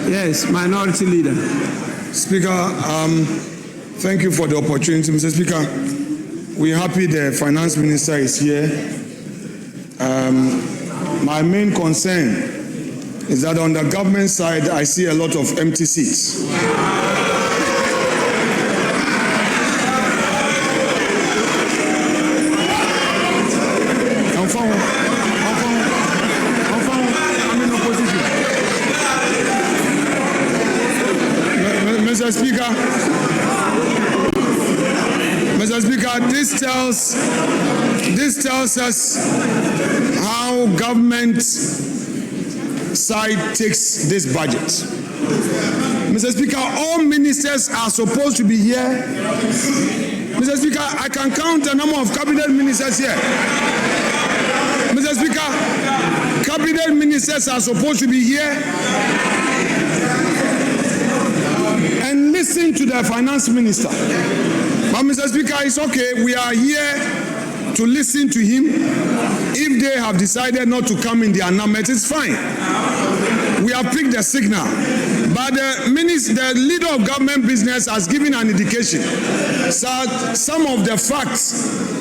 Yes, Minority Leader. Speaker, thank you for the opportunity, Mr. Speaker. We're happy the Finance Minister is here. My main concern is that on the government side, I see a lot of empty seats. Mr. Speaker, this tells us how government side takes this budget. Mr. Speaker, all ministers are supposed to be here. Mr. Speaker, I can count the number of cabinet ministers here. Mr. Speaker, cabinet ministers are supposed to be here and listen to the finance minister. But Mr. Speaker, it's okay. We are here to listen to him. If they have decided not to come in their numbers, it's fine. We have picked the signal. But the leader of government business has given an indication that some of the facts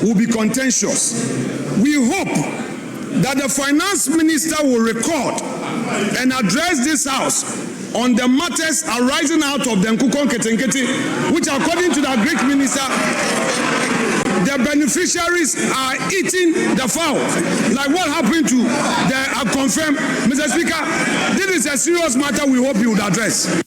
will be contentious. We hope that the finance minister will record and address this house on the matters arising out of the Nkukon Ketenkete, which according to the Greek minister, the beneficiaries are eating the fowl. Like what happened to the confirmed, Mr. Speaker, this is a serious matter we hope you would address.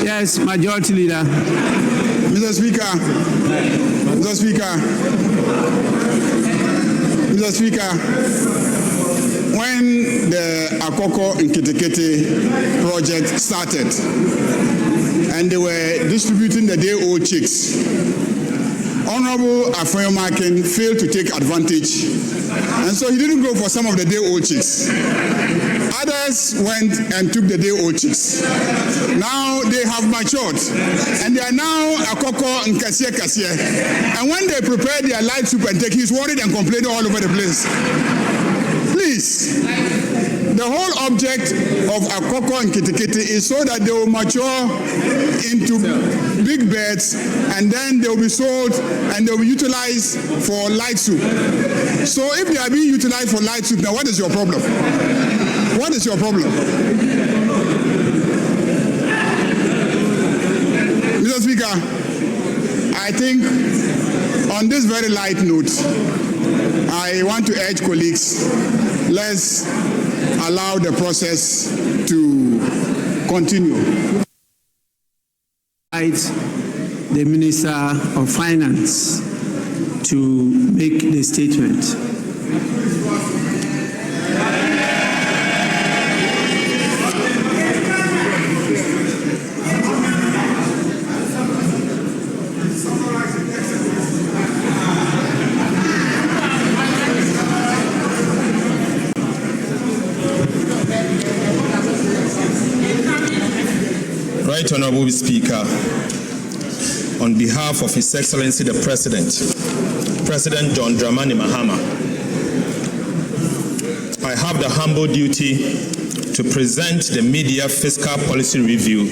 Yes, Majority Leader. Mr. Speaker, when the Akoko Nketekete project started and they were distributing the day-old chicks, Honorable Afenyo-Markin failed to take advantage, and so he didn't go for some of the day-old chicks. Others went and took the day-old chicks. Now they have matured, and they are now Akoko and Kasia. And when they prepare their light soup and take, he's worried and complaining all over the place. Please, the whole object of Akoko and Ketekete is so that they will mature into big birds, and then they will be sold and they will be utilized for light soup. So if they are being utilized for light soup, now what is your problem? What is your problem? Mr. Speaker, I think on this very light note, I want to urge colleagues, let's allow the process to continue. The Minister of Finance to make the statement. Right Honorable Speaker, on behalf of His Excellency the President John Dramani Mahama, I have the humble duty to present the media fiscal policy review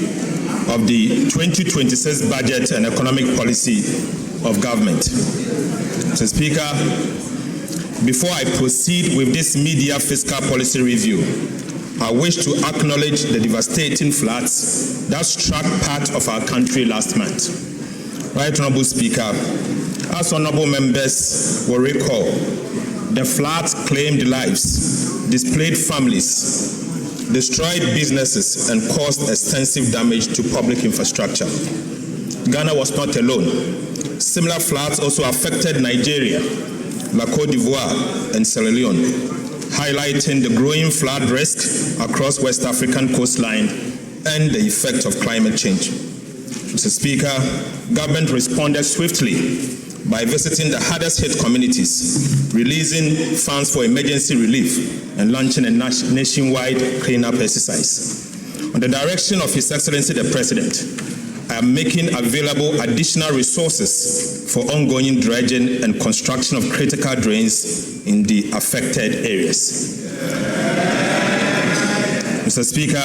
of the 2026 budget and economic policy of government. Mr. Speaker, before I proceed with this media fiscal policy review, I wish to acknowledge the devastating floods that struck part of our country last month. Right Honorable Speaker, as honorable members will recall, the floods claimed lives, displaced families, destroyed businesses, and caused extensive damage to public infrastructure. Ghana was not alone. Similar floods also affected Nigeria, La Côte d'Ivoire, and Sierra Leone, highlighting the growing flood risk across West African coastline and the effect of climate change. Mr. Speaker, government responded swiftly by visiting the hardest hit communities, releasing funds for emergency relief, and launching a nationwide cleanup exercise. On the direction of His Excellency the President, I am making available additional resources for ongoing dredging and construction of critical drains in the affected areas. Mr. Speaker,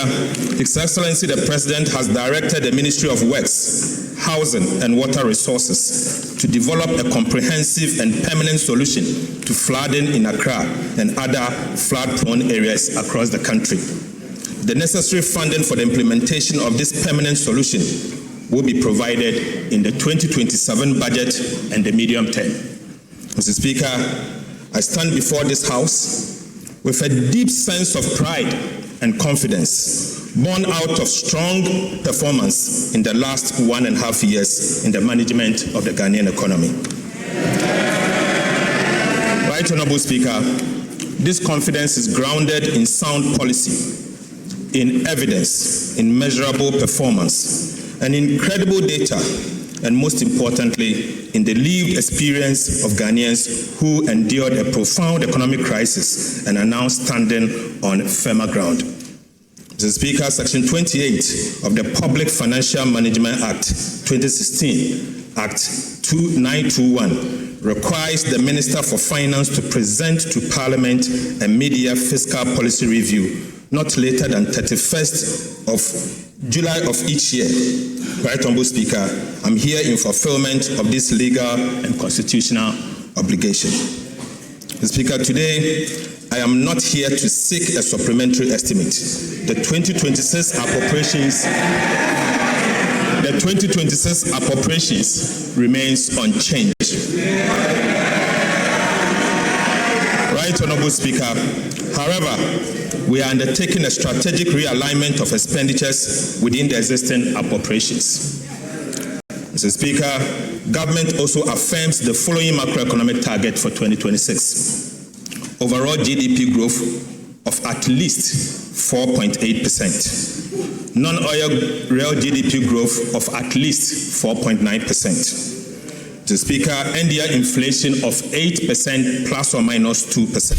His Excellency the President has directed the Ministry of Works, Housing and Water Resources to develop a comprehensive and permanent solution to flooding in Accra and other flood-prone areas across the country. The necessary funding for the implementation of this permanent solution will be provided in the 2027 budget and the medium term. Mr. Speaker, I stand before this House with a deep sense of pride and confidence, born out of strong performance in the last 1.5 years in the management of the Ghanaian economy. Right Honorable Speaker, this confidence is grounded in sound policy, in evidence, in measurable performance, and in credible data, and most importantly, in the lived experience of Ghanaians who endured a profound economic crisis and are now standing on firmer ground. Mr. Speaker, Section 28 of the Public Financial Management Act 2016, Act 2921, requires the Minister for Finance to present to Parliament a mid-year fiscal policy review not later than 31st of July of each year. Right Honorable Speaker, I'm here in fulfillment of this legal and constitutional obligation. Mr. Speaker, today I am not here to seek a supplementary estimate. The 2026 appropriations remains unchanged. Right Honorable Speaker, however, we are undertaking a strategic realignment of expenditures within the existing appropriations. Mr. Speaker, government also affirms the following macroeconomic target for 2026. Overall GDP growth of at least 4.8%. Non-oil real GDP growth of at least 4.9%. Mr. Speaker, end-year inflation of 8% plus or minus 2%.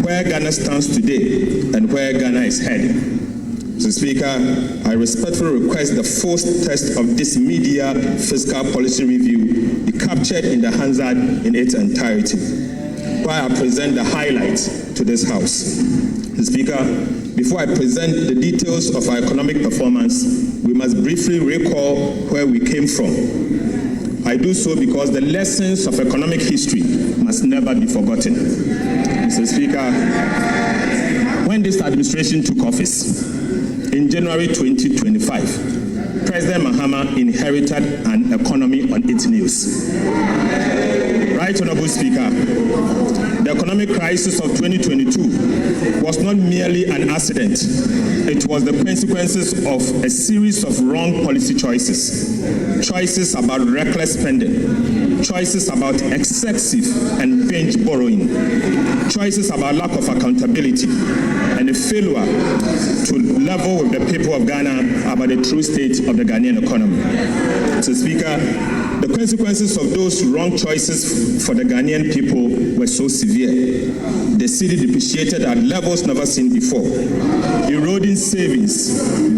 Where Ghana stands today and where Ghana is heading. Mr. Speaker, I respectfully request the full text of this mid-year fiscal policy review be captured in the Hansard in its entirety, while I present the highlights to this House. Mr. Speaker, before I present the details of our economic performance, we must briefly recall where we came from. I do so because the lessons of economic history must never be forgotten. Mr. Speaker, when this administration took office in January 2025, President Mahama inherited an economy on its knees. Right Honorable Speaker, the economic crisis of 2022 was not merely an accident. It was the consequences of a series of wrong policy choices. Choices about reckless spending, choices about excessive and binge borrowing, choices about lack of accountability, and a failure to level with the people of Ghana about the true state of the Ghanaian economy. Mr. Speaker, the consequences of those wrong choices for the Ghanaian people were so severe. The cedi depreciated at levels never seen before, eroding savings,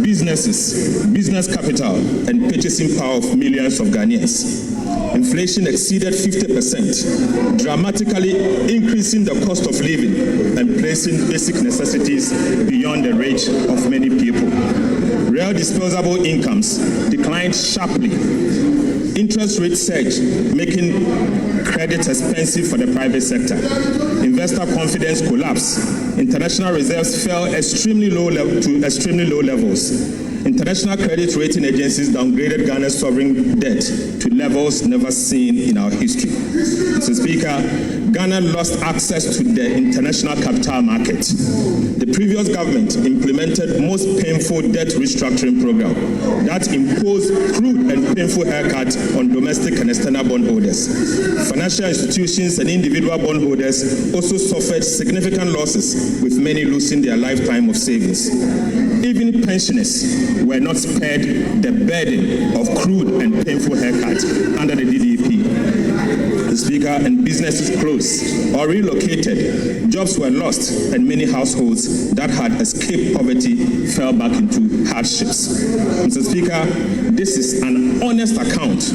businesses, business capital, and purchasing power of millions of Ghanaians. Inflation exceeded 50%, dramatically increasing the cost of living and placing basic necessities beyond the reach of many people. Real disposable incomes declined sharply. Interest rates surged, making credit expensive for the private sector. Investor confidence collapsed. International reserves fell to extremely low levels. International credit rating agencies downgraded Ghana's sovereign debt to levels never seen in our history. Mr. Speaker, Ghana lost access to the international capital market. The previous government implemented most painful debt restructuring program that imposed crude and painful haircuts on domestic and external bondholders. Financial institutions and individual bondholders also suffered significant losses, with many losing their lifetime of savings. Even pensioners were not spared the burden of crude and painful haircuts under the DDP. The Speaker, and businesses closed or relocated, jobs were lost, and many households that had escaped poverty fell back into hardships. Mr. Speaker, this is an honest account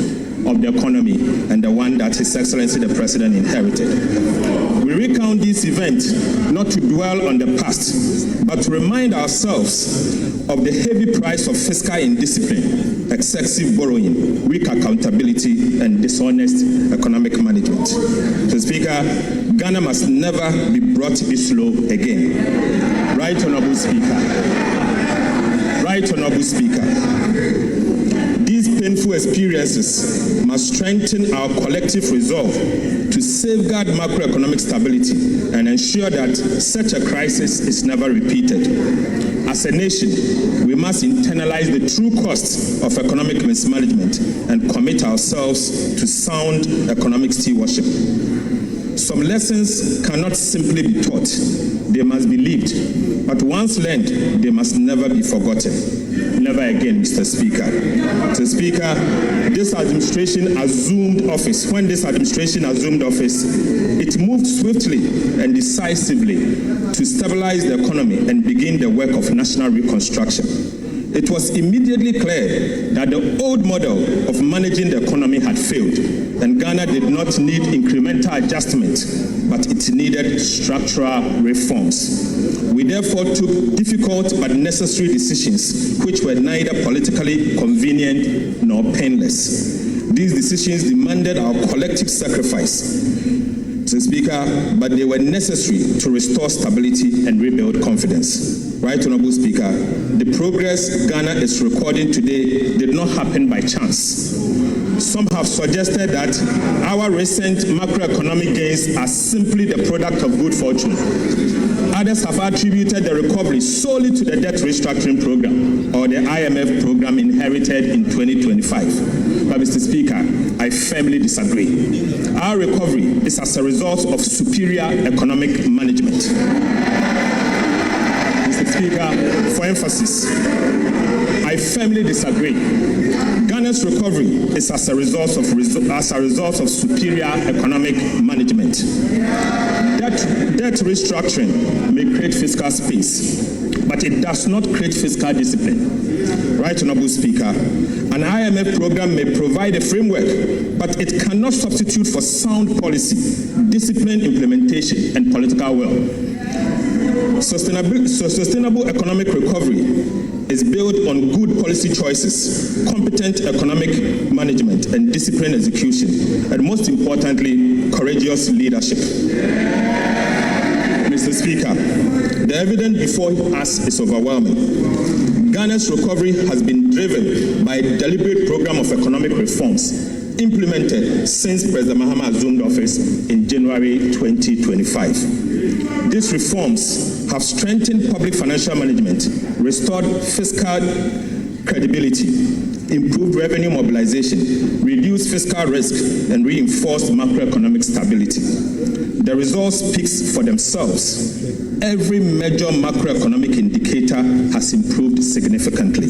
of the economy and the one that His Excellency the President inherited. We recount this event not to dwell on the past, but to remind ourselves of the heavy price of fiscal indiscipline, excessive borrowing, weak accountability, and dishonest economic management. Mr. Speaker, Ghana must never be brought this low again. Right Honorable Speaker. Right Honorable Speaker. These painful experiences must strengthen our collective resolve to safeguard macroeconomic stability and ensure that such a crisis is never repeated. As a nation, we must internalize the true costs of economic mismanagement and commit ourselves to sound economic stewardship. Some lessons cannot simply be taught, they must be lived. But once learned, they must never be forgotten. Never again, Mr. Speaker. Mr. Speaker, this administration assumed office. When this administration assumed office, it moved swiftly and decisively to stabilize the economy and begin the work of national reconstruction. It was immediately clear that the old model of managing the economy had failed, and Ghana did not need incremental adjustment, but it needed structural reforms. We therefore took difficult but necessary decisions, which were neither politically convenient nor painless. These decisions demanded our collective sacrifice, Mr. Speaker, but they were necessary to restore stability and rebuild confidence. Right Honorable Speaker, the progress Ghana is recording today did not happen by chance. Some have suggested that our recent macroeconomic gains are simply the product of good fortune. Others have attributed the recovery solely to the debt restructuring program or the IMF program inherited in 2025. But Mr. Speaker, I firmly disagree. Our recovery is as a result of superior economic management. Mr. Speaker, for emphasis, I firmly disagree. Ghana's recovery is as a result of superior economic management. Debt restructuring may create fiscal space, but it does not create fiscal discipline. Right Honorable Speaker, an IMF program may provide a framework, but it cannot substitute for sound policy, disciplined implementation, and political will. Sustainable economic recovery is built on good policy choices, competent economic management, and disciplined execution, and most importantly, courageous leadership. Mr. Speaker, the evidence before us is overwhelming. Ghana's recovery has been driven by a deliberate program of economic reforms implemented since President Mahama assumed office in January 2025. These reforms have strengthened public financial management, restored fiscal credibility, improved revenue mobilization, reduced fiscal risk, and reinforced macroeconomic stability. The results speak for themselves. Every major macroeconomic indicator has improved significantly.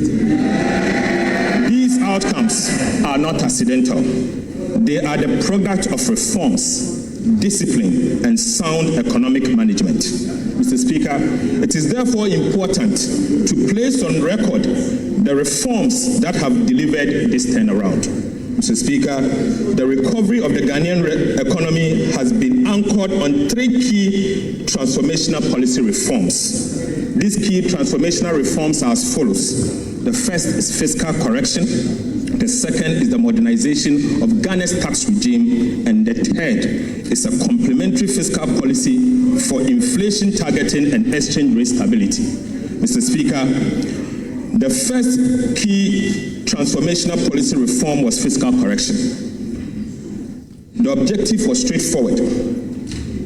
These outcomes are not accidental. They are the product of reforms, discipline, and sound economic management. Mr. Speaker, it is therefore important to place on record the reforms that have delivered this turnaround. Mr. Speaker, the recovery of the Ghanaian economy has been anchored on three key transformational policy reforms. These key transformational reforms are as follows. The first is fiscal correction. The second is the modernization of Ghana's tax regime. And the third is a complementary fiscal policy for inflation targeting and exchange rate stability. Mr. Speaker, the first key transformational policy reform was fiscal correction. The objective was straightforward: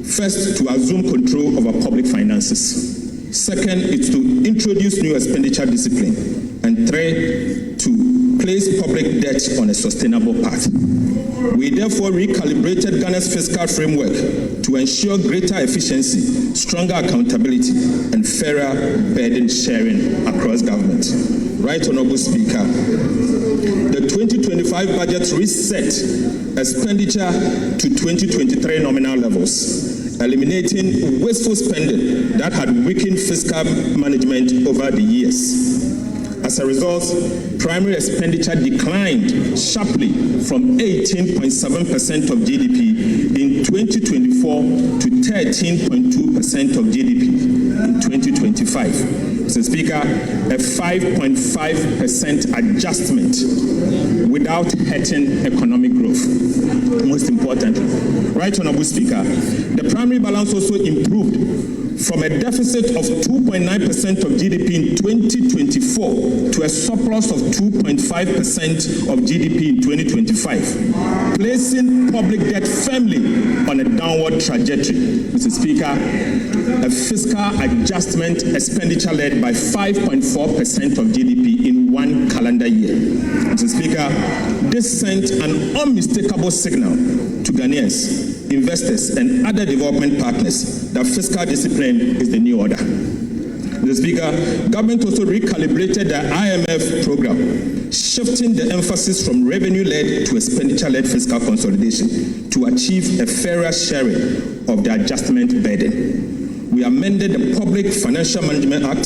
First, to assume control of our public finances. Second, is to introduce new expenditure discipline. And third, to place public debt on a sustainable path. We therefore recalibrated Ghana's fiscal framework to ensure greater efficiency, stronger accountability, and fairer burden sharing across government. Right, Honorable Speaker, the 2025 budget reset expenditure to 2023 nominal levels, eliminating wasteful spending that had weakened fiscal management over the years. As a result, primary expenditure declined sharply from 18.7% of GDP in 2024 to 13.2% of GDP in 2025. Mr. Speaker, a 5.5% adjustment without hurting economic growth. Most importantly, right, Honorable Speaker, the primary balance also improved from a deficit of 2.9% of GDP in 2024 to a surplus of 2.5% of GDP in 2025, placing public debt firmly on a downward trajectory. Mr. Speaker, a fiscal adjustment expenditure led by 5.4% of GDP in one calendar year. Mr. Speaker, this sent an unmistakable signal to Ghanaians, investors, and other development partners that fiscal discipline is the new order. Mr. Speaker, government also recalibrated the IMF program, shifting the emphasis from revenue-led to expenditure-led fiscal consolidation to achieve a fairer sharing of the adjustment burden. We amended the Public Financial Management Act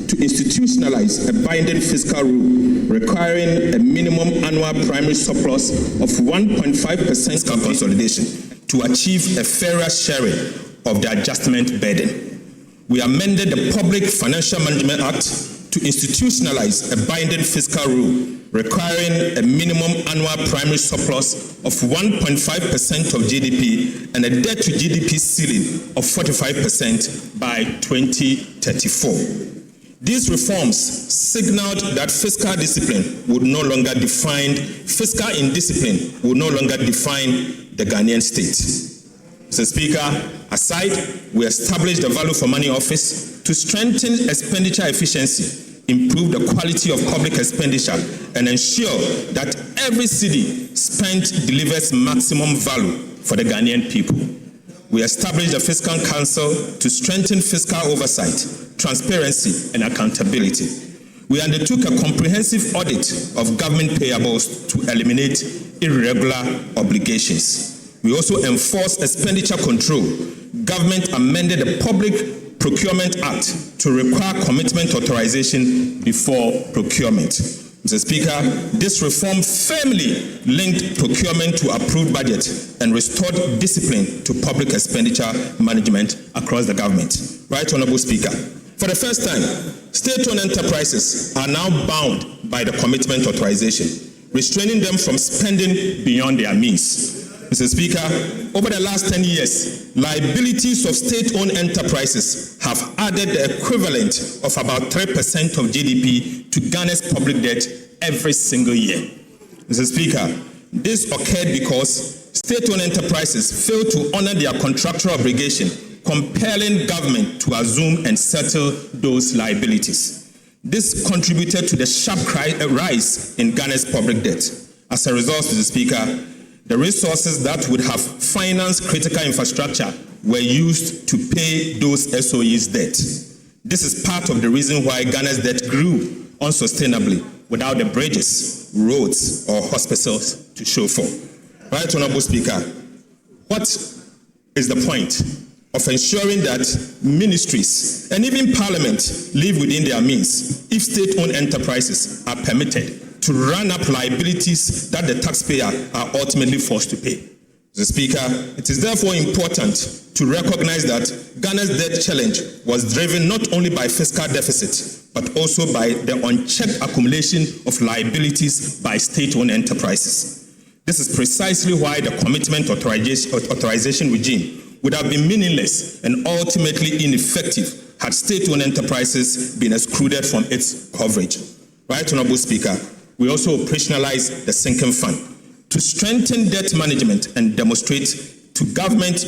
to institutionalize a binding fiscal rule requiring a minimum annual primary surplus of 1.5% fiscal consolidation to achieve a fairer sharing of the adjustment burden. We amended the Public Financial Management Act to institutionalize a binding fiscal rule requiring a minimum annual primary surplus of 1.5% of GDP and a debt to GDP ceiling of 45% by 2034. These reforms signaled that fiscal discipline would no longer define, fiscal indiscipline would no longer define the Ghanaian state. Mr. Speaker, aside, we established the Value for Money Office to strengthen expenditure efficiency, improve the quality of public expenditure, and ensure that every cedi spent delivers maximum value for the Ghanaian people. We established the Fiscal Council to strengthen fiscal oversight, transparency, and accountability. We undertook a comprehensive audit of government payables to eliminate irregular obligations. We also enforced expenditure control. Government amended the Public Procurement Act to require commitment authorization before procurement. Mr. Speaker, this reform firmly linked procurement to approved budget and restored discipline to public expenditure management across the government. Right, Honorable Speaker. For the first time, state-owned enterprises are now bound by the commitment authorization, restraining them from spending beyond their means. Mr. Speaker, over the last 10 years, liabilities of state-owned enterprises have added the equivalent of about 3% of GDP to Ghana's public debt every single year. Mr. Speaker, this occurred because state-owned enterprises failed to honor their contractual obligation, compelling government to assume and settle those liabilities. This contributed to the sharp rise in Ghana's public debt. As a result, Mr. Speaker, the resources that would have financed critical infrastructure were used to pay those SOEs' debt. This is part of the reason why Ghana's debt grew unsustainably without the bridges, roads, or hospitals to show for. Right, Honorable Speaker, what is the point of ensuring that ministries and even parliament live within their means if state-owned enterprises are permitted to run up liabilities that the taxpayer are ultimately forced to pay? Mr. Speaker, it is therefore important to recognize that Ghana's debt challenge was driven not only by fiscal deficit, but also by the unchecked accumulation of liabilities by state-owned enterprises. This is precisely why the commitment authorization regime would have been meaningless and ultimately ineffective had state-owned enterprises been excluded from its coverage. Right, Honorable Speaker, we also operationalized the sinking fund to strengthen debt management and demonstrate government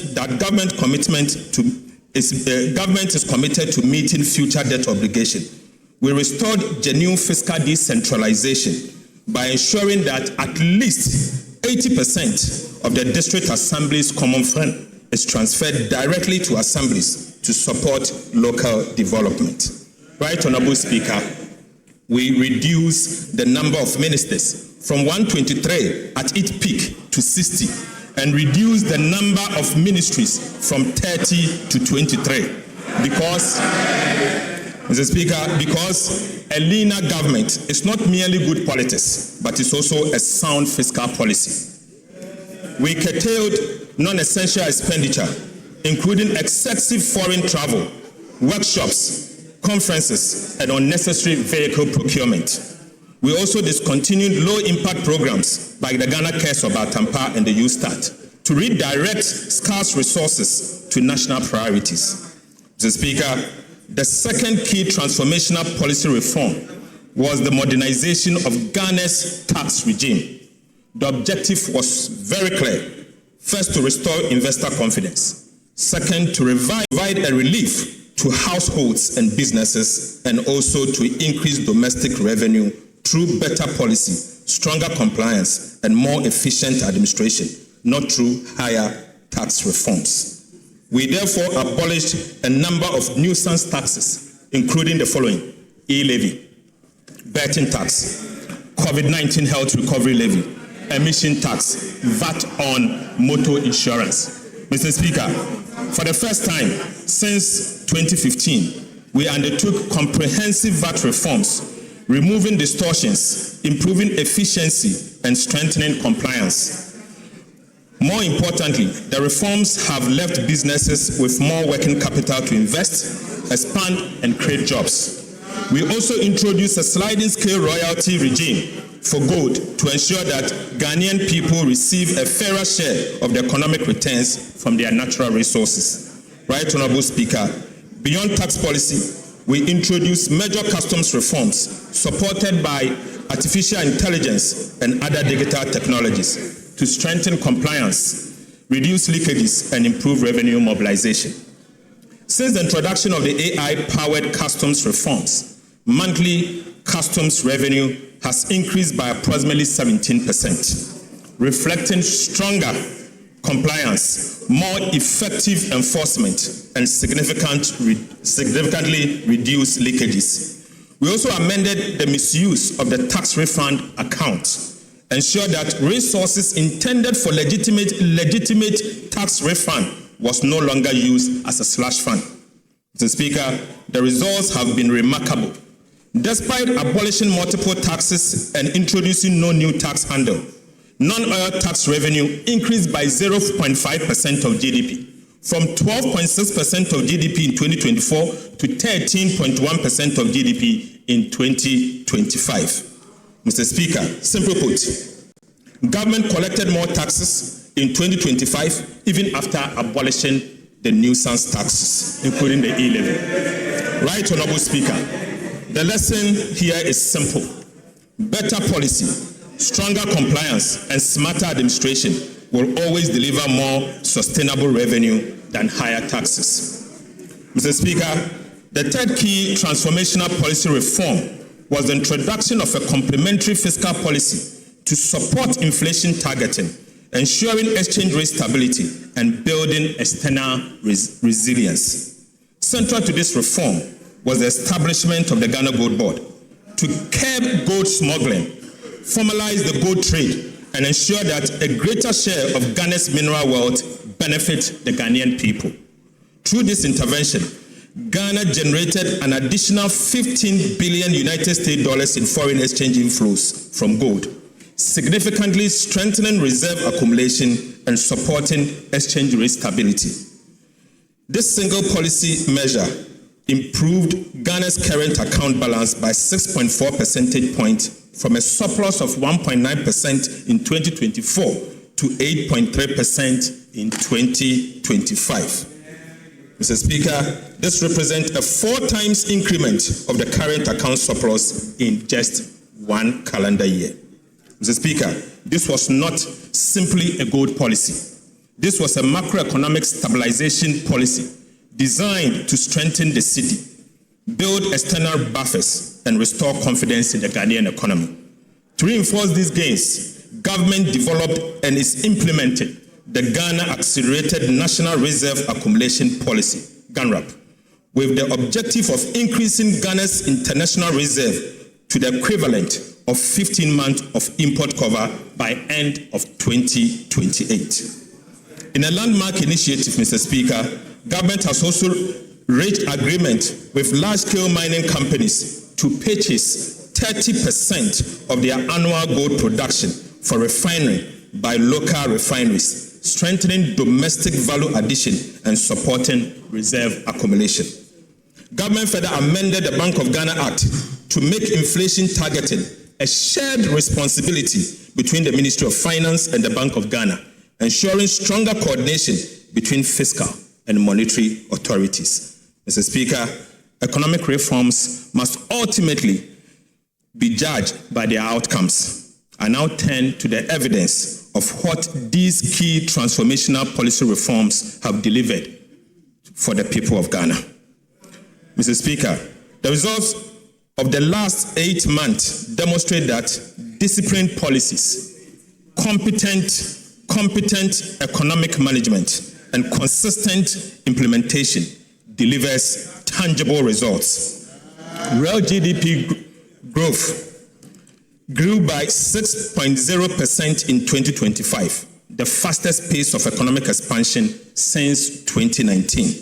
is committed to meeting future debt obligation. We restored genuine fiscal decentralization by ensuring that at least 80% of the district assembly's common fund is transferred directly to assemblies to support local development. Right, Honorable Speaker, we reduced the number of ministers from 123 at its peak to 60, and reduced the number of ministries from 30 to 23 because, Mr. Speaker, because a leaner government is not merely good politics, but it's also a sound fiscal policy. We curtailed non-essential expenditure, including excessive foreign travel, workshops, conferences, and unnecessary vehicle procurement. We also discontinued low-impact programs like the Ghana Cares of Atampa and the U-Start to redirect scarce resources to national priorities. Mr. Speaker, the second key transformational policy reform was the modernization of Ghana's tax regime. The objective was very clear. First, to restore investor confidence. Second, to provide a relief to households and businesses, and also to increase domestic revenue through better policy, stronger compliance, and more efficient administration, not through higher tax reforms. We therefore abolished a number of nuisance taxes, including the following: e-levy, betting tax, COVID-19 health recovery levy, emission tax, VAT on motor insurance. Mr. Speaker, for the first time since 2015, we undertook comprehensive VAT reforms, removing distortions, improving efficiency, and strengthening compliance. More importantly, the reforms have left businesses with more working capital to invest, expand, and create jobs. We also introduced a sliding scale royalty regime for gold to ensure that Ghanaian people receive a fairer share of the economic returns from their natural resources. Right, Honorable Speaker, beyond tax policy, we introduced major customs reforms supported by artificial intelligence and other digital technologies to strengthen compliance, reduce leakages, and improve revenue mobilization. Since the introduction of the AI-powered customs reforms, monthly customs revenue has increased by approximately 17%, reflecting stronger compliance, more effective enforcement, and significantly reduced leakages. We also amended the misuse of the tax refund account, ensure that resources intended for legitimate tax refund was no longer used as a slush fund. Mr. Speaker, the results have been remarkable. Despite abolishing multiple taxes and introducing no new tax handle, non-oil tax revenue increased by 0.5% of GDP, from 12.6% of GDP in 2024 to 13.1% of GDP in 2025. Mr. Speaker, simply put, government collected more taxes in 2025 even after abolishing the nuisance taxes, including the e-levy. Right, Honorable Speaker, the lesson here is simple. Better policy, stronger compliance, and smarter administration will always deliver more sustainable revenue than higher taxes. Mr. Speaker, the third key transformational policy reform was the introduction of a complementary fiscal policy to support inflation targeting, ensuring exchange rate stability, and building external resilience. Central to this reform was the establishment of the Ghana Gold Board to curb gold smuggling, formalize the gold trade, and ensure that a greater share of Ghana's mineral wealth benefits the Ghanaian people. Through this intervention, Ghana generated an additional $15 billion in foreign exchange inflows from gold, significantly strengthening reserve accumulation and supporting exchange rate stability. This single policy measure improved Ghana's current account balance by 6.4 percentage points from a surplus of 1.9% in 2024 to 8.3% in 2025. Mr. Speaker, this represents a 4 times increment of the current account surplus in just 1 calendar year. Mr. Speaker, this was not simply a gold policy. This was a macroeconomic stabilization policy designed to strengthen the city, build external buffers, and restore confidence in the Ghanaian economy. To reinforce these gains, government developed and is implementing the Ghana Accelerated National Reserve Accumulation Policy, GANRAP, with the objective of increasing Ghana's international reserve to the equivalent of 15 months of import cover by end of 2028. In a landmark initiative, Mr. Speaker, government has also reached agreement with large-scale mining companies to purchase 30% of their annual gold production for refining by local refineries, strengthening domestic value addition and supporting reserve accumulation. Government further amended the Bank of Ghana Act to make inflation targeting a shared responsibility between the Ministry of Finance and the Bank of Ghana, ensuring stronger coordination between fiscal and monetary authorities. Mr. Speaker, economic reforms must ultimately be judged by their outcomes. I now turn to the evidence of what these key transformational policy reforms have delivered for the people of Ghana. Mr. Speaker, the results of the last 8 months demonstrate that disciplined policies, competent economic management, and consistent implementation delivers tangible results. Real GDP growth grew by 6.0% in 2025, the fastest pace of economic expansion since 2019.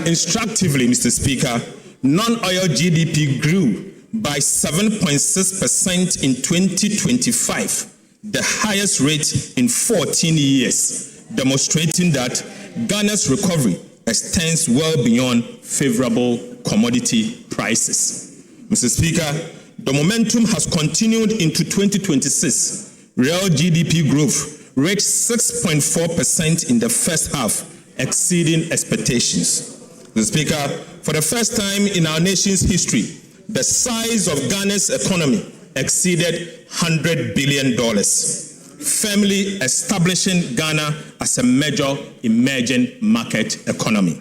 Instructively, Mr. Speaker, non-oil GDP grew by 7.6% in 2025, the highest rate in 14 years, demonstrating that Ghana's recovery extends well beyond favorable commodity prices. Mr. Speaker, the momentum has continued into 2026. Real GDP growth reached 6.4% in the first half, exceeding expectations. Mr. Speaker, for the first time in our nation's history, the size of Ghana's economy exceeded $100 billion, firmly establishing Ghana as a major emerging market economy.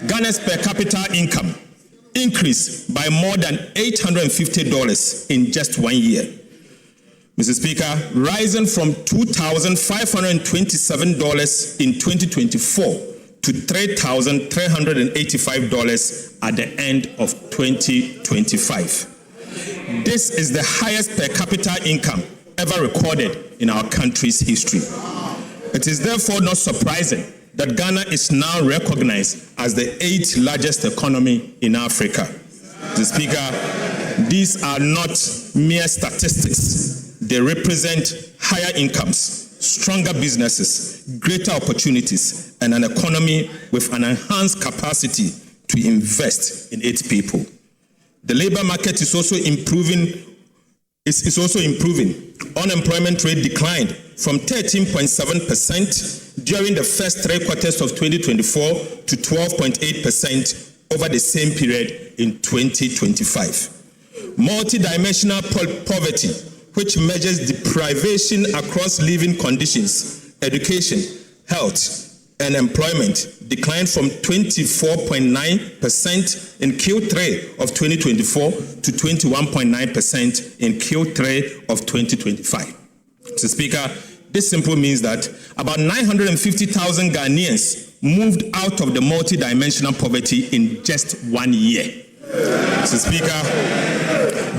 Ghana's per capita income increased by more than $850 in just 1 year. Mr. Speaker, rising from $2,527 in 2024 to $3,385 at the end of 2025. This is the highest per capita income ever recorded in our country's history. It is therefore not surprising that Ghana is now recognized as the 8th largest economy in Africa. Mr. Speaker, these are not mere statistics. They represent higher incomes, stronger businesses, greater opportunities, and an economy with an enhanced capacity to invest in its people. The labor market is also improving. Unemployment rate declined from 13.7% during the first 3 quarters of 2024 to 12.8% over the same period in 2025. Multidimensional poverty, which measures deprivation across living conditions, education, health, and employment, declined from 24.9% in Q3 of 2024 to 21.9% in Q3 of 2025. Mr. Speaker, this simply means that about 950,000 Ghanaians moved out of the multidimensional poverty in just 1 year. Mr. Speaker,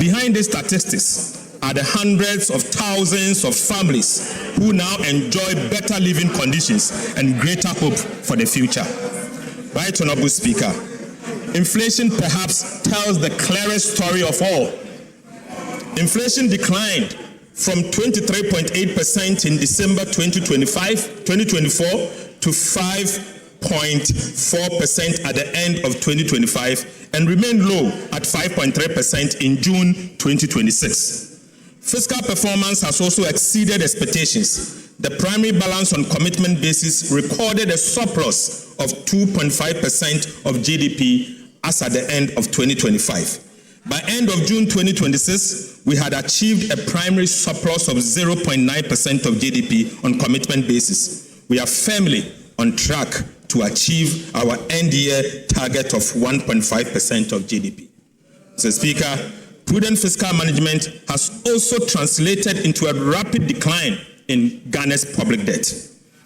behind these statistics are the hundreds of thousands of families who now enjoy better living conditions and greater hope for the future. Right, Honorable Speaker, inflation perhaps tells the clearest story of all. Inflation declined from 23.8% in December 2024 to 5.4% at the end of 2025 and remained low at 5.3% in June 2026. Fiscal performance has also exceeded expectations. The primary balance on commitment basis recorded a surplus of 2.5% of GDP as at the end of 2025. By end of June 2026, we had achieved a primary surplus of 0.9% of GDP on commitment basis, we are firmly on track to achieve our end-year target of 1.5% of GDP. Mr. Speaker, prudent fiscal management has also translated into a rapid decline in Ghana's public debt.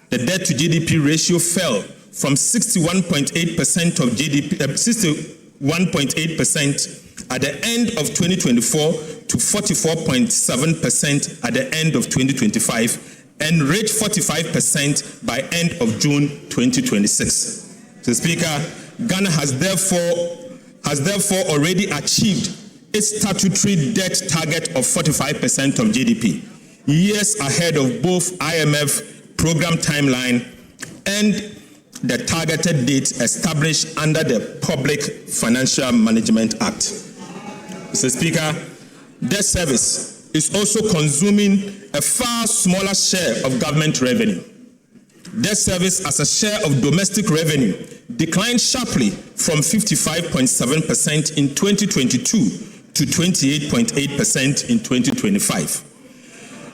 The debt to GDP ratio fell from 61.8% of GDP, 61.8% at the end of 2024 to 44.7% at the end of 2025 and reached 45% by end of June 2026. Mr. Speaker, Ghana has therefore already achieved its statutory debt target of 45% of GDP, years ahead of both IMF program timeline and the targeted date established under the Public Financial Management Act. Mr. Speaker, debt service is also consuming a far smaller share of government revenue. Debt service as a share of domestic revenue declined sharply from 55.7% in 2022 to 28.8% in 2025,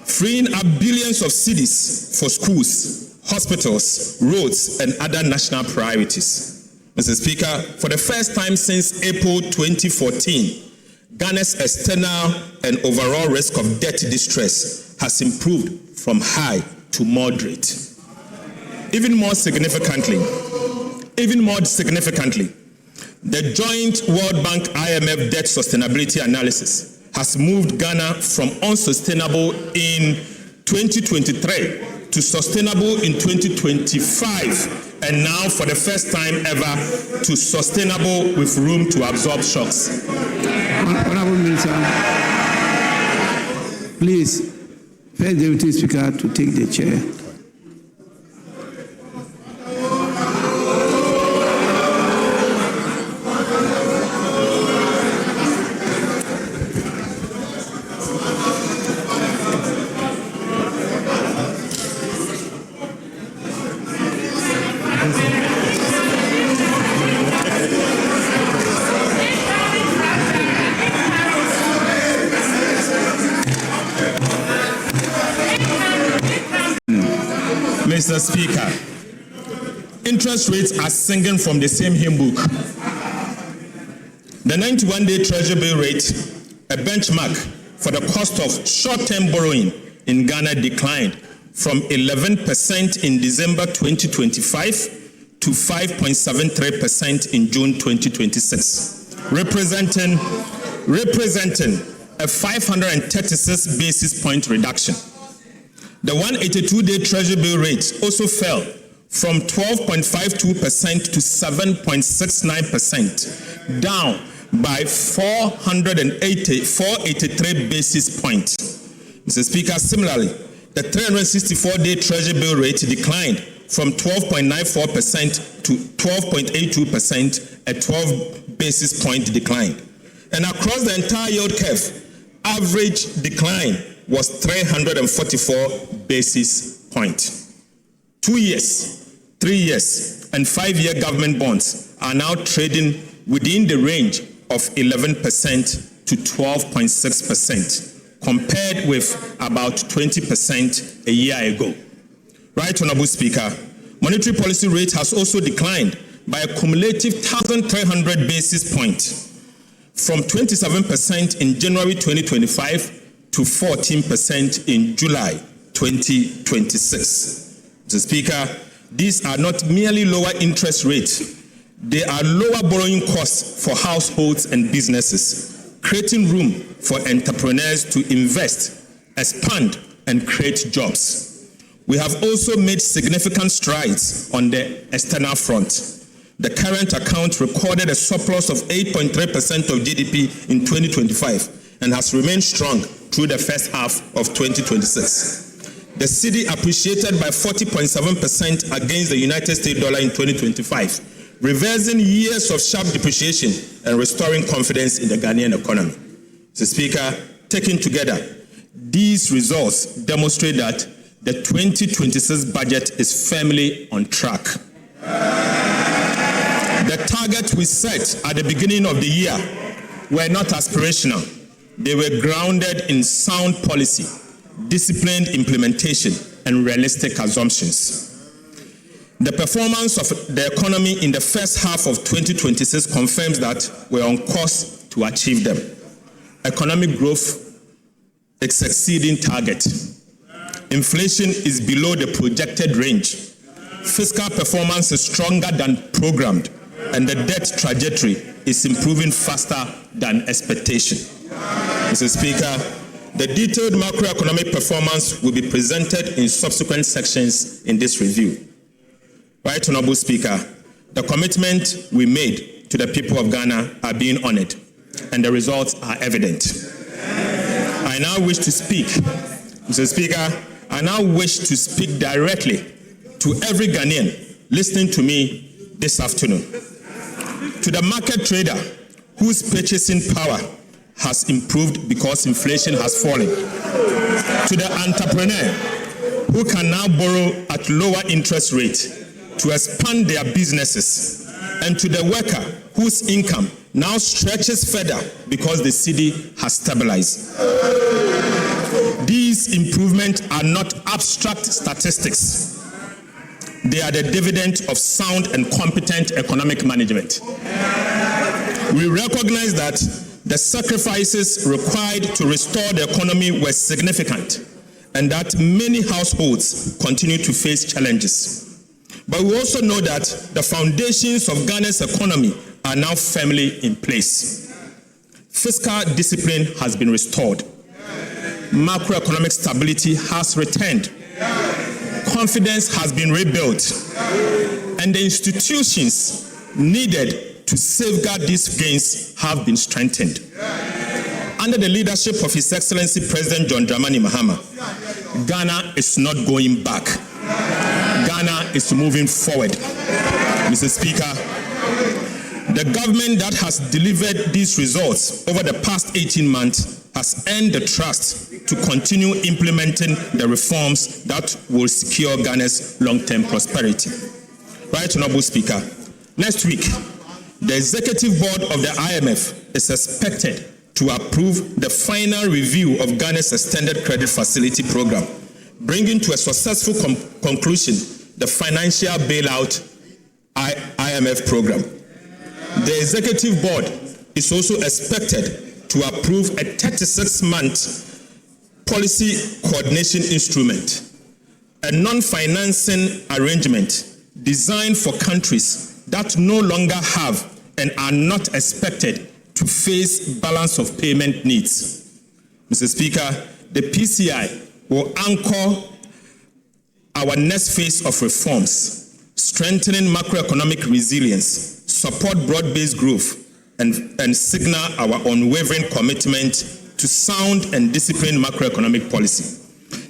freeing up billions of cedis for schools, hospitals, roads, and other national priorities. Mr. Speaker, for the first time since April 2014, Ghana's external and overall risk of debt distress has improved from high to moderate. Even more significantly, the joint World Bank IMF debt sustainability analysis has moved Ghana from unsustainable in 2023 to sustainable in 2025, and now for the first time ever to sustainable with room to absorb shocks. Honorable Minister, please, First Deputy Speaker to take the chair. Mr. Speaker, interest rates are singing from the same hymn book. The 91-day Treasury bill rate, a benchmark for the cost of short-term borrowing in Ghana, declined from 11% in December 2025 to 5.73% in June 2026, representing a 536 basis point reduction. The 182-day Treasury bill rate also fell from 12.52% to 7.69%, down by 483 basis points. Mr. Speaker, similarly, the 364-day Treasury bill rate declined from 12.94% to 12.82%, a 12 basis point decline. And across the entire yield curve, average decline was 344 basis points. 2 years, 3 years, and 5-year government bonds are now trading within the range of 11% to 12.6%, compared with about 20% a year ago. Right, Honorable Speaker, monetary policy rate has also declined by a cumulative 1,300 basis points, from 27% in January 2025 to 14% in July 2026. Mr. Speaker, these are not merely lower interest rates, they are lower borrowing costs for households and businesses, creating room for entrepreneurs to invest, expand, and create jobs. We have also made significant strides on the external front. The current account recorded a surplus of 8.3% of GDP in 2025 and has remained strong through the first half of 2026. The cedi appreciated by 40.7% against the United States dollar in 2025, reversing years of sharp depreciation and restoring confidence in the Ghanaian economy. Mr. Speaker, taken together, these results demonstrate that the 2026 budget is firmly on track. The targets we set at the beginning of the year were not aspirational. They were grounded in sound policy, disciplined implementation, and realistic assumptions. The performance of the economy in the first half of 2026 confirms that we're on course to achieve them. Economic growth is exceeding target. Inflation is below the projected range. Fiscal performance is stronger than programmed, and the debt trajectory is improving faster than expectation. Mr. Speaker, the detailed macroeconomic performance will be presented in subsequent sections in this review. Right, Honorable Speaker, the commitment we made to the people of Ghana are being honored, and the results are evident. I now wish to speak, Mr. Speaker, I now wish to speak directly to every Ghanaian listening to me this afternoon. To the market trader whose purchasing power has improved because inflation has fallen. To the entrepreneur who can now borrow at lower interest rate to expand their businesses. And to the worker whose income now stretches further because the cedi has stabilized. These improvements are not abstract statistics. They are the dividend of sound and competent economic management. We recognize that the sacrifices required to restore the economy were significant, and that many households continue to face challenges. But we also know that the foundations of Ghana's economy are now firmly in place. Fiscal discipline has been restored. Macroeconomic stability has returned. Confidence has been rebuilt. And the institutions needed to safeguard these gains have been strengthened. Under the leadership of His Excellency President John Dramani Mahama, Ghana is not going back. Ghana is moving forward. Mr. Speaker, the government that has delivered these results over the past 18 months has earned the trust to continue implementing the reforms that will secure Ghana's long-term prosperity. Right, Honorable Speaker, next week, the Executive Board of the IMF is expected to approve the final review of Ghana's Extended Credit Facility Program, bringing to a successful conclusion the financial bailout IMF program. The Executive Board is also expected to approve a 36-month policy coordination instrument, a non-financing arrangement designed for countries that no longer have and are not expected to face balance of payment needs. Mr. Speaker, the PCI will anchor our next phase of reforms, strengthening macroeconomic resilience, support broad-based growth, and signal our unwavering commitment to sound and disciplined macroeconomic policy.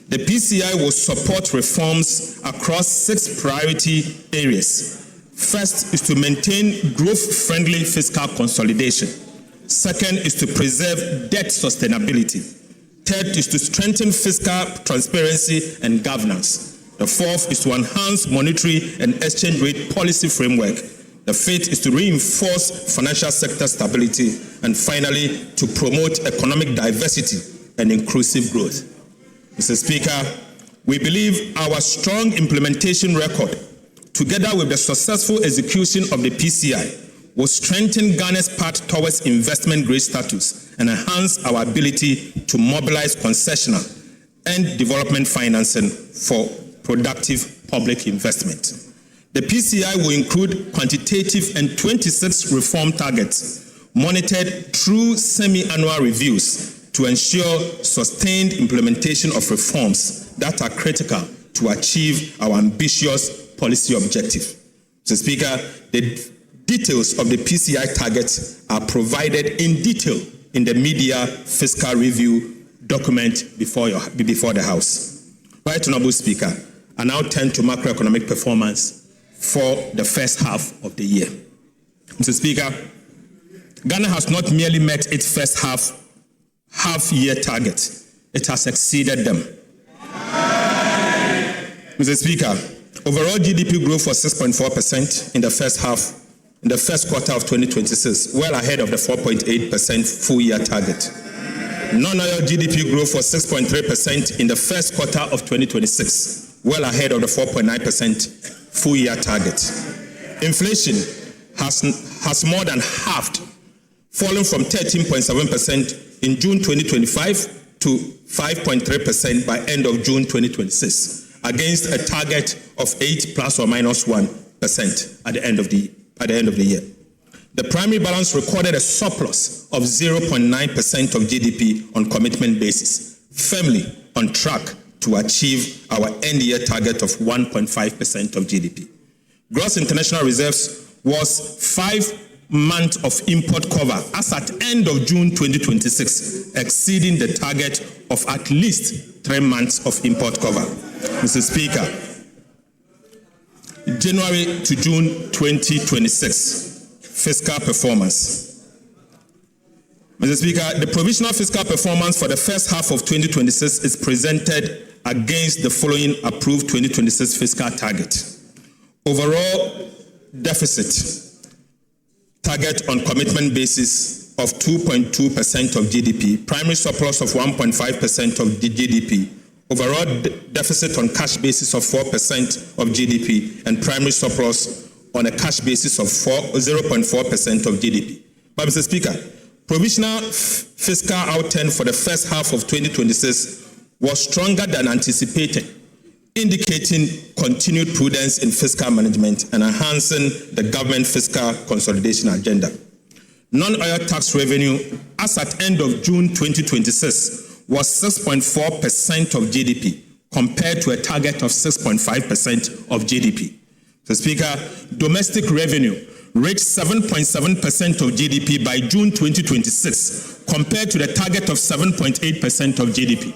The PCI will support reforms across 6 priority areas. First is to maintain growth-friendly fiscal consolidation. Second is to preserve debt sustainability. Third is to strengthen fiscal transparency and governance. The fourth is to enhance monetary and exchange rate policy framework. The fifth is to reinforce financial sector stability. And finally, to promote economic diversity and inclusive growth. Mr. Speaker, we believe our strong implementation record, together with the successful execution of the PCI, will strengthen Ghana's path towards investment grade status and enhance our ability to mobilize concessional and development financing for productive public investment. The PCI will include quantitative and 26 reform targets monitored through semi-annual reviews to ensure sustained implementation of reforms that are critical to achieve our ambitious policy objective. Mr. Speaker, the details of the PCI targets are provided in detail in the media fiscal review document before the House. Right, Honorable Speaker, I now turn to macroeconomic performance for the first half of the year. Mr. Speaker, Ghana has not merely met its first half-year target, it has exceeded them. Mr. Speaker, overall GDP growth was 6.4% in the first quarter of 2026, well ahead of the 4.8% full-year target. Non-oil GDP growth was 6.3% in the first quarter of 2026, well ahead of the 4.9% full-year target. Inflation has more than halved, falling from 13.7% in June 2025 to 5.3% by end of June 2026, against a target of 8 plus or minus 1% at the end of the year. The primary balance recorded a surplus of 0.9% of GDP on commitment basis, firmly on track to achieve our end-year target of 1.5% of GDP. Gross international reserves was 5 months of import cover as at end of June 2026, exceeding the target of at least 3 months of import cover. Mr. Speaker, January to June 2026, fiscal performance. Mr. Speaker, the provisional fiscal performance for the first half of 2026 is presented against the following approved 2026 fiscal target. Overall deficit target on commitment basis of 2.2% of GDP, primary surplus of 1.5% of the GDP, overall deficit on cash basis of 4% of GDP, and primary surplus on a cash basis of 0.4% of GDP. But Mr. Speaker, provisional fiscal outturn for the first half of 2026 was stronger than anticipated, indicating continued prudence in fiscal management and enhancing the government fiscal consolidation agenda. Non-oil tax revenue as at end of June 2026 was 6.4% of GDP compared to a target of 6.5% of GDP. Mr. Speaker, domestic revenue reached 7.7% of GDP by June 2026 compared to the target of 7.8% of GDP.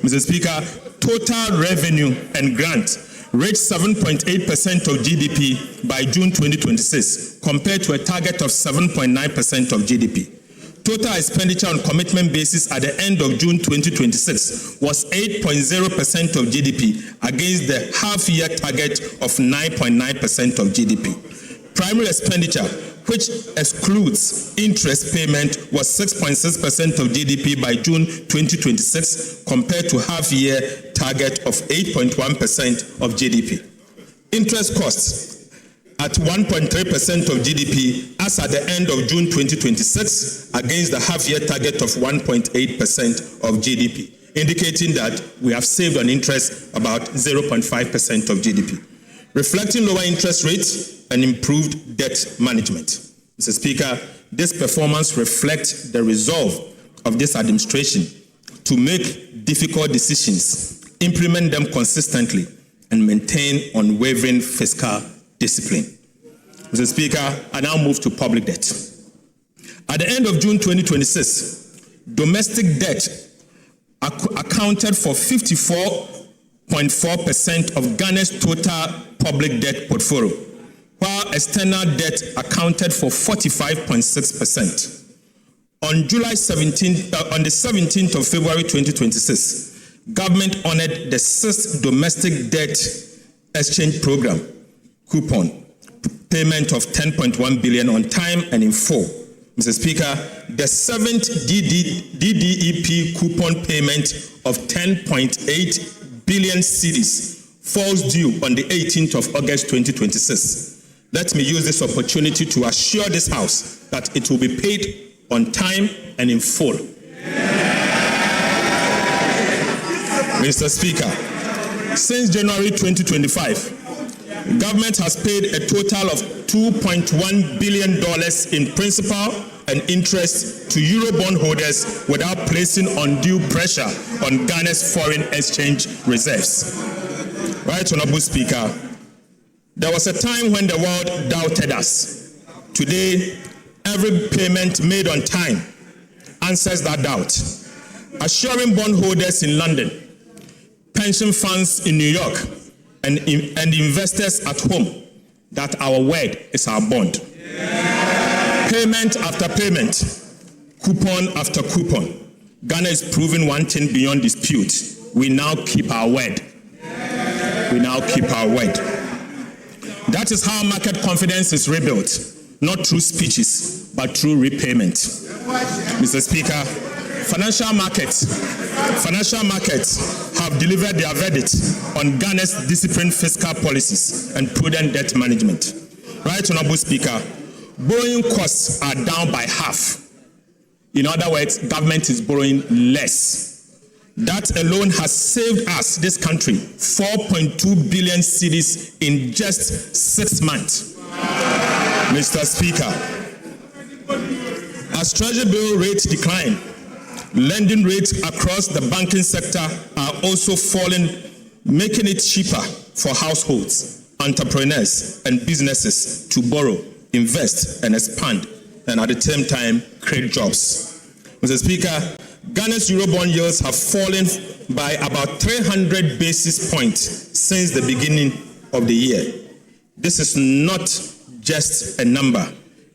Mr. Speaker, total revenue and grant reached 7.8% of GDP by June 2026 compared to a target of 7.9% of GDP. Total expenditure on commitment basis at the end of June 2026 was 8.0% of GDP against the half-year target of 9.9% of GDP. Primary expenditure, which excludes interest payment, was 6.6% of GDP by June 2026 compared to half-year target of 8.1% of GDP. Interest costs at 1.3% of GDP as at the end of June 2026 against the half-year target of 1.8% of GDP, indicating that we have saved on interest about 0.5% of GDP, reflecting lower interest rates and improved debt management. Mr. Speaker, this performance reflects the resolve of this administration to make difficult decisions, implement them consistently, and maintain unwavering fiscal discipline. Mr. Speaker, I now move to public debt. At the end of June 2026, domestic debt accounted for 54.4% of Ghana's total public debt portfolio, while external debt accounted for 45.6%. On the 17th of February 2026, government honored the 6th domestic debt exchange program coupon payment of 10.1 billion on time and in full. Mr. Speaker, the 7th DDEP coupon payment of 10.8 billion cedis falls due on the 18th of August 2026. Let me use this opportunity to assure this House that it will be paid on time and in full. Mr. Speaker, since January 2025, government has paid a total of $2.1 billion in principal and interest to Eurobond holders without placing undue pressure on Ghana's foreign exchange reserves. Right, Honorable Speaker, there was a time when the world doubted us. Today, every payment made on time answers that doubt, assuring bondholders in London, pension funds in New York, and investors at home that our word is our bond. Payment after payment, coupon after coupon, Ghana is proving one thing beyond dispute. We now keep our word. We now keep our word. That is how market confidence is rebuilt, not through speeches, but through repayment. Mr. Speaker, Financial markets have delivered their verdict on Ghana's disciplined fiscal policies and prudent debt management. Right, Honorable Speaker, borrowing costs are down by half. In other words, government is borrowing less. That alone has saved us, this country, 4.2 billion cedis in just 6 months. Mr. Speaker, as Treasury bill rates decline, lending rates across the banking sector are also falling, making it cheaper for households, entrepreneurs, and businesses to borrow, invest, and expand, and at the same time, create jobs. Mr. Speaker, Ghana's Eurobond yields have fallen by about 300 basis points since the beginning of the year. This is not just a number.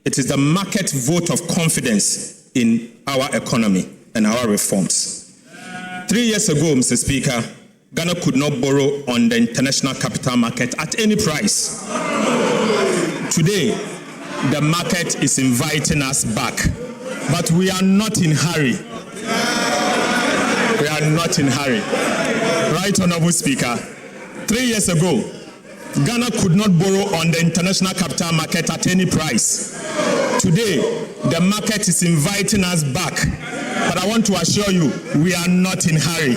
It is the market vote of confidence in our economy and our reforms. 3 years ago, Mr. Speaker, Ghana could not borrow on the international capital market at any price. Today, the market is inviting us back, but we are not in hurry. We are not in hurry. Right, Honorable Speaker, 3 years ago, Ghana could not borrow on the international capital market at any price. Today, the market is inviting us back, but I want to assure you, we are not in hurry.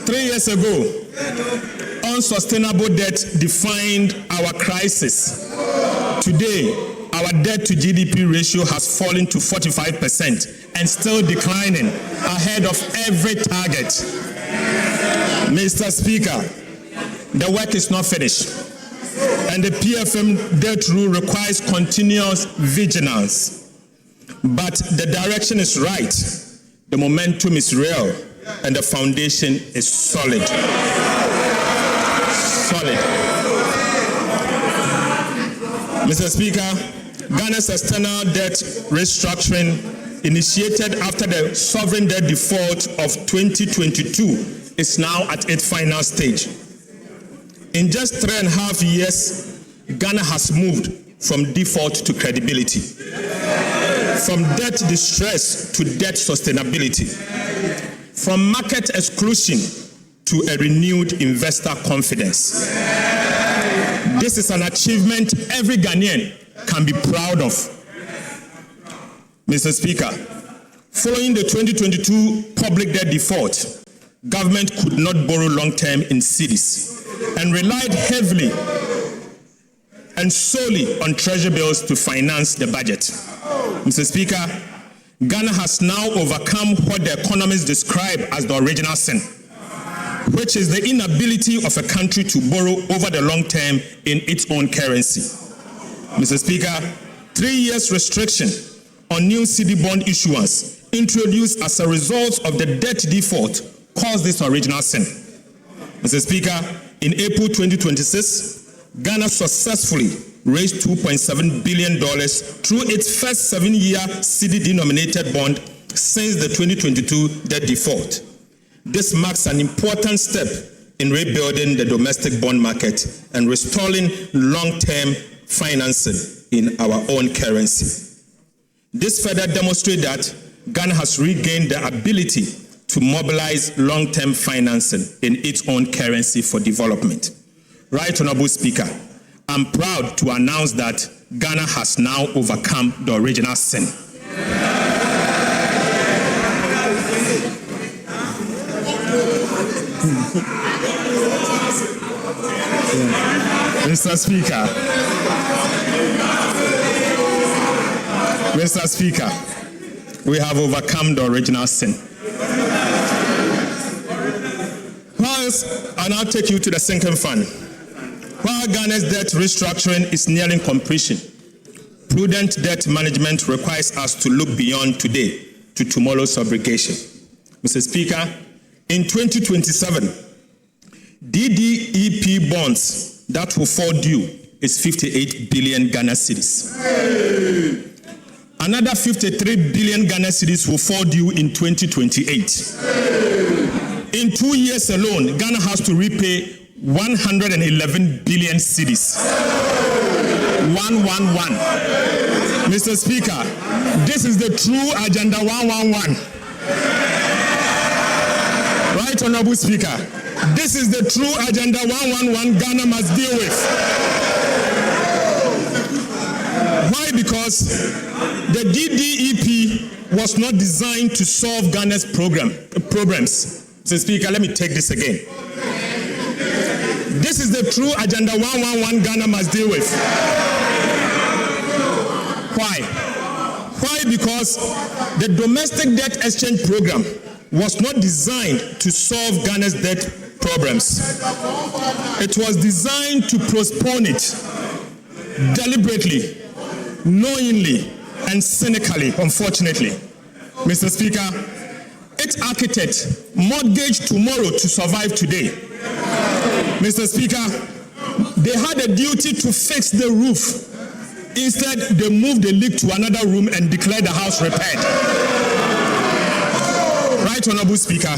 3 years ago, unsustainable debt defined our crisis. Today, our debt to GDP ratio has fallen to 45% and still declining, ahead of every target. Mr. Speaker, the work is not finished, and the PFM debt rule requires continuous vigilance. But the direction is right, the momentum is real, and the foundation is solid. Mr. Speaker, Ghana's external debt restructuring, initiated after the sovereign debt default of 2022, is now at its final stage. In just 3.5 years, Ghana has moved from default to credibility, from debt distress to debt sustainability, from market exclusion to a renewed investor confidence. This is an achievement every Ghanaian can be proud of. Mr. Speaker, following the 2022 public debt default, government could not borrow long-term in cedis and relied heavily and solely on treasury bills to finance the budget. Mr. Speaker, Ghana has now overcome what the economists describe as the original sin, which is the inability of a country to borrow over the long term in its own currency. Mr. Speaker, 3 years restriction on new cedi bond issuance introduced as a result of the debt default caused this original sin. Mr. Speaker, in April 2026, Ghana successfully raised $2.7 billion through its first 7-year cedi-denominated bond since the 2022 debt default. This marks an important step in rebuilding the domestic bond market and restoring long-term financing in our own currency. This further demonstrates that Ghana has regained the ability to mobilize long-term financing in its own currency for development. Right, Honorable Speaker, I'm proud to announce that Ghana has now overcome the original sin. Mr. Speaker, we have overcome the original sin. I'll now take you to the sinking fund. While Ghana's debt restructuring is nearing completion, prudent debt management requires us to look beyond today to tomorrow's obligation. Mr. Speaker, in 2027, DDEP bonds that will fall due is 58 billion Ghana cedis. Another 53 billion Ghana cedis will fall due in 2028. In 2 years alone, Ghana has to repay 111 billion cedis. 111. Mr. Speaker, This is the true Agenda 111. Right, Honorable Speaker? This is the true Agenda 111 Ghana must deal with. Why? Because the DDEP was not designed to solve Ghana's problems. Mr. Speaker, let me take this again. This is the true Agenda 111 Ghana must deal with. Why? Why? Because the domestic debt exchange program was not designed to solve Ghana's debt problems. It was designed to postpone it deliberately, knowingly, and cynically, unfortunately. Mr. Speaker, its architect mortgaged tomorrow to survive today. Mr. Speaker, they had a duty to fix the roof. Instead, they moved the leak to another room and declared the house repaired. Right, Honorable Speaker?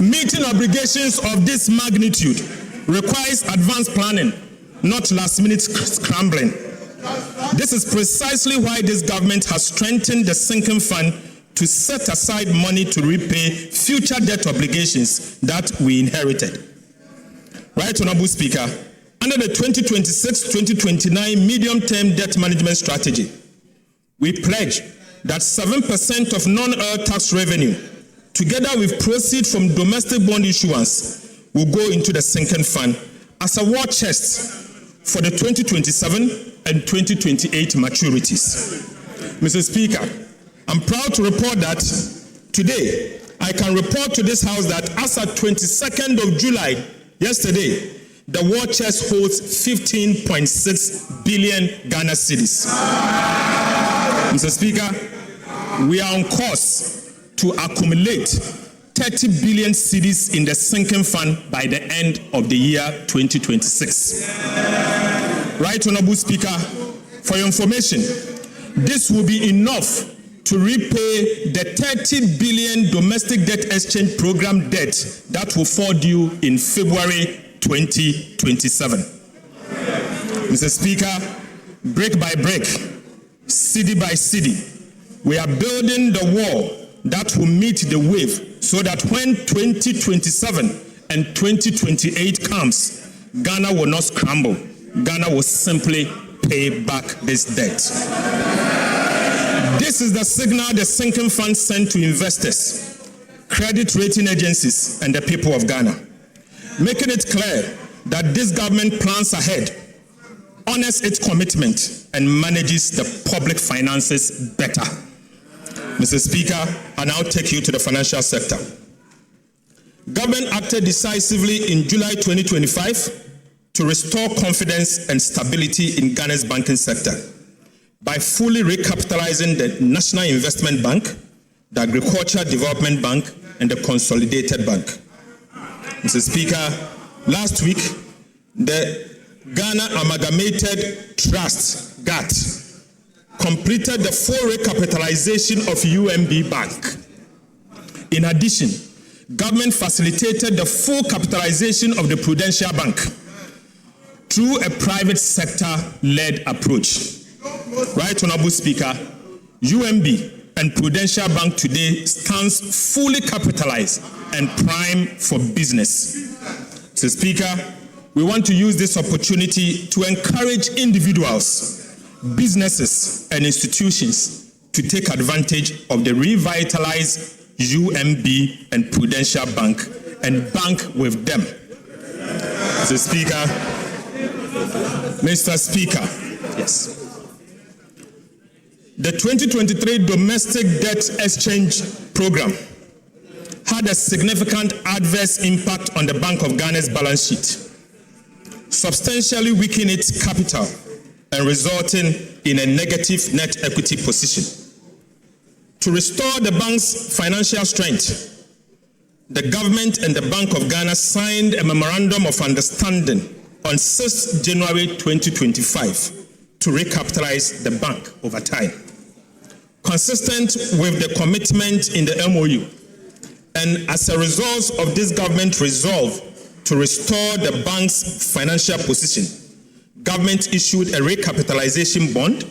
Meeting obligations of this magnitude requires advanced planning, not last-minute scrambling. This is precisely why this government has strengthened the sinking fund to set aside money to repay future debt obligations that we inherited. Right, Honorable Speaker? Under the 2026-2029 medium-term debt management strategy, we pledge that 7% of non-oil tax revenue, together with proceeds from domestic bond issuance, will go into the sinking fund as a war chest for the 2027 and 2028 maturities. Mr. Speaker, I'm proud to report that today I can report to this House that as at 22nd of July, yesterday, the war chest holds 15.6 billion Ghana cedis. Mr. Speaker, we are on course to accumulate 30 billion cedis in the sinking fund by the end of the year 2026. Right, Honorable Speaker, for your information, this will be enough to repay the 30 billion domestic debt exchange program debt that will fall due in February 2027. Mr. Speaker, brick by brick, city by city, we are building the wall that will meet the wave so that when 2027 and 2028 comes, Ghana will not scramble. Ghana will simply pay back this debt. This is the signal the sinking fund sent to investors, credit rating agencies, and the people of Ghana, making it clear that this government plans ahead, honors its commitment, and manages the public finances better. Mr. Speaker, I now take you to the financial sector. Government acted decisively in July 2025 to restore confidence and stability in Ghana's banking sector by fully recapitalizing the National Investment Bank, the Agricultural Development Bank, and the Consolidated Bank. Mr. Speaker, last week, the Ghana Amalgamated Trust, GATT, completed the full recapitalization of UMB Bank. In addition, government facilitated the full capitalization of the Prudential Bank through a private sector-led approach. Right, Honorable Speaker, UMB and Prudential Bank today stands fully capitalized and prime for business. Mr. Speaker, we want to use this opportunity to encourage individuals, businesses, and institutions to take advantage of the revitalized UMB and Prudential Bank and bank with them. Mr. Speaker, yes. The 2023 domestic debt exchange program had a significant adverse impact on the Bank of Ghana's balance sheet, substantially weakening its capital and resulting in a negative net equity position. To restore the bank's financial strength, the government and the Bank of Ghana signed a memorandum of understanding on 6 January 2025 to recapitalize the bank over time. Consistent with the commitment in the MOU, and as a result of this government resolve to restore the bank's financial position, government issued a recapitalization bond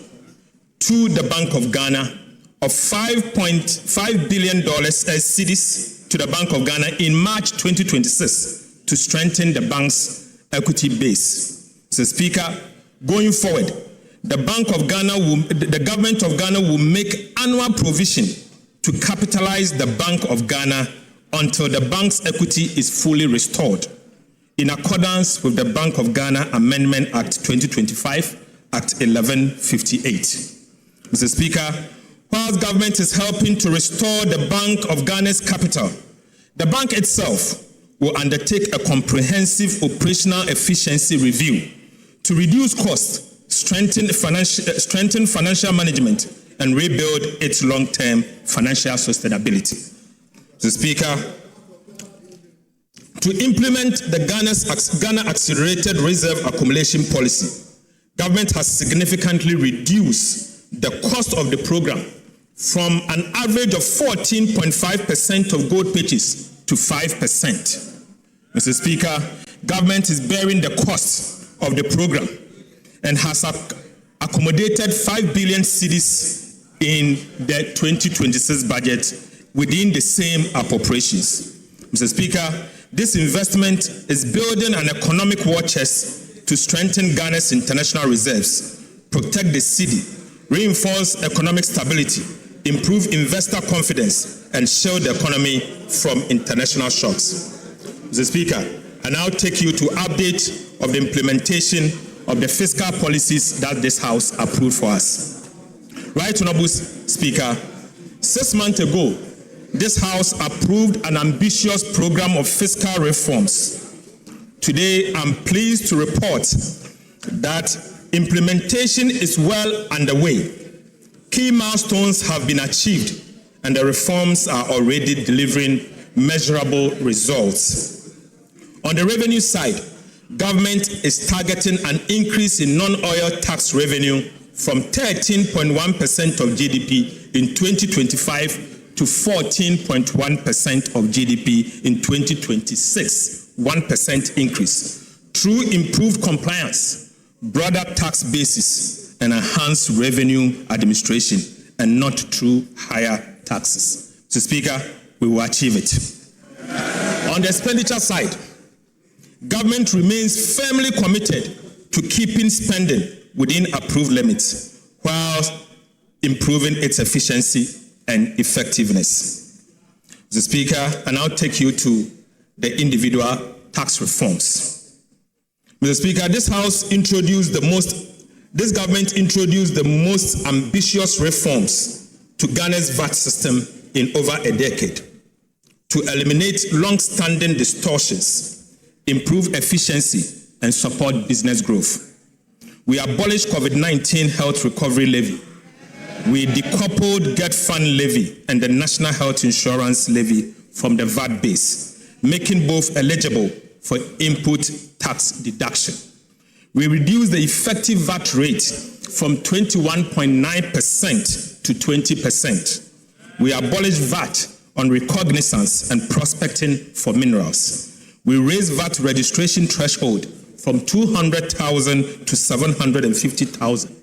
to the Bank of Ghana of $5.5 billion cedis to the Bank of Ghana in March 2026 to strengthen the bank's equity base. Mr. Speaker, going forward, the government of Ghana will make annual provision to capitalize the Bank of Ghana until the bank's equity is fully restored, in accordance with the Bank of Ghana Amendment Act 2025, Act 1158. Mr. Speaker, while government is helping to restore the Bank of Ghana's capital, the bank itself will undertake a comprehensive operational efficiency review to reduce costs, strengthen financial management, and rebuild its long-term financial sustainability. Mr. Speaker, to implement the Ghana Accelerated Reserve Accumulation Policy, government has significantly reduced the cost of the program from an average of 14.5% of gold purchase to 5%. Mr. Speaker, government is bearing the cost of the program and has accommodated 5 billion cedis in the 2026 budget within the same appropriations. Mr. Speaker, this investment is building an economic war chest to strengthen Ghana's international reserves, protect the cedi, reinforce economic stability, improve investor confidence, and shield the economy from international shocks. Mr. Speaker, I now take you to update of the implementation of the fiscal policies that this House approved for us. Right, Honorable Speaker, 6 months ago, this House approved an ambitious program of fiscal reforms. Today, I'm pleased to report that implementation is well underway. Key milestones have been achieved, and the reforms are already delivering measurable results. On the revenue side, government is targeting an increase in non-oil tax revenue from 13.1% of GDP in 2025 to 14.1% of GDP in 2026, 1% increase, through improved compliance, broader tax basis, and enhanced revenue administration, and not through higher taxes. Mr. Speaker, we will achieve it. On the expenditure side, government remains firmly committed to keeping spending within approved limits while improving its efficiency and effectiveness. Mr. Speaker, I now take you to the individual tax reforms. Mr. Speaker, this government introduced the most ambitious reforms to Ghana's VAT system in over a decade to eliminate long-standing distortions, improve efficiency, and support business growth. We abolished COVID-19 health recovery levy. We decoupled Get Fund levy and the National Health Insurance levy from the VAT base, making both eligible for input tax deduction. We reduced the effective VAT rate from 21.9% to 20%. We abolished VAT on recognizance and prospecting for minerals. We raised VAT registration threshold from 200,000 to 750,000,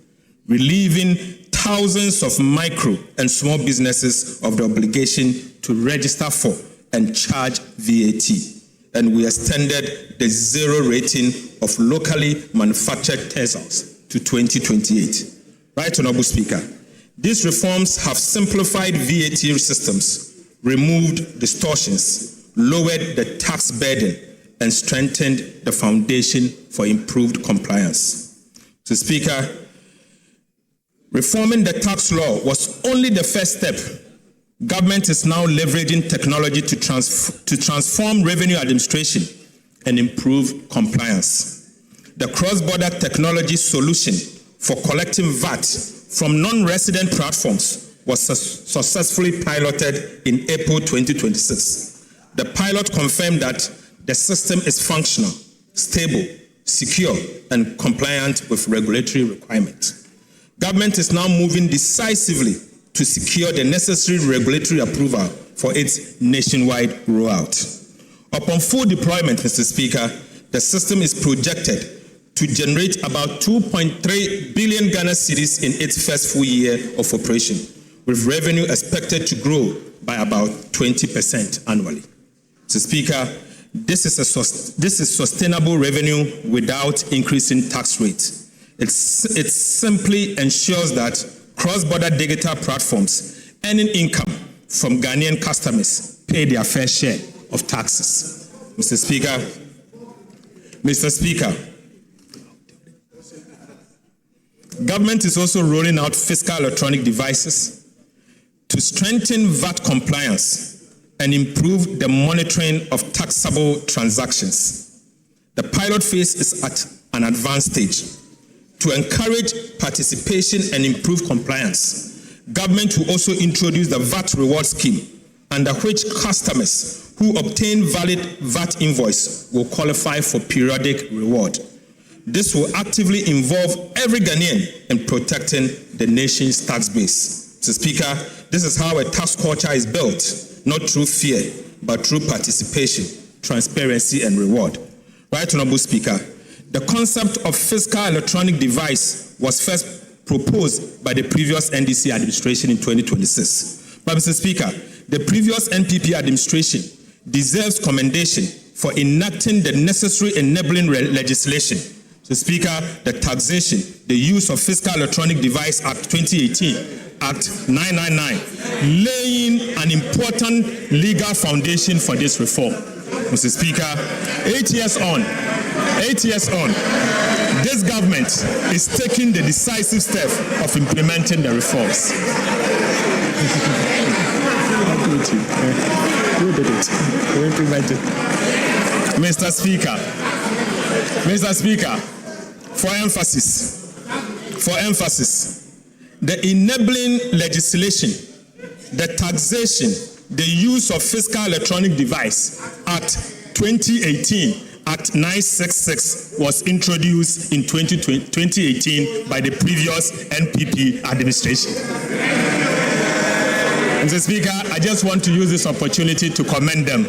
relieving thousands of micro and small businesses of the obligation to register for and charge VAT. And we extended the zero rating of locally manufactured textiles to 2028. Right, Honorable Speaker, these reforms have simplified VAT systems, removed distortions, lowered the tax burden, and strengthened the foundation for improved compliance. So, Speaker, reforming the tax law was only the first step. Government is now leveraging technology to transform revenue administration and improve compliance. The cross-border technology solution for collecting VAT from non-resident platforms was successfully piloted in April 2026. The pilot confirmed that the system is functional, stable, secure, and compliant with regulatory requirements. Government is now moving decisively to secure the necessary regulatory approval for its nationwide rollout. Upon full deployment, Mr. Speaker, the system is projected to generate about 2.3 billion Ghana cedis in its first full year of operation, with revenue expected to grow by about 20% annually. Mr. Speaker, this is sustainable revenue without increasing tax rates. It simply ensures that cross-border digital platforms earning income from Ghanaian customers pay their fair share of taxes. Mr. Speaker, government is also rolling out fiscal electronic devices to strengthen VAT compliance and improve the monitoring of taxable transactions. The pilot phase is at an advanced stage. To encourage participation and improve compliance, government will also introduce the VAT reward scheme, under which customers who obtain valid VAT invoice will qualify for periodic reward. This will actively involve every Ghanaian in protecting the nation's tax base. Mr. Speaker, this is how a tax culture is built, not through fear, but through participation, transparency, and reward. Right, Honorable Speaker, the concept of fiscal electronic device was first proposed by the previous NDC administration in 2026. But Mr. Speaker, the previous NPP administration deserves commendation for enacting the necessary enabling legislation. Mr. Speaker, the taxation, the use of fiscal electronic device Act 2018, Act 999, laying an important legal foundation for this reform. Mr. Speaker, 8 years on, this government is taking the decisive step of implementing the reforms. Mr. Speaker, for emphasis, the enabling legislation, the taxation, the use of fiscal electronic device Act 2018, Act 966 was introduced in 2018 by the previous NPP administration. Mr. Speaker, I just want to use this opportunity to commend them.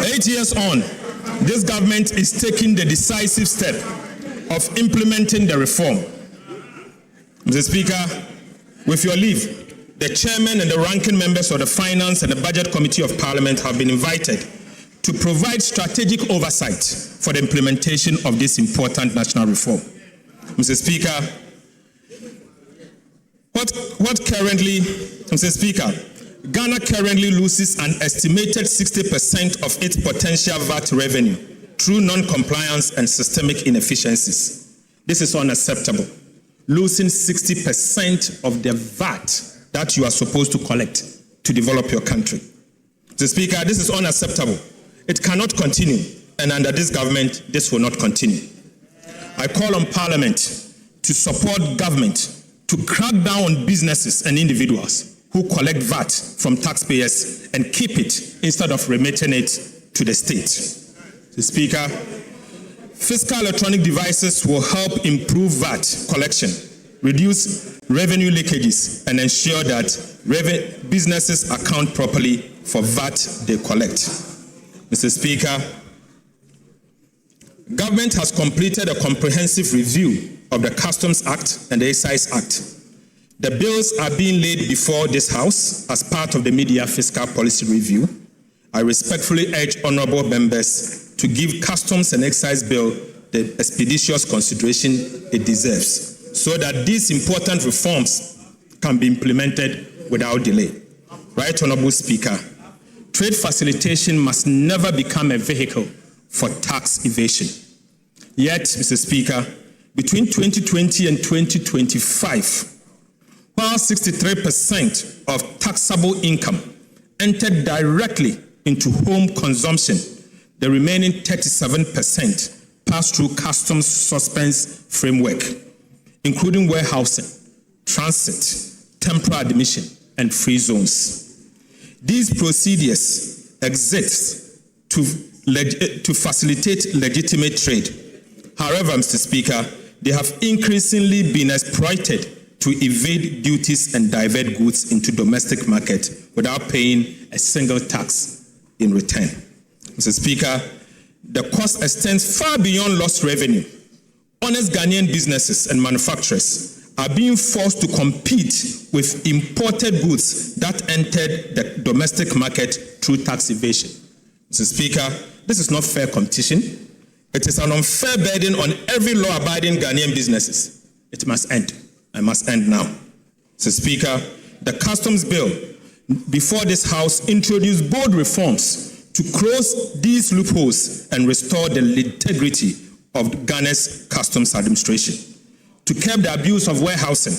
Eight years on, this government is taking the decisive step of implementing the reform. Mr. Speaker, with your leave, the chairman and the ranking members of the Finance and the Budget Committee of Parliament have been invited to provide strategic oversight for the implementation of this important national reform. Mr. Speaker, Mr. Speaker, Ghana currently loses an estimated 60% of its potential VAT revenue through non-compliance and systemic inefficiencies. This is unacceptable. Losing 60% of the VAT that you are supposed to collect to develop your country. Mr. Speaker, this is unacceptable. It cannot continue, and under this government, this will not continue. I call on Parliament to support government to crack down on businesses and individuals who collect VAT from taxpayers and keep it instead of remitting it to the state. Mr. Speaker, fiscal electronic devices will help improve VAT collection, reduce revenue leakages, and ensure that businesses account properly for VAT they collect. Mr. Speaker, government has completed a comprehensive review of the Customs Act and the Excise Act. The bills are being laid before this House as part of the mid-year fiscal policy review. I respectfully urge honorable members to give Customs and Excise Bill the expeditious consideration it deserves, so that these important reforms can be implemented without delay. Right, Honorable Speaker, trade facilitation must never become a vehicle for tax evasion. Yet, Mr. Speaker, between 2020 and 2025, while 63% of taxable income entered directly into home consumption, the remaining 37% passed through customs suspense framework, including warehousing, transit, temporary admission, and free zones. These procedures exist to facilitate legitimate trade. However, Mr. Speaker, they have increasingly been exploited to evade duties and divert goods into domestic market without paying a single tax in return. Mr. Speaker, the cost extends far beyond lost revenue. Honest Ghanaian businesses and manufacturers are being forced to compete with imported goods that entered the domestic market through tax evasion. Mr. Speaker, this is not fair competition. It is an unfair burden on every law-abiding Ghanaian businesses. It must end. It must end now. Mr. Speaker, the customs bill before this House introduced bold reforms to close these loopholes and restore the integrity of Ghana's customs administration. To curb the abuse of warehousing,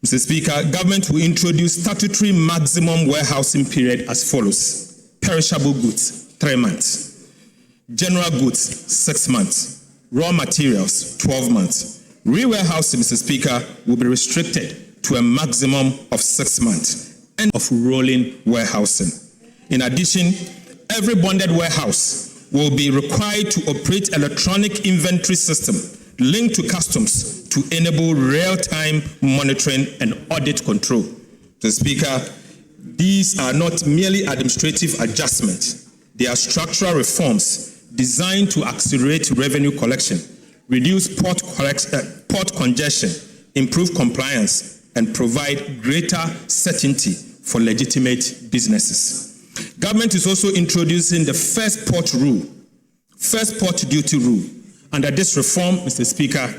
Mr. Speaker, government will introduce statutory maximum warehousing period as follows. Perishable goods, 3 months. General goods, 6 months. Raw materials, 12 months. Re-warehousing, Mr. Speaker, will be restricted to a maximum of 6 months and of rolling warehousing. In addition, every bonded warehouse will be required to operate electronic inventory system linked to customs to enable real-time monitoring and audit control. Mr. Speaker, these are not merely administrative adjustments. They are structural reforms designed to accelerate revenue collection, reduce port congestion, improve compliance, and provide greater certainty for legitimate businesses. Government is also introducing the first port duty rule. Under this reform, Mr. Speaker,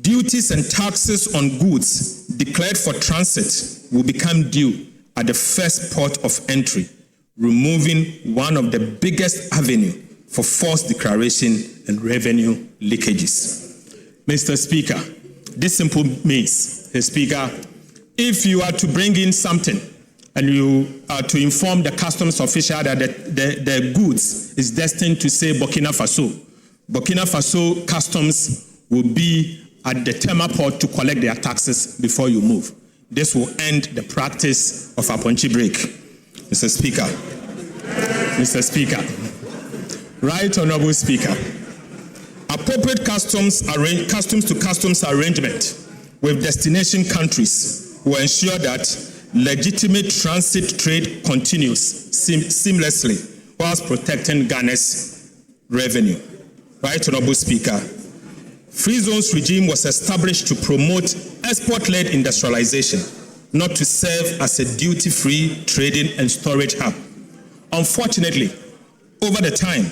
duties and taxes on goods declared for transit will become due at the first port of entry, removing one of the biggest avenues for false declaration and revenue leakages. Mr. Speaker, this simply means, Mr. Speaker, if you are to bring in something and you are to inform the customs official that the goods is destined to say Burkina Faso customs will be at the Tema port to collect their taxes before you move. This will end the practice of Aponchi break. Mr. Speaker, Right Honorable Speaker, appropriate customs to customs arrangement with destination countries will ensure that legitimate transit trade continues seamlessly whilst protecting Ghana's revenue. Right Honorable Speaker, Free Zones regime was established to promote export-led industrialization, not to serve as a duty-free trading and storage hub. Unfortunately, over the time,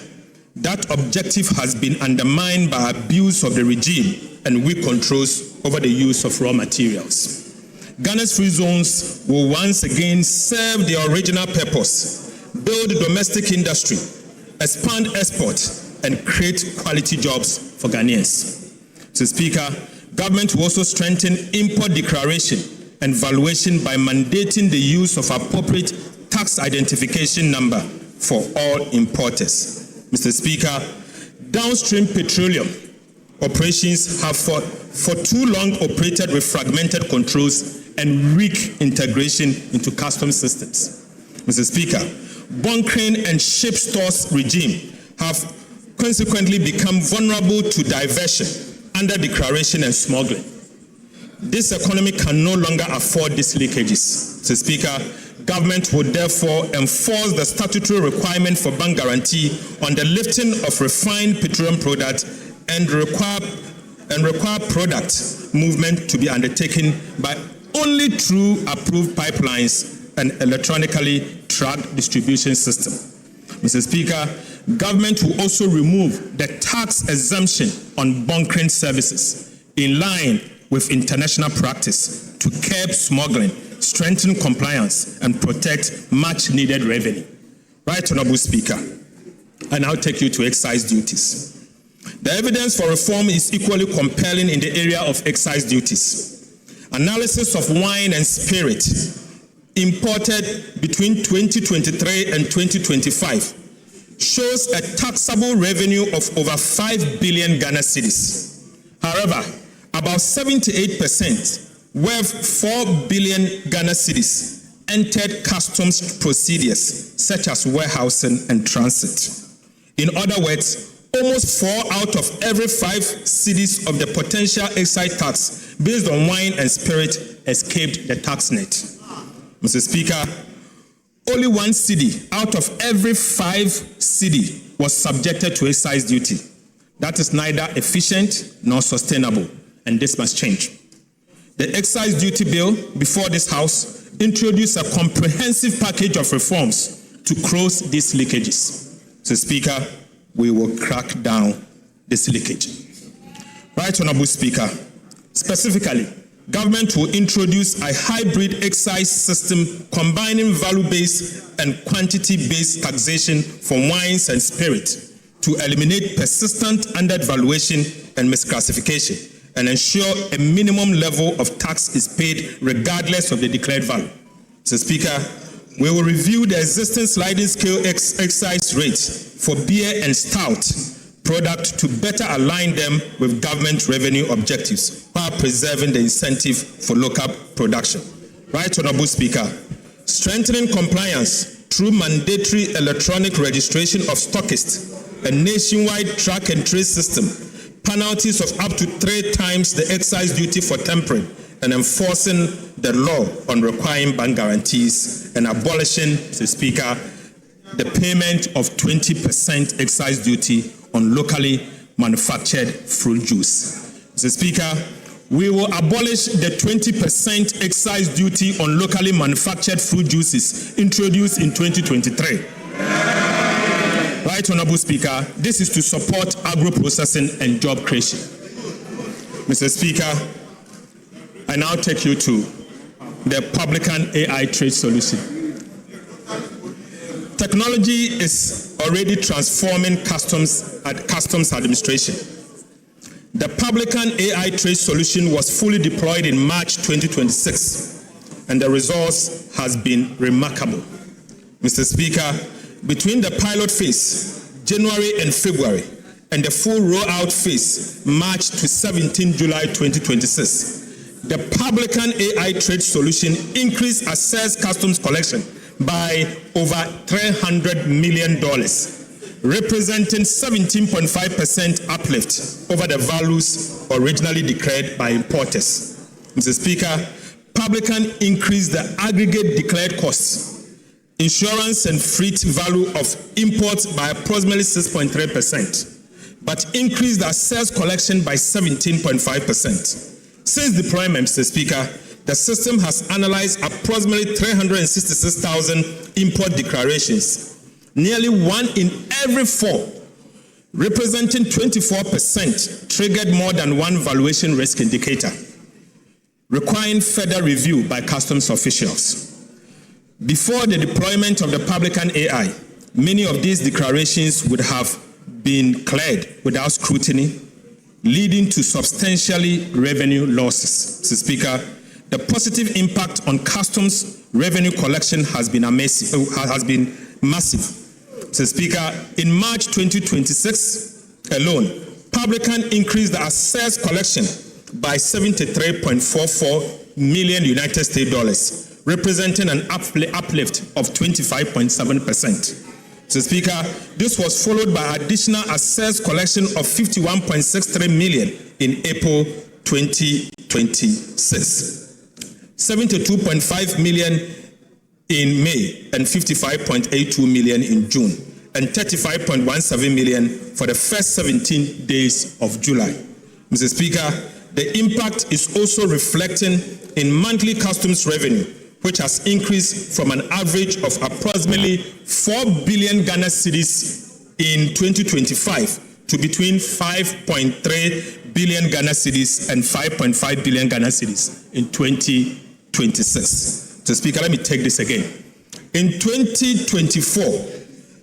that objective has been undermined by abuse of the regime and weak controls over the use of raw materials. Ghana's free zones will once again serve their original purpose, build domestic industry, expand export, and create quality jobs for Ghanaians. Mr. Speaker, government will also strengthen import declaration and valuation by mandating the use of appropriate tax identification number for all importers. Mr. Speaker, downstream petroleum operations have for too long operated with fragmented controls and weak integration into customs systems. Mr. Speaker, bunkering and ship stores regime have consequently become vulnerable to diversion, under-declaration, and smuggling. This economy can no longer afford these leakages. Mr. Speaker, government would therefore enforce the statutory requirement for bank guarantee on the lifting of refined petroleum products and require product movement to be undertaken by only through approved pipelines and electronically tracked distribution system. Mr. Speaker, government will also remove the tax exemption on bunkering services in line with international practice to curb smuggling, strengthen compliance, and protect much-needed revenue. Right Honorable Speaker, I now take you to excise duties. The evidence for reform is equally compelling in the area of excise duties. Analysis of wine and spirit imported between 2023 and 2025 shows a taxable revenue of over 5 billion Ghana cedis. However, about 78%, worth 4 billion Ghana cedis, entered customs procedures such as warehousing and transit. In other words, almost 4 out of every 5 cedis of the potential excise tax based on wine and spirit escaped the tax net. Mr. Speaker, only 1 cedi out of every 5 cedi was subjected to excise duty. That is neither efficient nor sustainable, and this must change. The excise duty bill before this House introduced a comprehensive package of reforms to close these leakages. So, Speaker, we will crack down this leakage. Right, Honorable Speaker, specifically, government will introduce a hybrid excise system combining value-based and quantity-based taxation for wines and spirits to eliminate persistent undervaluation and misclassification and ensure a minimum level of tax is paid regardless of the declared value. Mr. Speaker, we will review the existing sliding scale excise rates for beer and stout product to better align them with government revenue objectives while preserving the incentive for local production. Right, Honorable Speaker, strengthening compliance through mandatory electronic registration of stockists, a nationwide track and trace system, penalties of up to 3 times the excise duty for tampering, and enforcing the law on requiring bank guarantees and abolishing, Mr. Speaker, the payment of 20% excise duty on locally manufactured fruit juice. Mr. Speaker, we will abolish the 20% excise duty on locally manufactured fruit juices introduced in 2023. Right, Honorable Speaker, this is to support agro-processing and job creation. Mr. Speaker, I now take you to the Publican AI trade solution. Technology is already transforming customs administration. The Publican AI trade solution was fully deployed in March 2026, and the results has been remarkable. Mr. Speaker, between the pilot phase, January and February, and the full rollout phase, March to 17 July 2026, the Publican AI trade solution increased assessed customs collection by over $300 million, representing 17.5% uplift over the values originally declared by importers. Mr. Speaker, Publican increased the aggregate declared costs, insurance and freight value of imports by approximately 6.3%, but increased the assessed collection by 17.5%. Since deployment, Mr. Speaker, the system has analyzed approximately 366,000 import declarations, nearly 1 in every 4, representing 24%, triggered more than 1 valuation risk indicator, requiring further review by customs officials. Before the deployment of the Publican AI, many of these declarations would have been cleared without scrutiny, leading to substantially revenue losses. Mr. Speaker, the positive impact on customs revenue collection has been massive. Mr. Speaker, in March 2026 alone, Publican increased the assessed collection by 73.44 million United States dollars, representing an uplift of 25.7%. Mr. Speaker, this was followed by additional assessed collection of 51.63 million in April 2026, 72.5 million in May, and 55.82 million in June, and 35.17 million for the first 17 days of July. Mr. Speaker, the impact is also reflecting in monthly customs revenue, which has increased from an average of approximately 4 billion Ghana cedis in 2025 to between 5.3 billion Ghana cedis and 5.5 billion Ghana cedis in 2026. So, Speaker, let me take this again. In 2024,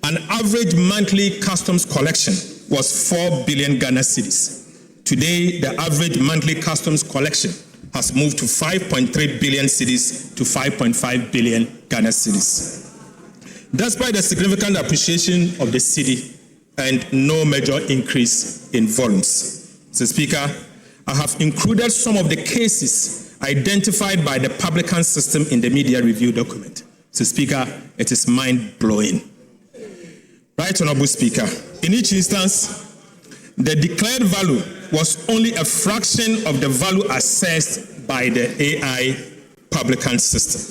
an average monthly customs collection was 4 billion Ghana cedis. Today, the average monthly customs collection has moved to 5.3 billion cedis to 5.5 billion Ghana cedis. Despite the significant appreciation of the cedi and no major increase in volumes. So, Speaker, I have included some of the cases identified by the Publican system in the media review document. So, Speaker, it is mind-blowing. Right, Honorable Speaker, in each instance, the declared value was only a fraction of the value assessed by the AI Publican system.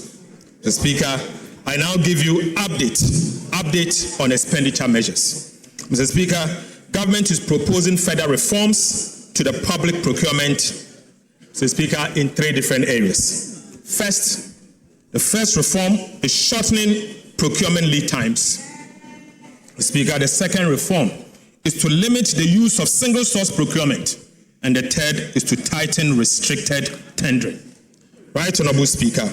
The Speaker, I now give you update on expenditure measures. Mr. Speaker, government is proposing further reforms to the public procurement, Mr. Speaker, in 3 different areas. First, the first reform is shortening procurement lead times. Mr. Speaker, the second reform is to limit the use of single source procurement. And the third is to tighten restricted tendering. Right, Honorable Speaker,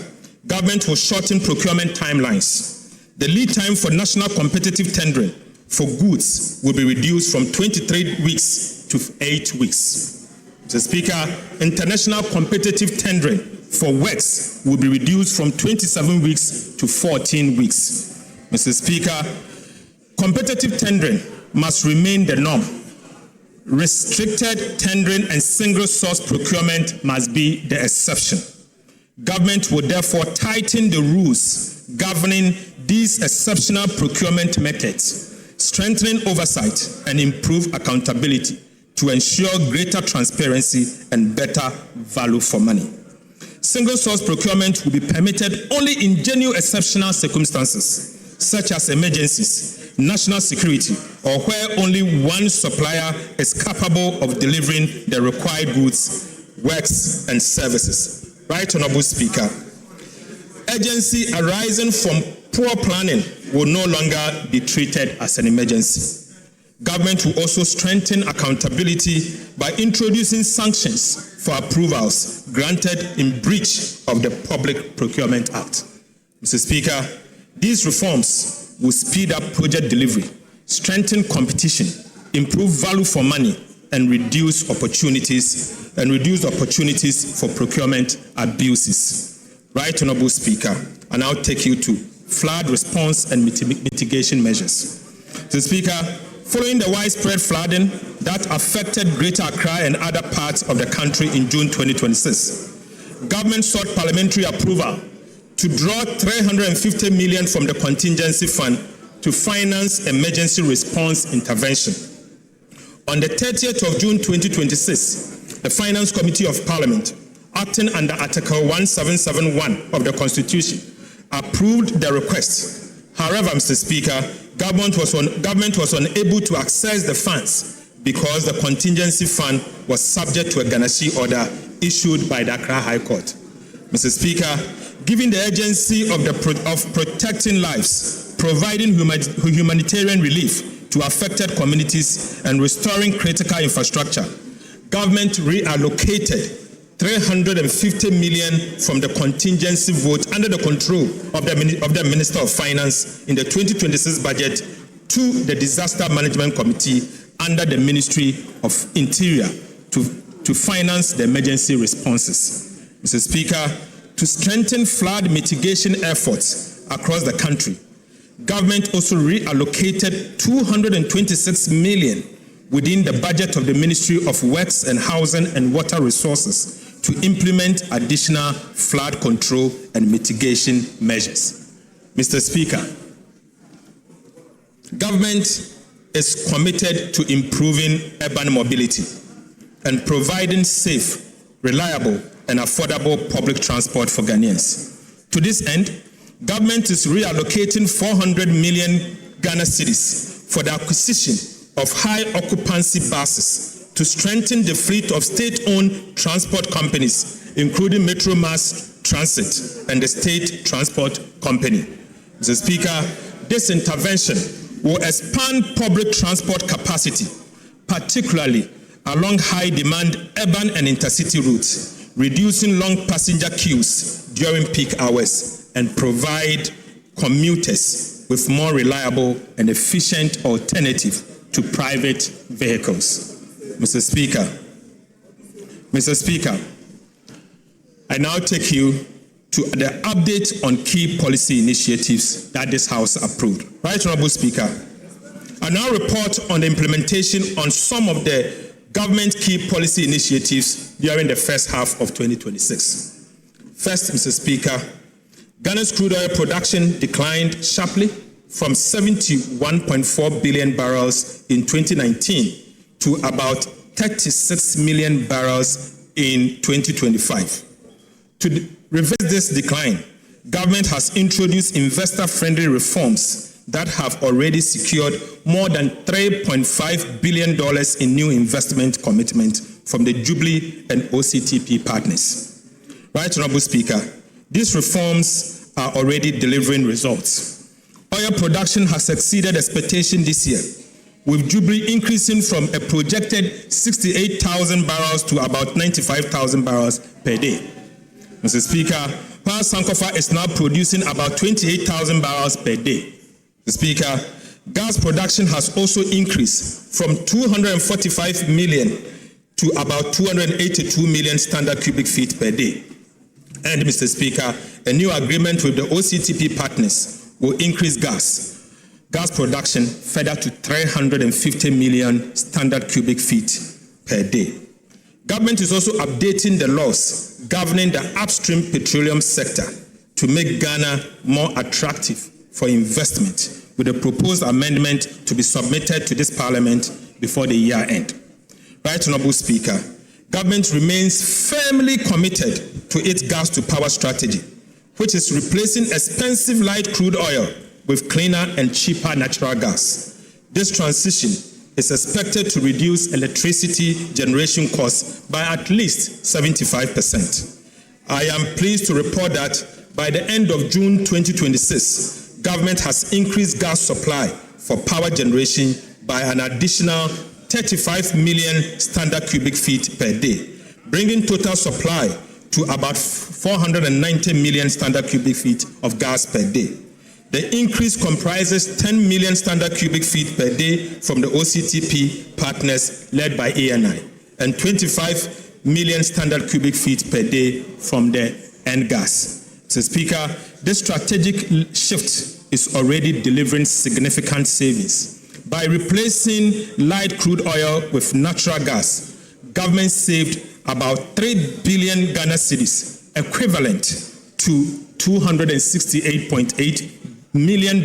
government will shorten procurement timelines. The lead time for national competitive tendering for goods will be reduced from 23 weeks to 8 weeks. Mr. Speaker, international competitive tendering for works will be reduced from 27 weeks to 14 weeks. Mr. Speaker, competitive tendering must remain the norm. Restricted tendering and single source procurement must be the exception. Government will therefore tighten the rules governing these exceptional procurement methods, strengthening oversight and improve accountability to ensure greater transparency and better value for money. Single source procurement will be permitted only in genuine exceptional circumstances, such as emergencies, national security, or where only one supplier is capable of delivering the required goods, works, and services. Right, Honorable Speaker. Urgency arising from poor planning will no longer be treated as an emergency. Government will also strengthen accountability by introducing sanctions for approvals granted in breach of the Public Procurement Act. Mr. Speaker, these reforms will speed up project delivery, strengthen competition, improve value for money, and reduce opportunities for procurement abuses. Right, Honorable Speaker, I now take you to flood response and mitigation measures. Mr. Speaker, following the widespread flooding that affected Greater Accra and other parts of the country in June 2026, government sought parliamentary approval to draw 350 million from the contingency fund to finance emergency response intervention. On the 30th of June 2026, the Finance Committee of Parliament, acting under Article 1771 of the Constitution, approved the request. However, Mr. Speaker, government was unable to access the funds because the contingency fund was subject to a garnishee order issued by the Accra High Court. Mr. Speaker, given the urgency of protecting lives, providing humanitarian relief to affected communities, and restoring critical infrastructure, government reallocated 350 million from the contingency vote under the control of the Minister of Finance in the 2026 budget to the Disaster Management Committee under the Ministry of Interior to finance the emergency responses. Mr. Speaker, to strengthen flood mitigation efforts across the country, government also reallocated 226 million within the budget of the Ministry of Works and Housing and Water Resources to implement additional flood control and mitigation measures. Mr. Speaker, government is committed to improving urban mobility and providing safe, reliable, and affordable public transport for Ghanaians. To this end, government is reallocating 400 million Ghana cedis for the acquisition of high-occupancy buses to strengthen the fleet of state-owned transport companies, including Metro Mass Transit and the State Transport Company. Mr. Speaker, this intervention will expand public transport capacity, particularly along high-demand urban and intercity routes, reducing long passenger queues during peak hours, and provide commuters with more reliable and efficient alternative to private vehicles. Mr. Speaker, I now take you to the update on key policy initiatives that this House approved. Right, Honorable Speaker, I now report on the implementation on some of the government key policy initiatives during the first half of 2026. First, Mr. Speaker, Ghana's crude oil production declined sharply from 71.4 billion barrels in 2019 to about 36 million barrels in 2025. To reverse this decline, government has introduced investor-friendly reforms that have already secured more than $3.5 billion in new investment commitment from the Jubilee and OCTP partners. Right, Honorable Speaker, these reforms are already delivering results. Oil production has exceeded expectation this year, with Jubilee increasing from a projected 68,000 barrels to about 95,000 barrels per day. Mr. Speaker, while Sankofa is now producing about 28,000 barrels per day. Mr. Speaker, gas production has also increased from 245 million to about 282 million standard cubic feet per day. And, Mr. Speaker, a new agreement with the OCTP partners will increase gas production further to 350 million standard cubic feet per day. Government is also updating the laws governing the upstream petroleum sector to make Ghana more attractive for investment, with a proposed amendment to be submitted to this Parliament before the year end. Right, Honorable Speaker, government remains firmly committed to its gas to power strategy, which is replacing expensive light crude oil with cleaner and cheaper natural gas. This transition is expected to reduce electricity generation costs by at least 75%. I am pleased to report that by the end of June 2026, government has increased gas supply for power generation by an additional 35 million standard cubic feet per day, bringing total supply to about 490 million standard cubic feet of gas per day. The increase comprises 10 million standard cubic feet per day from the OCTP partners led by ANI and 25 million standard cubic feet per day from the NGAS. Mr. Speaker, this strategic shift is already delivering significant savings. By replacing light crude oil with natural gas, government saved about 3 billion Ghana cedis, equivalent to $268.8 million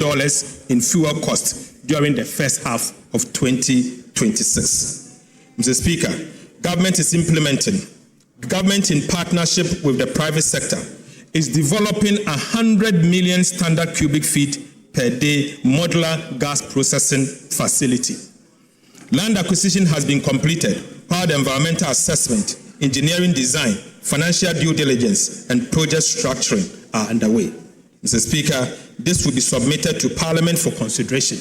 in fuel costs during the first half of 2026. Mr. Speaker, government in partnership with the private sector is developing 100 million standard cubic feet per day modular gas processing facility. Land acquisition has been completed, while the environmental assessment, engineering design, financial due diligence, and project structuring are underway. Mr. Speaker, this will be submitted to Parliament for consideration.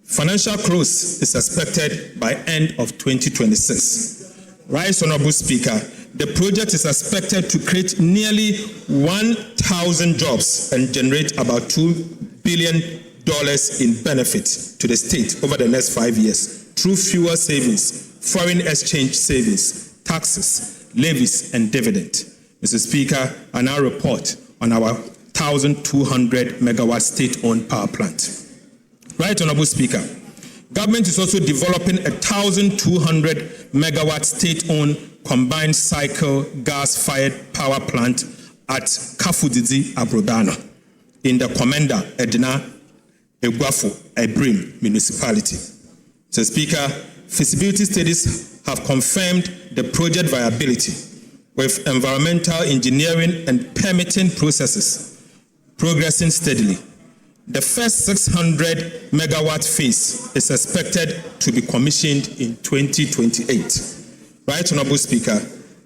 Financial close is expected by end of 2026. Right, Honorable Speaker, the project is expected to create nearly 1,000 jobs and generate about $2 billion in benefit to the state over the next 5 years through fuel savings, foreign exchange savings, taxes, levies, and dividend. Mr. Speaker, I now report on our 1,200 megawatt state-owned power plant. Right, Honorable Speaker, government is also developing 1,200 megawatt state-owned combined cycle gas-fired power plant at Kafudidi Abrodano in the Commander Edna Egwafo Ebrim municipality. Mr. Speaker, feasibility studies have confirmed the project viability with environmental engineering and permitting processes progressing steadily. The first 600 megawatt phase is expected to be commissioned in 2028. Right, Honorable Speaker,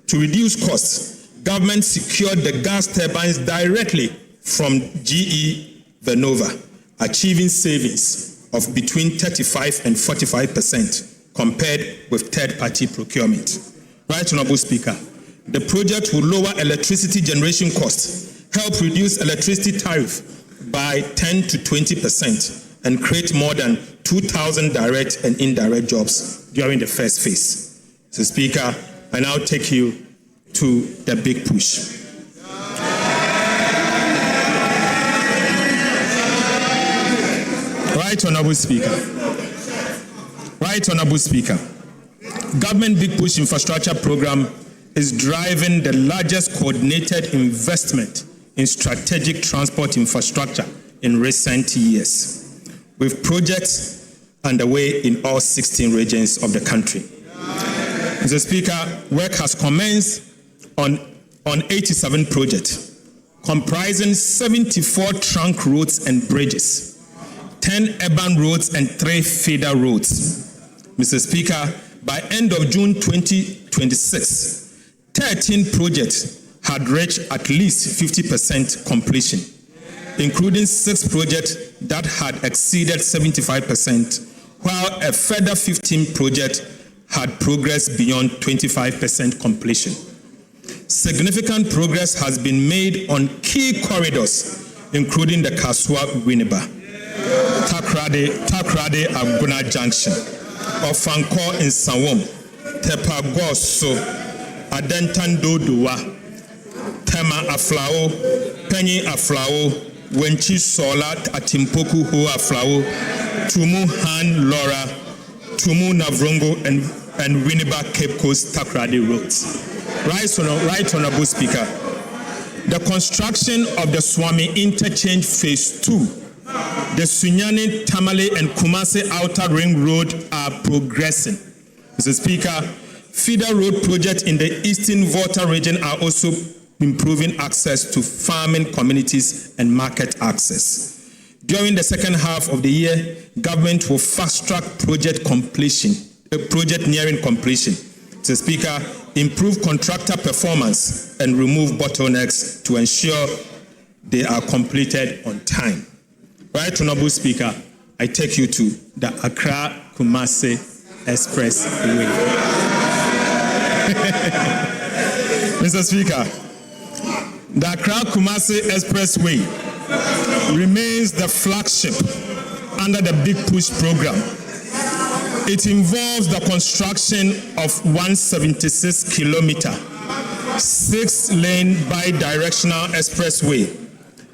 to reduce costs, government secured the gas turbines directly from GE Vernova, achieving savings of between 35 and 45% compared with third-party procurement. Right, Honorable Speaker, the project will lower electricity generation costs, help reduce electricity tariff by 10 to 20%, and create more than 2,000 direct and indirect jobs during the first phase. So, Speaker, I now take you to the big push. Right, Honorable Speaker. Right, Honorable Speaker. Government Big Push Infrastructure Program is driving the largest coordinated investment in strategic transport infrastructure in recent years, with projects underway in all 16 regions of the country. Mr. Speaker, work has commenced on 87 projects, comprising 74 trunk roads and bridges, 10 urban roads and 3 feeder roads. Mr. Speaker, by end of June 2026, 13 projects had reached at least 50% completion, including 6 projects that had exceeded 75%, while a further 15 projects had progressed beyond 25% completion. Significant progress has been made on key corridors, including the Kaswa-Winneba, Takrade Aguna Junction, Ofanko in Sawom, Tepagoso, Adentandodowa, Tema Aflao, Penny Aflao, Wenchi Sola Atimpoku Ho Aflao, Tumu Han Laura, Tumu Navrongo and Winneba Cape Coast Takrade roads. Right Honorable Speaker, the construction of the Swami Interchange Phase 2, the Sunyani, Tamale and Kumasi Outer Ring Road are progressing. Mr. Speaker, feeder road projects in the Eastern Volta region are also improving access to farming communities and market access. During the second half of the year, government will fast-track project nearing completion. Mr. Speaker, improve contractor performance and remove bottlenecks to ensure they are completed on time. Right Honorable Speaker, I take you to the Accra-Kumasi Expressway. Mr. Speaker, the Accra-Kumasi Expressway remains the flagship under the Big Push program. It involves the construction of 176-kilometer, 6-lane bi-directional expressway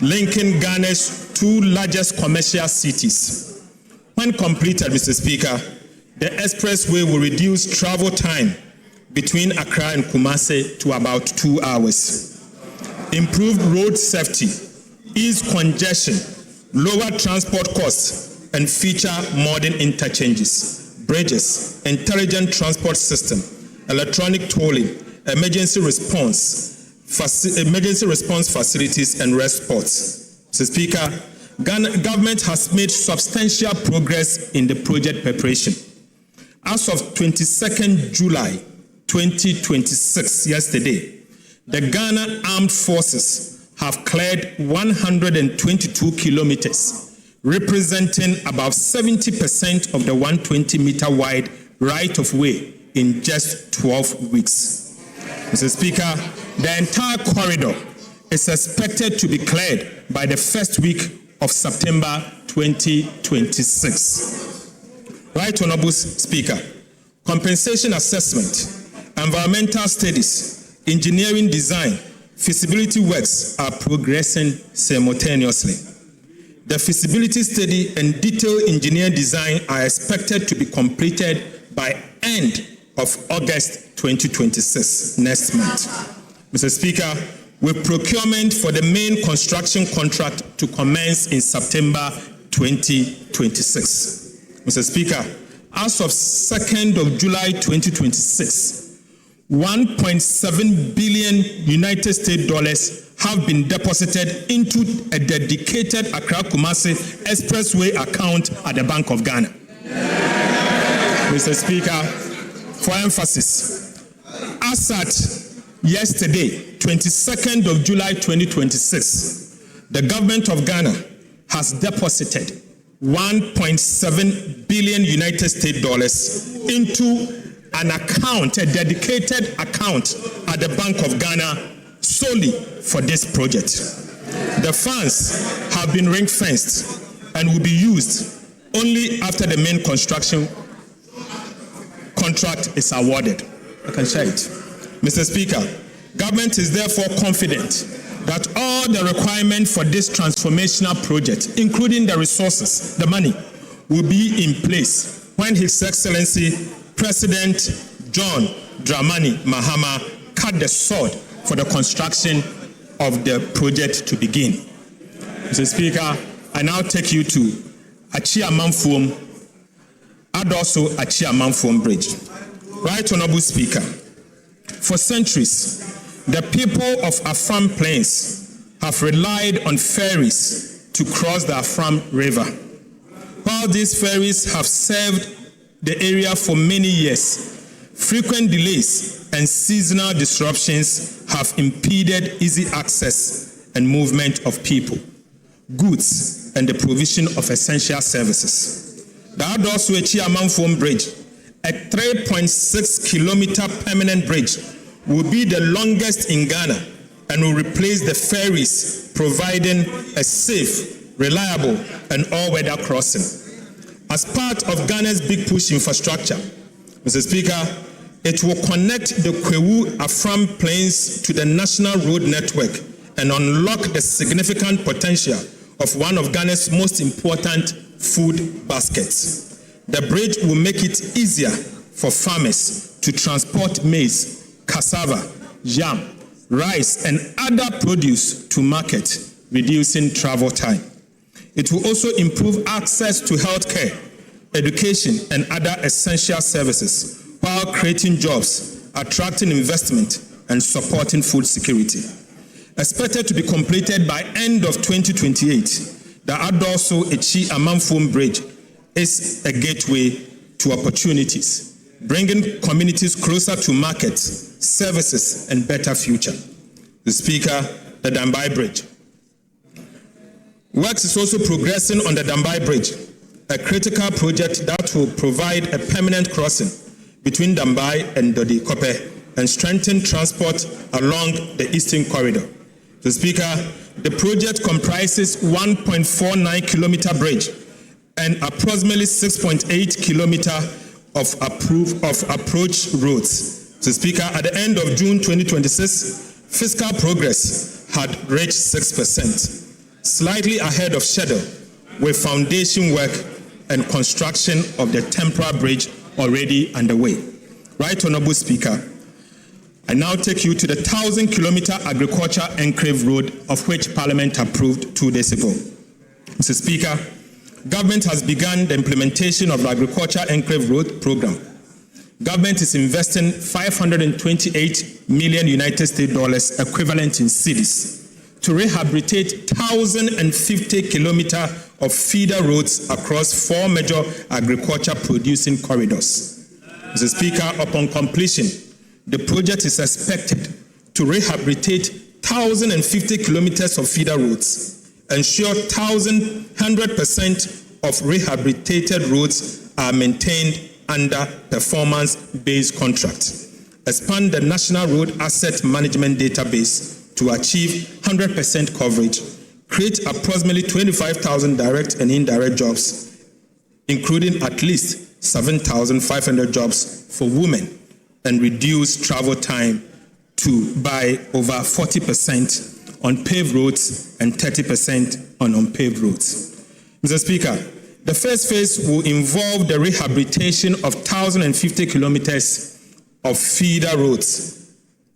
linking Ghana's 2 largest commercial cities. When completed, Mr. Speaker, the expressway will reduce travel time between Accra and Kumasi to about 2 hours, improve road safety, ease congestion, lower transport costs, and feature modern interchanges, bridges, intelligent transport system, electronic tolling, emergency response facilities, and rest spots. Mr. Speaker, Ghana government has made substantial progress in the project preparation. As of 22nd July 2026, yesterday, the Ghana Armed Forces have cleared 122 kilometers, representing about 70% of the 120-meter wide right-of-way in just 12 weeks. Mr. Speaker, the entire corridor is expected to be cleared by the first week of September 2026. Right Honorable Speaker, compensation assessment, environmental studies, engineering design, feasibility works are progressing simultaneously. The feasibility study and detailed engineering design are expected to be completed by end of August 2026, next month. Mr. Speaker, with procurement for the main construction contract to commence in September 2026. Mr. Speaker, as of 2nd of July 2026, $1.7 billion United States dollars have been deposited into a dedicated Accra-Kumasi Expressway account at the Bank of Ghana. Mr. Speaker, for emphasis, as at yesterday, 22nd of July 2026, the government of Ghana has deposited $1.7 billion United States dollars into an account, a dedicated account at the Bank of Ghana solely for this project. The funds have been ring-fenced and will be used only after the main construction contract is awarded. I can share it. Mr. Speaker, government is therefore confident that all the requirements for this transformational project, including the resources, the money, will be in place when His Excellency President John Dramani Mahama cut the sword for the construction of the project to begin. Mr. Speaker, I now take you to Achia-Mamfuom and also Achia-Mamfuom Bridge. Right Honorable Speaker, for centuries, the people of Afam Plains have relied on ferries to cross the Afram River. While these ferries have served the area for many years, frequent delays and seasonal disruptions have impeded easy access and movement of people, goods, and the provision of essential services. The Adosuechi Amanfom Bridge, a 3.6-kilometer permanent bridge, will be the longest in Ghana and will replace the ferries, providing a safe, reliable, and all-weather crossing. As part of Ghana's big push infrastructure, Mr. Speaker, it will connect the Kwewu-Afram Plains to the national road network and unlock the significant potential of one of Ghana's most important food baskets. The bridge will make it easier for farmers to transport maize, cassava, yam, rice, and other produce to market, reducing travel time. It will also improve access to healthcare, education, and other essential services, while creating jobs, attracting investment, and supporting food security. Expected to be completed by end of 2028, the Adosuechi Amanfom Bridge is a gateway to opportunities, bringing communities closer to markets, services, and better future. The Speaker, the Dambai Bridge. Works is also progressing on the Dambai Bridge, a critical project that will provide a permanent crossing between Dambai and Dodi Kope and strengthen transport along the Eastern Corridor. The Speaker, the project comprises 1.49-kilometer bridge and approximately 6.8 kilometer of approach roads. The Speaker, at the end of June 2026, fiscal progress had reached 6%, slightly ahead of schedule, with foundation work and construction of the temporary bridge already underway. Right Honorable Speaker, I now take you to the 1,000-kilometer agriculture enclave road, of which Parliament approved 2 days ago. Mr. Speaker, government has begun the implementation of the agriculture enclave road program. Government is investing $528 million United States dollars, equivalent in cedis, to rehabilitate 1,050 kilometers of feeder roads across 4 major agriculture producing corridors. Mr. Speaker, upon completion, the project is expected to rehabilitate 1,050 kilometers of feeder roads, ensure 100% of rehabilitated roads are maintained under performance-based contract, expand the National Road Asset Management Database to achieve 100% coverage, create approximately 25,000 direct and indirect jobs, including at least 7,500 jobs for women, and reduce travel time by over 40% on paved roads and 30% on unpaved roads. Mr. Speaker, the first phase will involve the rehabilitation of 1,050 kilometers of feeder roads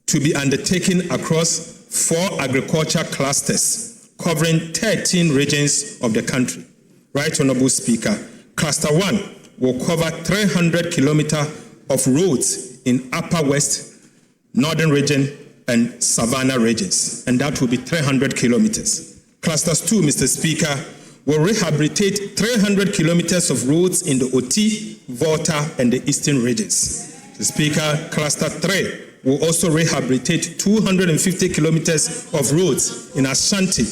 to be undertaken across 4 agriculture clusters covering 13 regions of the country. Right Honorable Speaker, Cluster 1 will cover 300 kilometers of roads in Upper West, Northern Region, and Savannah regions, and that will be 300 kilometers. Clusters 2, Mr. Speaker, will rehabilitate 300 kilometers of roads in the Oti, Volta, and the Eastern regions. Mr. Speaker, Cluster 3 will also rehabilitate 250 kilometers of roads in Ashanti,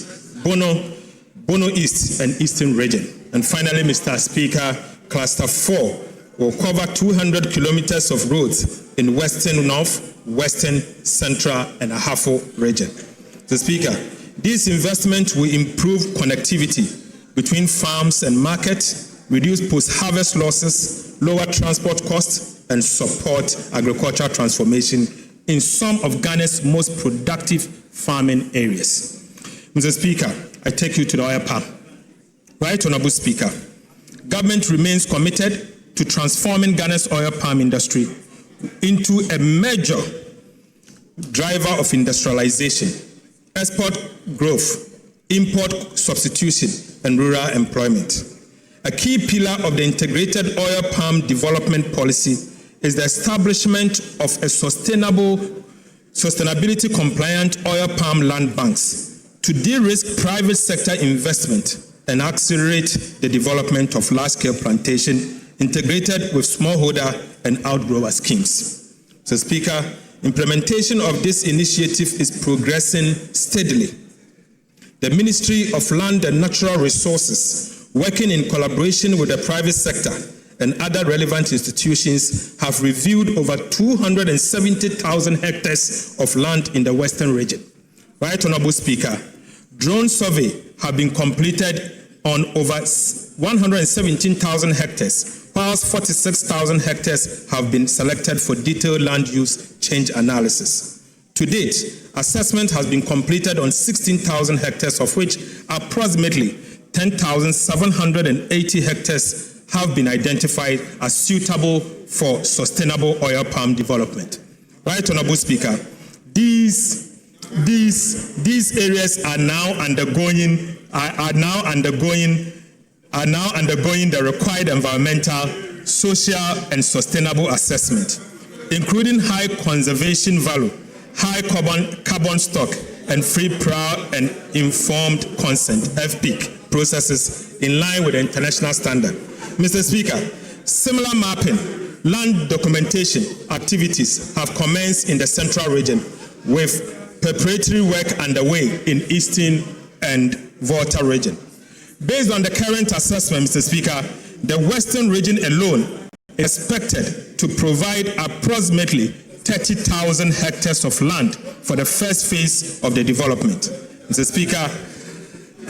Bono East, and Eastern region. And finally, Mr. Speaker, Cluster 4 will cover 200 kilometers of roads in Western North, Western, Central, and Ahafo region. Mr. Speaker, these investments will improve connectivity between farms and markets, reduce post-harvest losses, lower transport costs, and support agricultural transformation in some of Ghana's most productive farming areas. Mr. Speaker, I take you to the oil palm. Right Honorable Speaker, government remains committed to transforming Ghana's oil palm industry into a major driver of industrialization, export growth, import substitution, and rural employment. A key pillar of the integrated oil palm development policy is the establishment of a sustainability-compliant oil palm land banks to de-risk private sector investment and accelerate the development of large-scale plantation integrated with smallholder and outgrower schemes. So, Speaker, implementation of this initiative is progressing steadily. The Ministry of Land and Natural Resources, working in collaboration with the private sector and other relevant institutions, have reviewed over 270,000 hectares of land in the Western region. Right, Honorable Speaker, drone survey have been completed on over 117,000 hectares, whilst 46,000 hectares have been selected for detailed land use change analysis. To date, assessment has been completed on 16,000 hectares, of which approximately 10,780 hectares have been identified as suitable for sustainable oil palm development. Right, Honorable Speaker, these areas are now undergoing the required environmental, social, and sustainable assessment, including high conservation value, high carbon stock, and free, prior, and informed consent (FPIC) processes in line with the international standard. Mr. Speaker, similar mapping, land documentation activities have commenced in the Central region, with preparatory work underway in Eastern and Volta region. Based on the current assessment, Mr. Speaker, the Western region alone is expected to provide approximately 30,000 hectares of land for the first phase of the development. Mr. Speaker,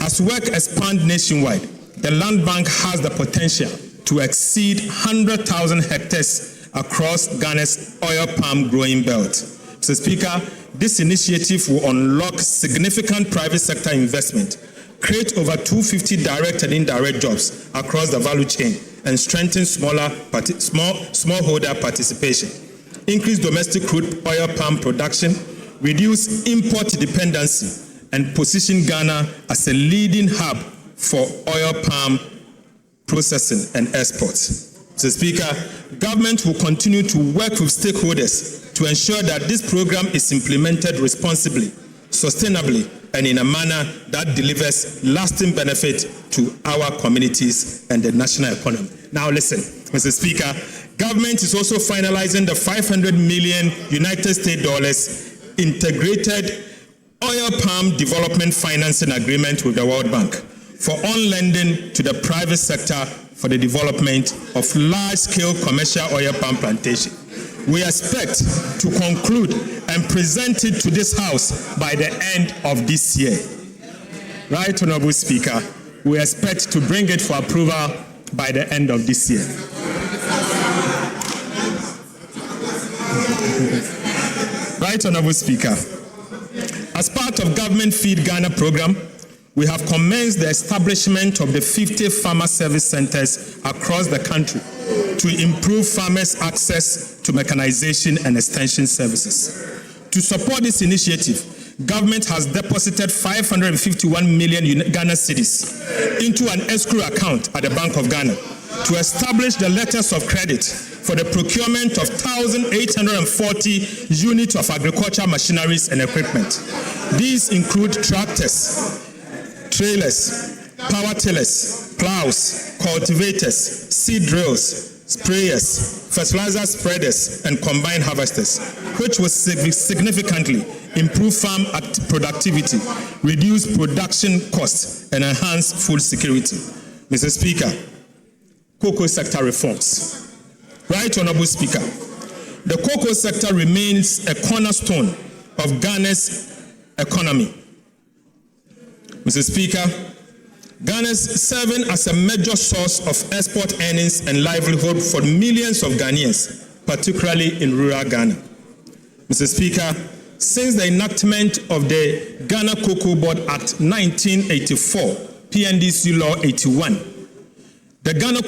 as work expands nationwide, the land bank has the potential to exceed 100,000 hectares across Ghana's oil palm growing belt. Mr. Speaker, this initiative will unlock significant private sector investment, create over 250 direct and indirect jobs across the value chain, and strengthen smallholder participation, increase domestic crude oil palm production, reduce import dependency, and position Ghana as a leading hub for oil palm processing and exports. Mr. Speaker, government will continue to work with stakeholders to ensure that this program is implemented responsibly, sustainably, and in a manner that delivers lasting benefit to our communities and the national economy. Now listen, Mr. Speaker, government is also finalizing the $500 million United States dollars integrated oil palm development financing agreement with the World Bank for on-lending to the private sector for the development of large-scale commercial oil palm plantation. We expect to conclude and present it to this House by the end of this year. Right, Honorable Speaker, we expect to bring it for approval by the end of this year. Right, Honorable Speaker, as part of Government Feed Ghana program, we have commenced the establishment of the 50 farmer service centers across the country to improve farmers' access to mechanization and extension services. To support this initiative, government has deposited 551 million Ghana cedis into an escrow account at the Bank of Ghana to establish the letters of credit for the procurement of 1,840 units of agricultural machineries and equipment. These include tractors, trailers, power tillers, plows, cultivators, seed drills, sprayers, fertilizer spreaders, and combine harvesters, which will significantly improve farm productivity, reduce production costs, and enhance food security. Mr. Speaker, cocoa sector reforms. Right, Honorable Speaker, the cocoa sector remains a cornerstone of Ghana's economy. Mr. Speaker, Ghana is serving as a major source of export earnings and livelihood for millions of Ghanaians, particularly in rural Ghana. Mr. Speaker, since the enactment of the Ghana Cocoa Board Act 1984, PNDC Law 81, the Ghana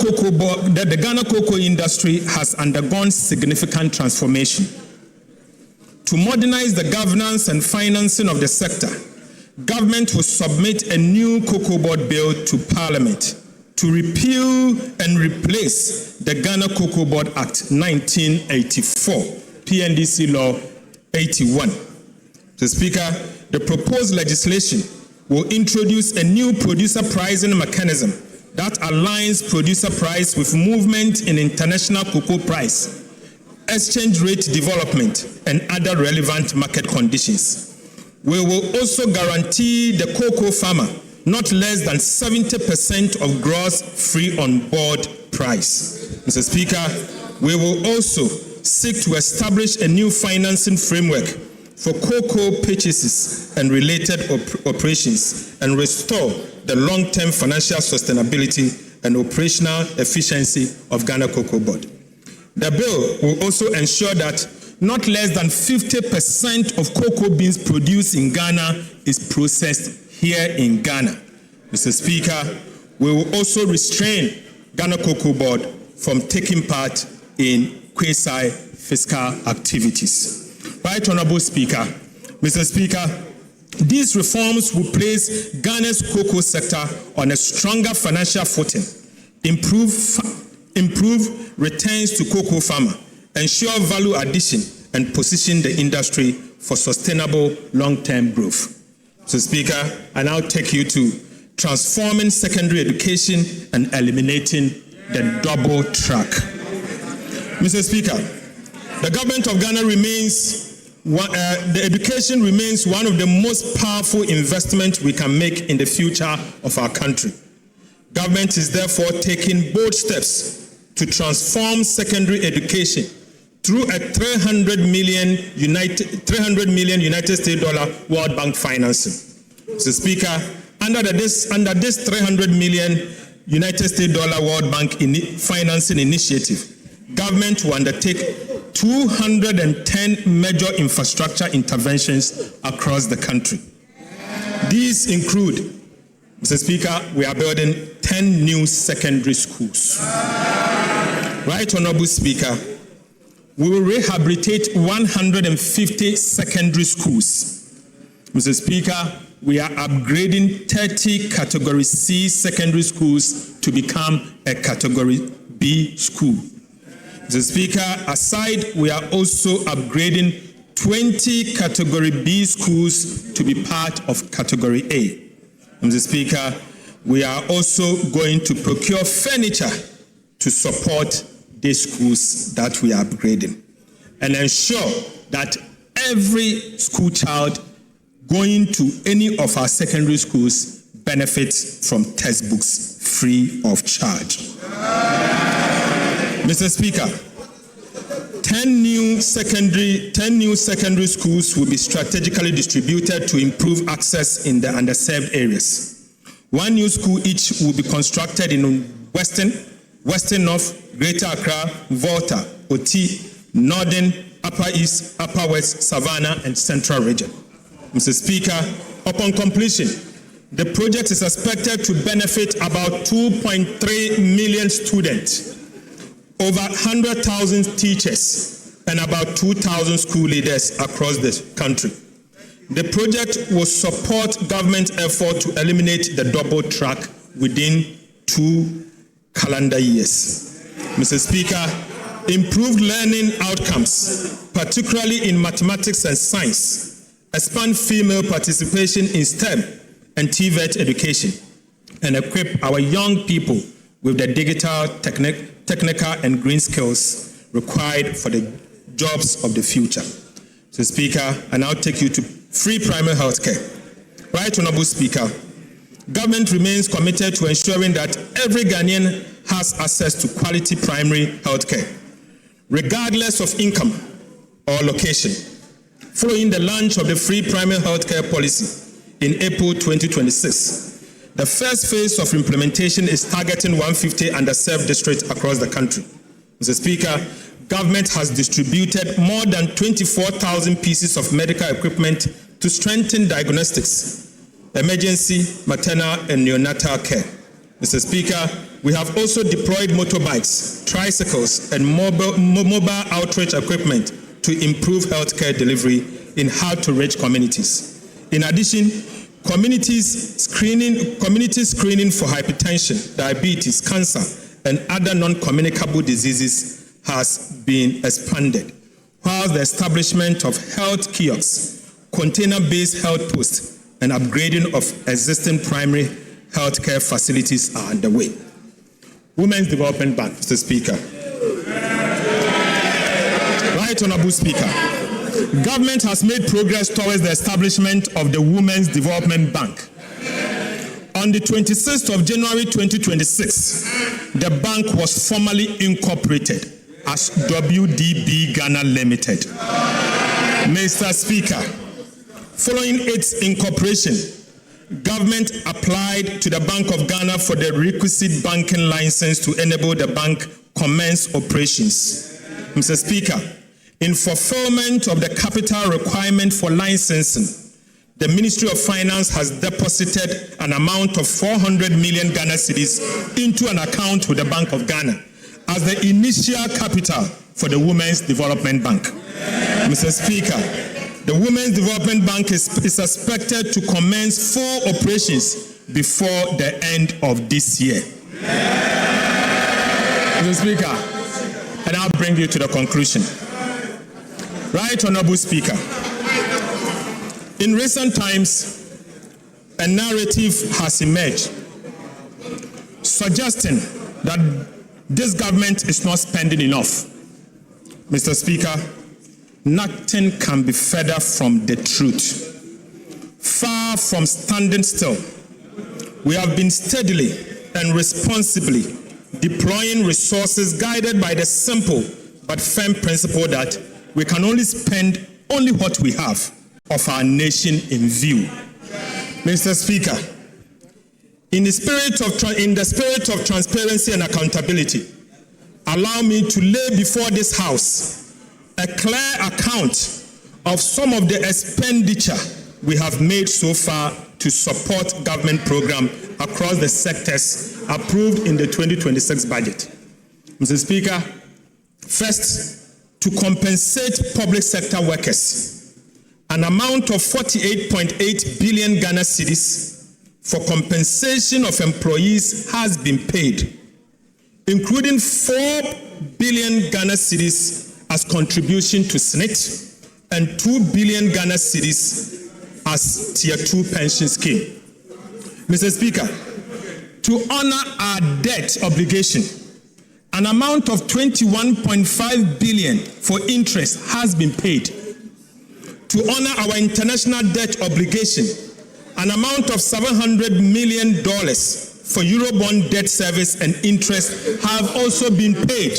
cocoa industry has undergone significant transformation. To modernize the governance and financing of the sector, government will submit a new Cocoa Board Bill to Parliament to repeal and replace the Ghana Cocoa Board Act 1984, PNDC Law 81. Mr. Speaker, the proposed legislation will introduce a new producer pricing mechanism that aligns producer price with movement in international cocoa price, exchange rate development, and other relevant market conditions. We will also guarantee the cocoa farmer not less than 70% of gross free on board price. Mr. Speaker, we will also seek to establish a new financing framework for cocoa purchases and related operations and restore the long-term financial sustainability and operational efficiency of Ghana Cocoa Board. The bill will also ensure that not less than 50% of cocoa beans produced in Ghana is processed here in Ghana. Mr. Speaker, we will also restrain Ghana Cocoa Board from taking part in quasi-fiscal activities. Right Honorable Speaker, Mr. Speaker, these reforms will place Ghana's cocoa sector on a stronger financial footing, improve returns to cocoa farmer, ensure value addition, and position the industry for sustainable long-term growth. Mr. Speaker, I now take you to transforming secondary education and eliminating the double track. Mr. Speaker, the government of Ghana the education remains one of the most powerful investments we can make in the future of our country. Government is therefore taking bold steps to transform secondary education through a $300 million United States dollar World Bank financing. Mr. Speaker, under this $300 million United States dollar World Bank financing initiative, government will undertake 210 major infrastructure interventions across the country. These include, Mr. Speaker, we are building 10 new secondary schools. Right Honorable Speaker, we will rehabilitate 150 secondary schools. Mr. Speaker, we are upgrading 30 Category C secondary schools to become a Category B school. Mr. Speaker, aside, we are also upgrading 20 Category B schools to be part of Category A. Mr. Speaker, we are also going to procure furniture to support these schools that we are upgrading and ensure that every school child going to any of our secondary schools benefits from textbooks free of charge. Mr. Speaker, 10 new secondary schools will be strategically distributed to improve access in the underserved areas. One new school each will be constructed in Western North, Greater Accra, Volta, Oti, Northern, Upper East, Upper West, Savannah, and Central Region. Mr. Speaker, upon completion, the project is expected to benefit about 2.3 million students, over 100,000 teachers, and about 2,000 school leaders across the country. The project will support government effort to eliminate the double track within 2 calendar years. Mr. Speaker, improved learning outcomes, particularly in mathematics and science, expand female participation in STEM and TVET education, and equip our young people with the digital, technical, and green skills required for the jobs of the future. Mr. Speaker, I now take you to free primary health care. Right Honorable Speaker, government remains committed to ensuring that every Ghanaian has access to quality primary health care, regardless of income or location. Following the launch of the free primary health care policy in April 2026, the first phase of implementation is targeting 150 underserved districts across the country. Mr. Speaker, government has distributed more than 24,000 pieces of medical equipment to strengthen diagnostics, emergency, maternal, and neonatal care. Mr. Speaker, we have also deployed motorbikes, tricycles, and mobile outreach equipment to improve healthcare delivery in hard-to-reach communities. In addition, community screening for hypertension, diabetes, cancer, and other non-communicable diseases has been expanded, while the establishment of health kiosks, container-based health posts, and upgrading of existing primary healthcare facilities are underway. Women's Development Bank, Mr. Speaker. Right Honorable Speaker, government has made progress towards the establishment of the Women's Development Bank. On the 26th of January 2026, the bank was formally incorporated as WDB Ghana Limited. Mr. Speaker, following its incorporation, government applied to the Bank of Ghana for the requisite banking license to enable the bank commence operations. Mr. Speaker, in fulfillment of the capital requirement for licensing, the Ministry of Finance has deposited an amount of 400 million Ghana cedis into an account with the Bank of Ghana as the initial capital for the Women's Development Bank. Mr. Speaker, the Women's Development Bank is expected to commence full operations before the end of this year. Mr. Speaker, and I'll bring you to the conclusion. Right Honorable Speaker, in recent times, a narrative has emerged suggesting that this government is not spending enough. Mr. Speaker, nothing can be further from the truth. Far from standing still, we have been steadily and responsibly deploying resources guided by the simple but firm principle that we can only spend only what we have of our nation in view. Mr. Speaker, in the spirit of transparency and accountability, allow me to lay before this House a clear account of some of the expenditure we have made so far to support government programs across the sectors approved in the 2026 budget. Mr. Speaker, first, to compensate public sector workers, an amount of 48.8 billion Ghana cedis for compensation of employees has been paid, including 4 billion Ghana cedis as contribution to SNIT and 2 billion Ghana cedis as Tier 2 pension scheme. Mr. Speaker, to honor our debt obligation, an amount of 21.5 billion for interest has been paid. To honor our international debt obligation, an amount of $700 million for Eurobond debt service and interest have also been paid.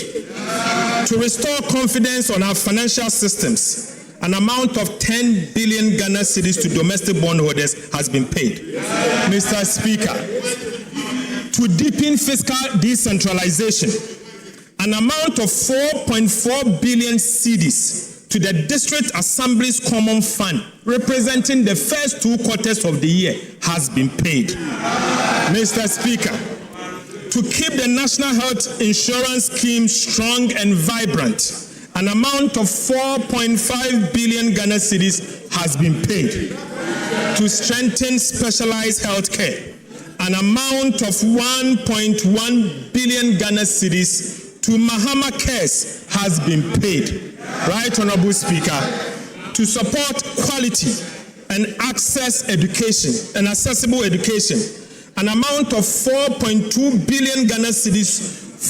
To restore confidence on our financial systems, an amount of 10 billion Ghana cedis to domestic bondholders has been paid. Mr. Speaker, to deepen fiscal decentralization, an amount of 4.4 billion cedis to the District Assembly's Common Fund, representing the first 2 quarters of the year, has been paid. Mr. Speaker, to keep the National Health Insurance Scheme strong and vibrant, an amount of 4.5 billion Ghana cedis has been paid. To strengthen specialized health care, an amount of 1.1 billion Ghana cedis to Mahama Cares has been paid. Right Honorable Speaker, to support quality and access education and accessible education, an amount of 4.2 billion Ghana cedis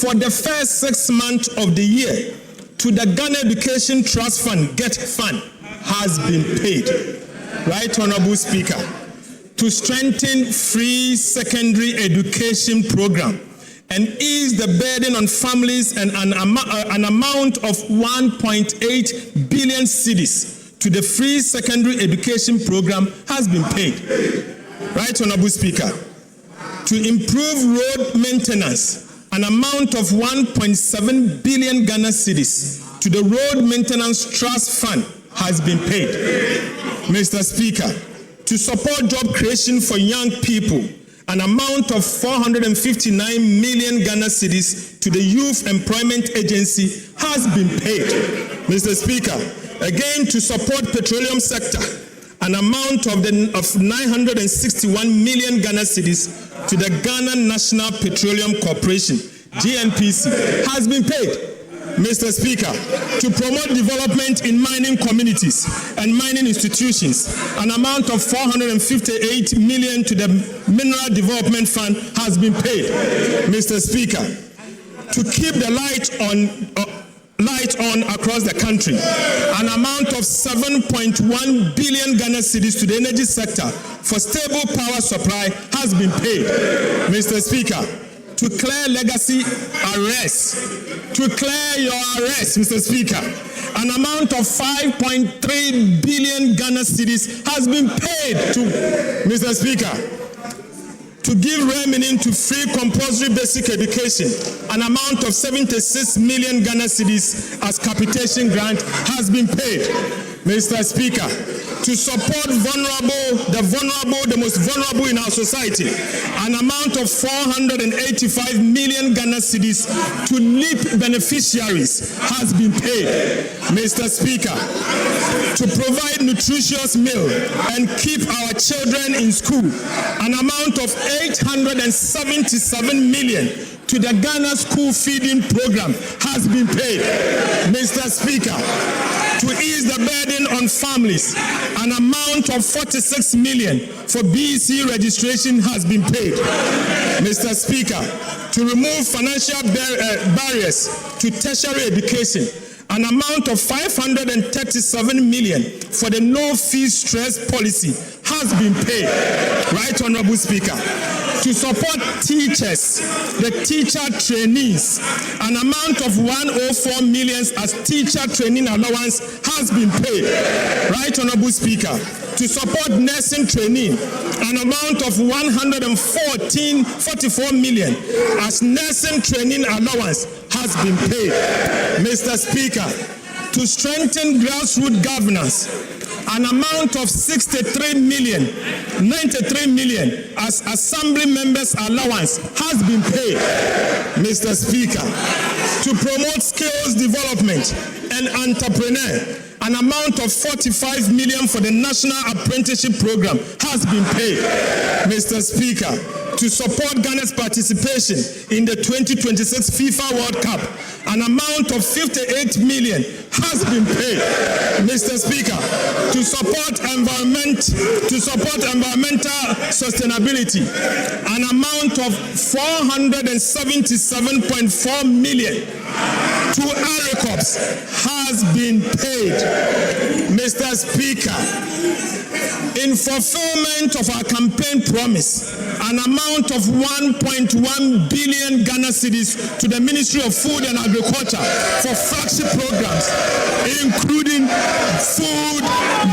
for the first 6 months of the year to the Ghana Education Trust Fund, GET Fund, has been paid. Right Honorable Speaker, to strengthen free secondary education program and ease the burden on families, and an amount of 1.8 billion cedis to the free secondary education program has been paid. Right Honorable Speaker, to improve road maintenance, an amount of 1.7 billion Ghana cedis to the Road Maintenance Trust Fund has been paid. Mr. Speaker, to support job creation for young people, an amount of 459 million Ghana cedis to the Youth Employment Agency has been paid. Mr. Speaker, again to support petroleum sector, an amount of 961 million Ghana cedis to the Ghana National Petroleum Corporation, GNPC, has been paid. Mr. Speaker, to promote development in mining communities and mining institutions, an amount of 458 million to the Mineral Development Fund has been paid. Mr. Speaker, to keep the light on across the country, an amount of 7.1 billion Ghana cedis to the energy sector for stable power supply has been paid. Mr. Speaker, to clear legacy arrests, Mr. Speaker, an amount of 5.3 billion Ghana cedis has been paid to, Mr. Speaker, to give remaining to free compulsory basic education, an amount of 76 million Ghana cedis as capitation grant has been paid. Mr. Speaker, to support the most vulnerable in our society, an amount of 485 million Ghana cedis to LEAP beneficiaries has been paid. Mr. Speaker, to provide nutritious meal and keep our children in school, an amount of 877 million to the Ghana School Feeding Program has been paid. Mr. Speaker, to ease the burden on families, an amount of 46 million for BEC registration has been paid. Mr. Speaker, to remove financial barriers to tertiary education, an amount of 537 million for the no-fee stress policy has been paid. Right, Honorable Speaker. To support teachers, the teacher trainees, an amount of 104 million as teacher training allowance has been paid. Right, Honorable Speaker. To support nursing training, an amount of 144 million as nursing training allowance has been paid. Mr. Speaker, to strengthen grassroots governance, an amount of 93 million as assembly members allowance has been paid. Mr. Speaker, to promote skills development and entrepreneur, an amount of 45 million for the National Apprenticeship Program has been paid. Mr. Speaker, to support Ghana's participation in the 2026 FIFA World Cup, an amount of 58 million has been paid. Mr. Speaker, to support environmental sustainability, an amount of 477.4 million to ARICOPS has been paid. Mr. Speaker, in fulfillment of our campaign promise, an amount of 1.1 billion Ghana cedis to the Ministry of Food and Agriculture for flagship programs, including food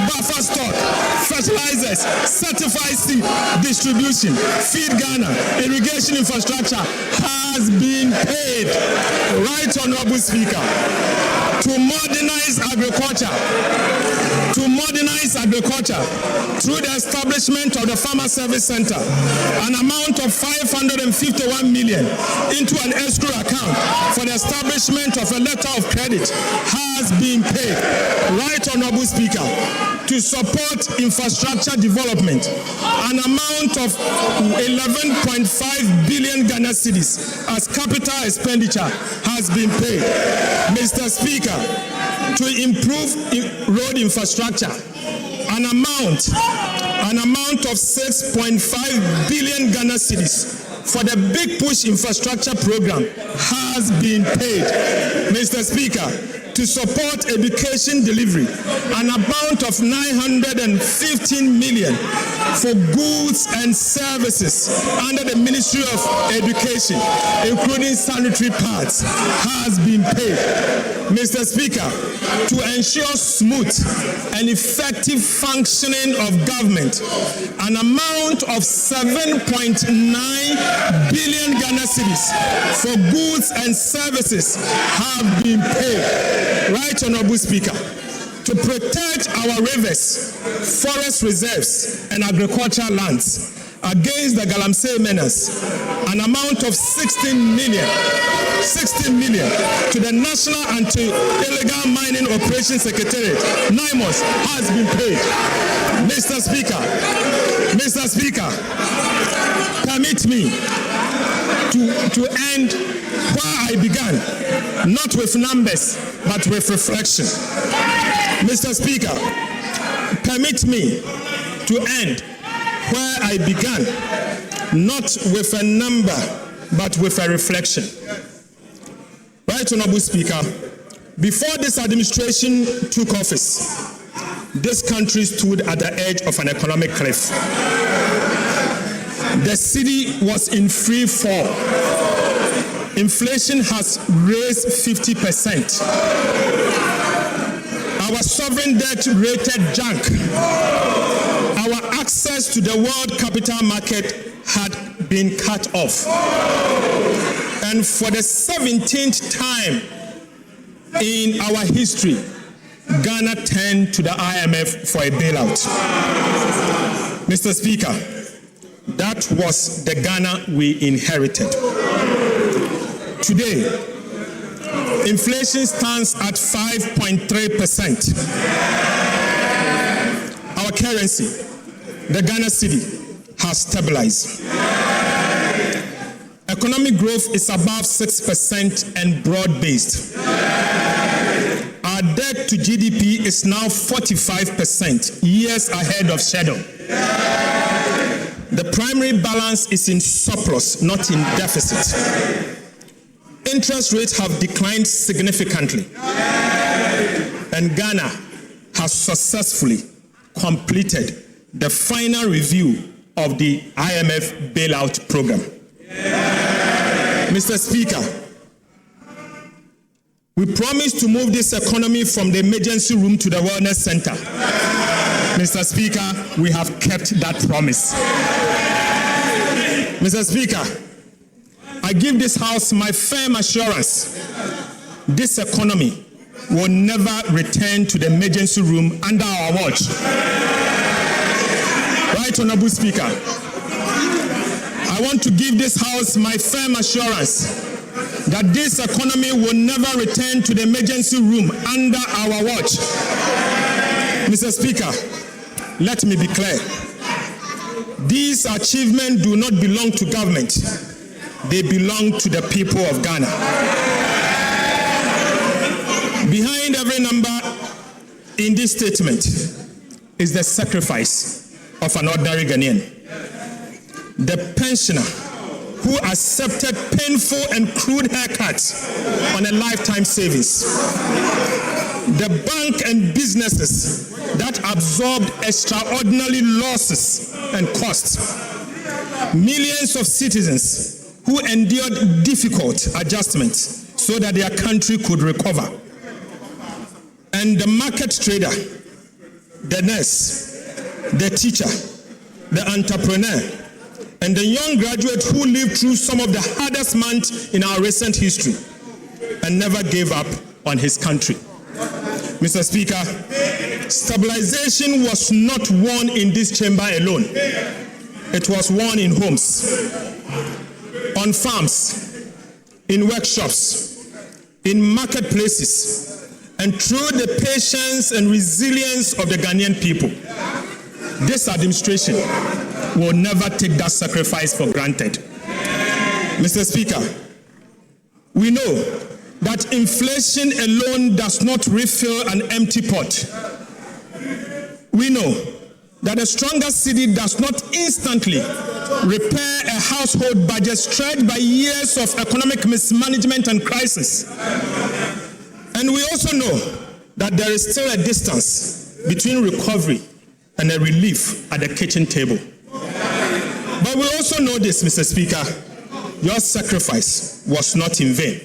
buffer stock, fertilizers, certified seed distribution, Feed Ghana, irrigation infrastructure has been paid. Right, Honorable Speaker. To modernize agriculture through the establishment of the Farmer Service Center, an amount of 551 million into an escrow account for the establishment of a letter of credit has been paid. Right, Honorable Speaker. To support infrastructure development, an amount of 11.5 billion Ghana cedis as capital expenditure has been paid. Mr. Speaker, to improve road infrastructure, an amount of 6.5 billion Ghana cedis for the Big Push infrastructure program has been paid. Mr. Speaker, to support education delivery, an amount of 915 million for goods and services under the Ministry of Education, including sanitary pads, has been paid. Mr. Speaker, to ensure smooth and effective functioning of government, an amount of 7.9 billion Ghana cedis for goods and services have been paid. Right, Honorable Speaker. To protect our rivers, forest reserves, and agricultural lands against the Galamsey menace, an amount of 16 million to the National Anti-Illegal Mining Operations Secretariat, NIMOS, has been paid. Mr. Speaker, permit me to end where I began not with numbers, but with reflection. Mr. Speaker, permit me to end where I began, not with a number, but with a reflection. Right, Honorable Speaker, before this administration took office, this country stood at the edge of an economic cliff. The city was in free fall. Inflation has raised 50%. Our sovereign debt rated junk. Our access to the world capital market had been cut off. And for the 17th time in our history, Ghana turned to the IMF for a bailout. Mr. Speaker, that was the Ghana we inherited. Today, inflation stands at 5.3%. Our currency, the Ghana cedi, has stabilized. Economic growth is above 6% and broad-based. Our debt to GDP is now 45%, years ahead of schedule. The primary balance is in surplus, not in deficit. Interest rates have declined significantly, and Ghana has successfully completed the final review of the IMF bailout program. Mr. Speaker, we promised to move this economy from the emergency room to the wellness center. Mr. Speaker, we have kept that promise. Mr. Speaker, I give this House my firm assurance this economy will never return to the emergency room under our watch. Right, Honorable Speaker, I want to give this House my firm assurance that this economy will never return to the emergency room under our watch. Mr. Speaker, let me be clear. These achievements do not belong to government. They belong to the people of Ghana. Behind every number in this statement is the sacrifice of an ordinary Ghanaian. The pensioner who accepted painful and crude haircuts on a lifetime savings. The bank and businesses that absorbed extraordinary losses and costs. Millions of citizens who endured difficult adjustments so that their country could recover. And the market trader, the nurse, the teacher, the entrepreneur, and the young graduate who lived through some of the hardest months in our recent history and never gave up on his country. Mr. Speaker, stabilization was not won in this chamber alone. It was won in homes, on farms, in workshops, in marketplaces, and through the patience and resilience of the Ghanaian people. This administration will never take that sacrifice for granted. Mr. Speaker, we know that inflation alone does not refill an empty pot. We know that a stronger cedi does not instantly repair a household budget stretched by years of economic mismanagement and crisis. And we also know that there is still a distance between recovery and a relief at the kitchen table. But we also know this, Mr. Speaker, your sacrifice was not in vain.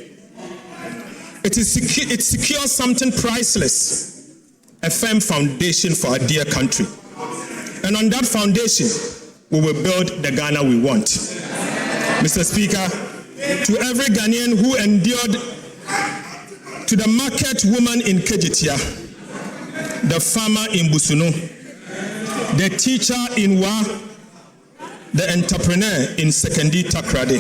It secures something priceless, a firm foundation for our dear country. And on that foundation, we will build the Ghana we want. Mr. Speaker, to every Ghanaian who endured, to the market woman in Kejitia, the farmer in Busunu, the teacher in Wa, the entrepreneur in Sekendi Takrade,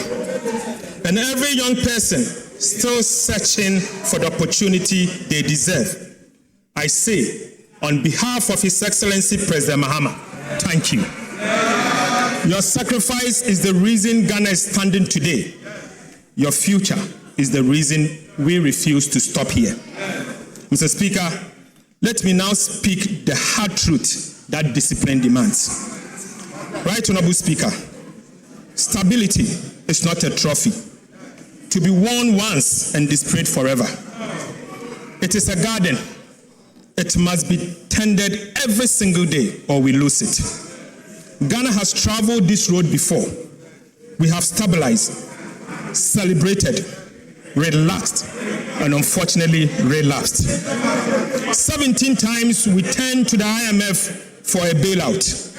and every young person still searching for the opportunity they deserve, I say, on behalf of His Excellency President Mahama, thank you. Your sacrifice is the reason Ghana is standing today. Your future is the reason we refuse to stop here. Mr. Speaker, let me now speak the hard truth that discipline demands. Right Honorable Speaker, stability is not a trophy to be worn once and displayed forever. It is a garden. It must be tended every single day or we lose it. Ghana has traveled this road before. We have stabilized, celebrated, relaxed, and unfortunately relapsed. 17 times we turned to the IMF for a bailout.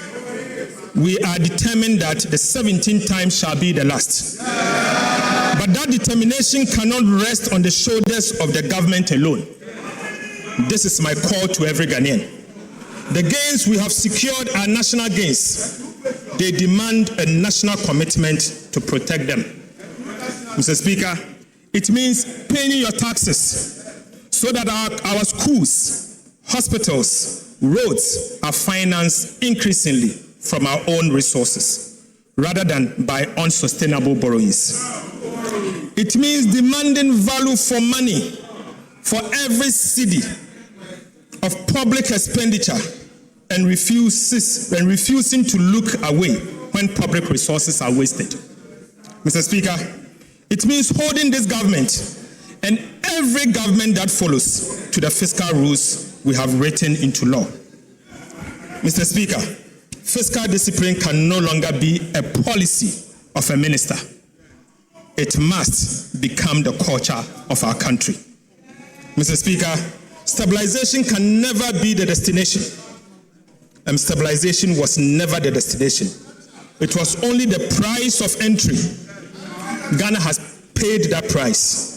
We are determined that the 17th time shall be the last. But that determination cannot rest on the shoulders of the government alone. This is my call to every Ghanaian. The gains we have secured are national gains. They demand a national commitment to protect them. Mr. Speaker, it means paying your taxes so that our schools, hospitals, roads are financed increasingly from our own resources rather than by unsustainable borrowings. It means demanding value for money for every cedi of public expenditure and refusing to look away when public resources are wasted. Mr. Speaker, it means holding this government and every government that follows to the fiscal rules we have written into law. Mr. Speaker, fiscal discipline can no longer be a policy of a minister. It must become the culture of our country. Mr. Speaker, stabilization can never be the destination. And stabilization was never the destination. It was only the price of entry. Ghana has paid that price.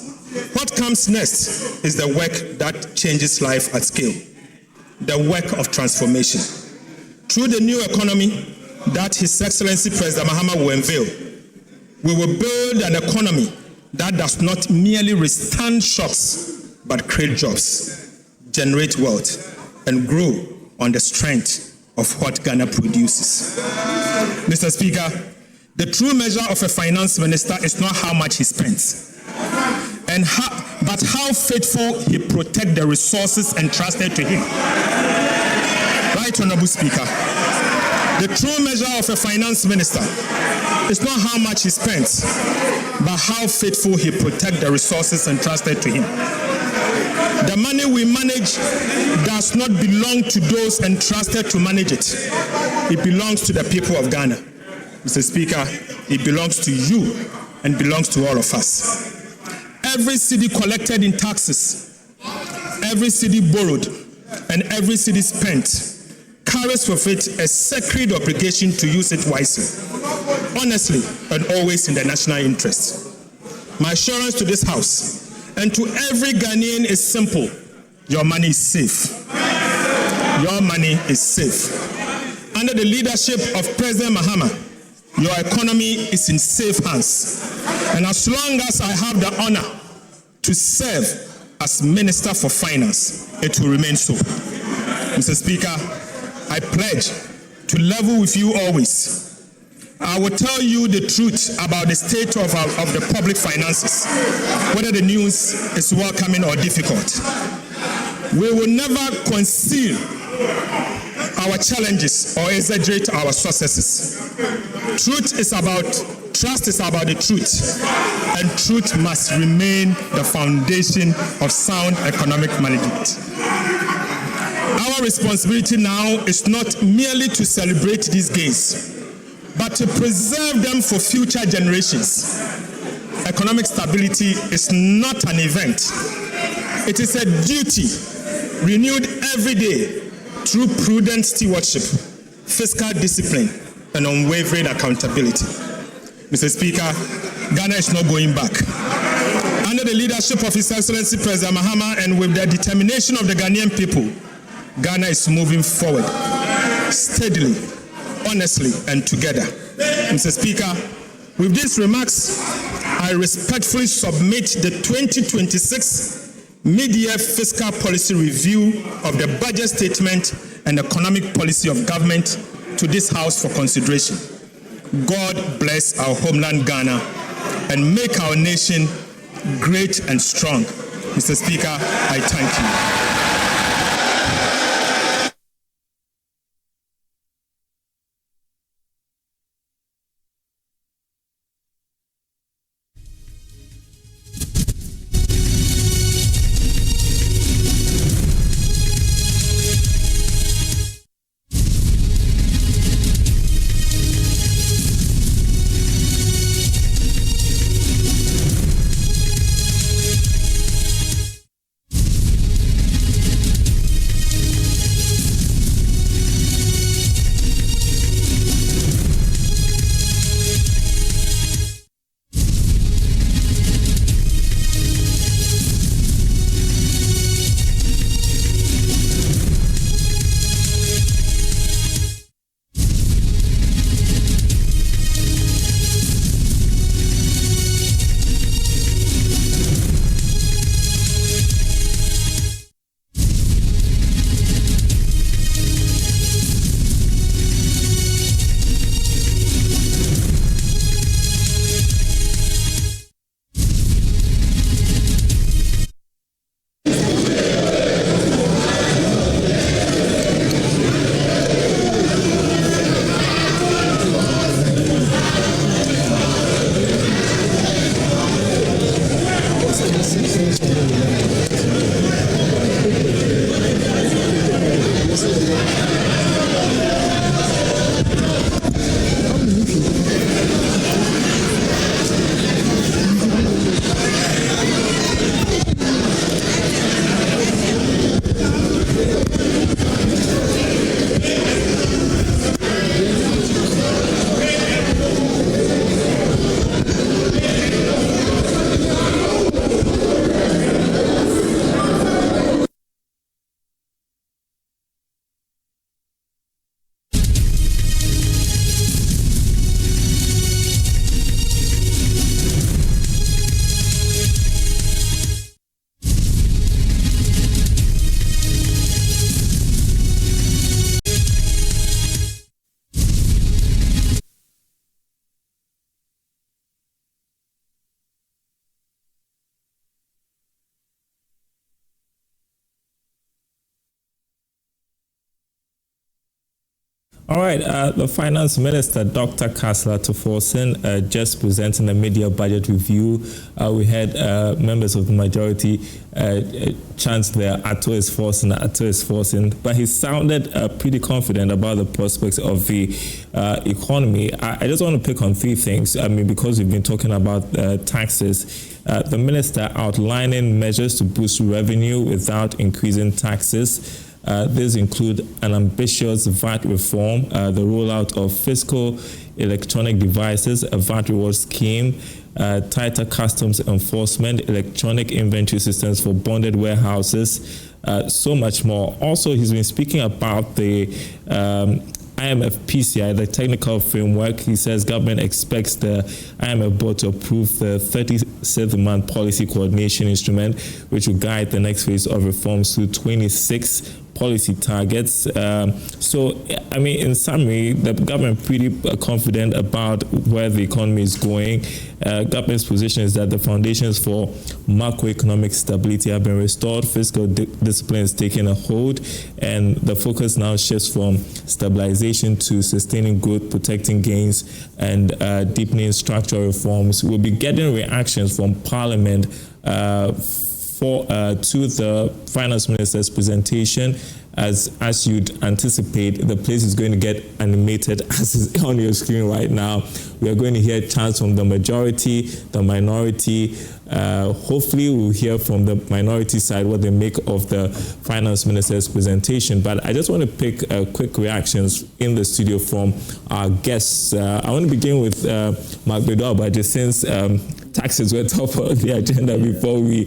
What comes next is the work that changes life at scale, the work of transformation. Through the new economy that His Excellency President Mahama will unveil, we will build an economy that does not merely withstand shocks, but create jobs, generate wealth, and grow on the strength of what Ghana produces. Mr. Speaker, the true measure of a finance minister is not how much he spends, but how faithful he protects the resources entrusted to him. Right, Honorable Speaker, the true measure of a finance minister is not how much he spends, but how faithful he protects the resources entrusted to him. The money we manage does not belong to those entrusted to manage it. It belongs to the people of Ghana. Mr. Speaker, it belongs to you and belongs to all of us. Every cedi collected in taxes, every cedi borrowed, and every cedi spent carries with it a sacred obligation to use it wisely, honestly, and always in the national interest. My assurance to this House and to every Ghanaian is simple. Your money is safe. Your money is safe. Under the leadership of President Mahama, your economy is in safe hands. And as long as I have the honor to serve as Minister for Finance, it will remain so. Mr. Speaker, I pledge to level with you always. I will tell you the truth about the state of the public finances, whether the news is welcoming or difficult. We will never conceal our challenges or exaggerate our successes. Trust is about the truth, and truth must remain the foundation of sound economic management. Our responsibility now is not merely to celebrate these gains, but to preserve them for future generations. Economic stability is not an event. It is a duty renewed every day through prudent stewardship, fiscal discipline, and unwavering accountability. Mr. Speaker, Ghana is not going back. Under the leadership of His Excellency President Mahama and with the determination of the Ghanaian people, Ghana is moving forward steadily, honestly, and together. Mr. Speaker, with these remarks, I respectfully submit the 2026 mid-year fiscal policy review of the budget statement and economic policy of government to this House for consideration. God bless our homeland Ghana and make our nation great and strong. Mr. Speaker, I thank you. All right, the Finance Minister, Dr. Kasla Tuforsen, just presenting the mid-year budget review. We had members of the majority chant there, Ato is forcing, but he sounded pretty confident about the prospects of the economy. I just want to pick on three things. I mean, because we've been talking about taxes, the minister outlining measures to boost revenue without increasing taxes. These include an ambitious VAT reform, the rollout of fiscal electronic devices, a VAT reward scheme, tighter customs enforcement, electronic inventory systems for bonded warehouses, so much more. Also, he's been speaking about the IMF PCI, the technical framework. He says government expects the IMF board to approve the 37th policy coordination instrument, which will guide the next phase of reforms to 26 policy targets. So, I mean, in summary, the government pretty confident about where the economy is going. Government's position is that the foundations for macroeconomic stability have been restored, fiscal discipline is taking a hold, and the focus now shifts from stabilization to sustaining growth, protecting gains, and deepening structural reforms. We'll be getting reactions from Parliament to the Finance Minister's presentation. As you'd anticipate, the place is going to get animated as is on your screen right now. We are going to hear chants from the majority, the minority. Hopefully we'll hear from the minority side what they make of the Finance Minister's presentation. But I just want to pick quick reactions in the studio from our guests. I want to begin with Mark Bedoabaje, since taxes were top of the agenda before we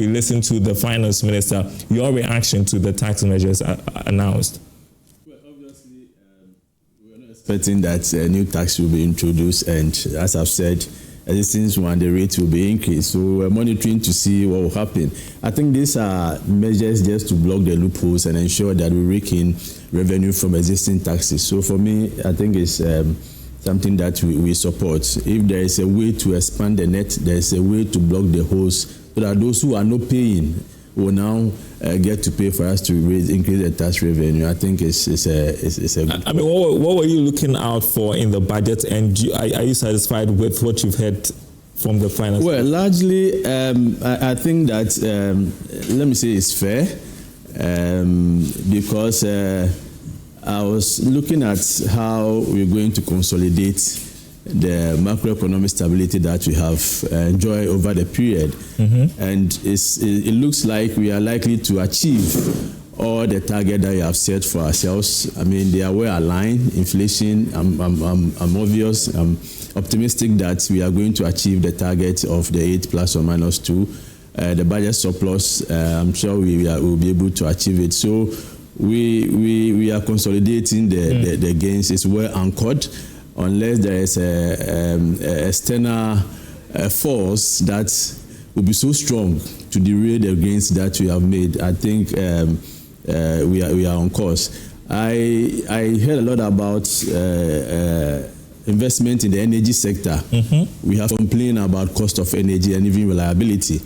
listen to the Finance Minister. Your reaction to the tax measures announced? Well, obviously, we're not expecting that a new tax will be introduced, and as I've said, since one, the rate will be increased. So we're monitoring to see what will happen. I think these are measures just to block the loopholes and ensure that we rake in revenue from existing taxes. So for me, I think it's something that we support. If there is a way to expand the net, there is a way to block the holes so that those who are not paying will now get to pay for us to increase the tax revenue. I think it's a good. I mean, what were you looking out for in the budget, and are you satisfied with what you've had from the finance? Well, largely, I think that let me say it's fair because I was looking at how we're going to consolidate the macroeconomic stability that we have enjoyed over the period. And it looks like we are likely to achieve all the target that we have set for ourselves. I mean, they are well aligned. Inflation, I'm obvious. I'm optimistic that we are going to achieve the target of the 8 plus or minus 2. The budget surplus, I'm sure we will be able to achieve it. So we are consolidating the gains. It's well anchored. Unless there is a external force that will be so strong to derail the gains that we have made, I think we are on course. I heard a lot about investment in the energy sector. We have complained about cost of energy and even reliability.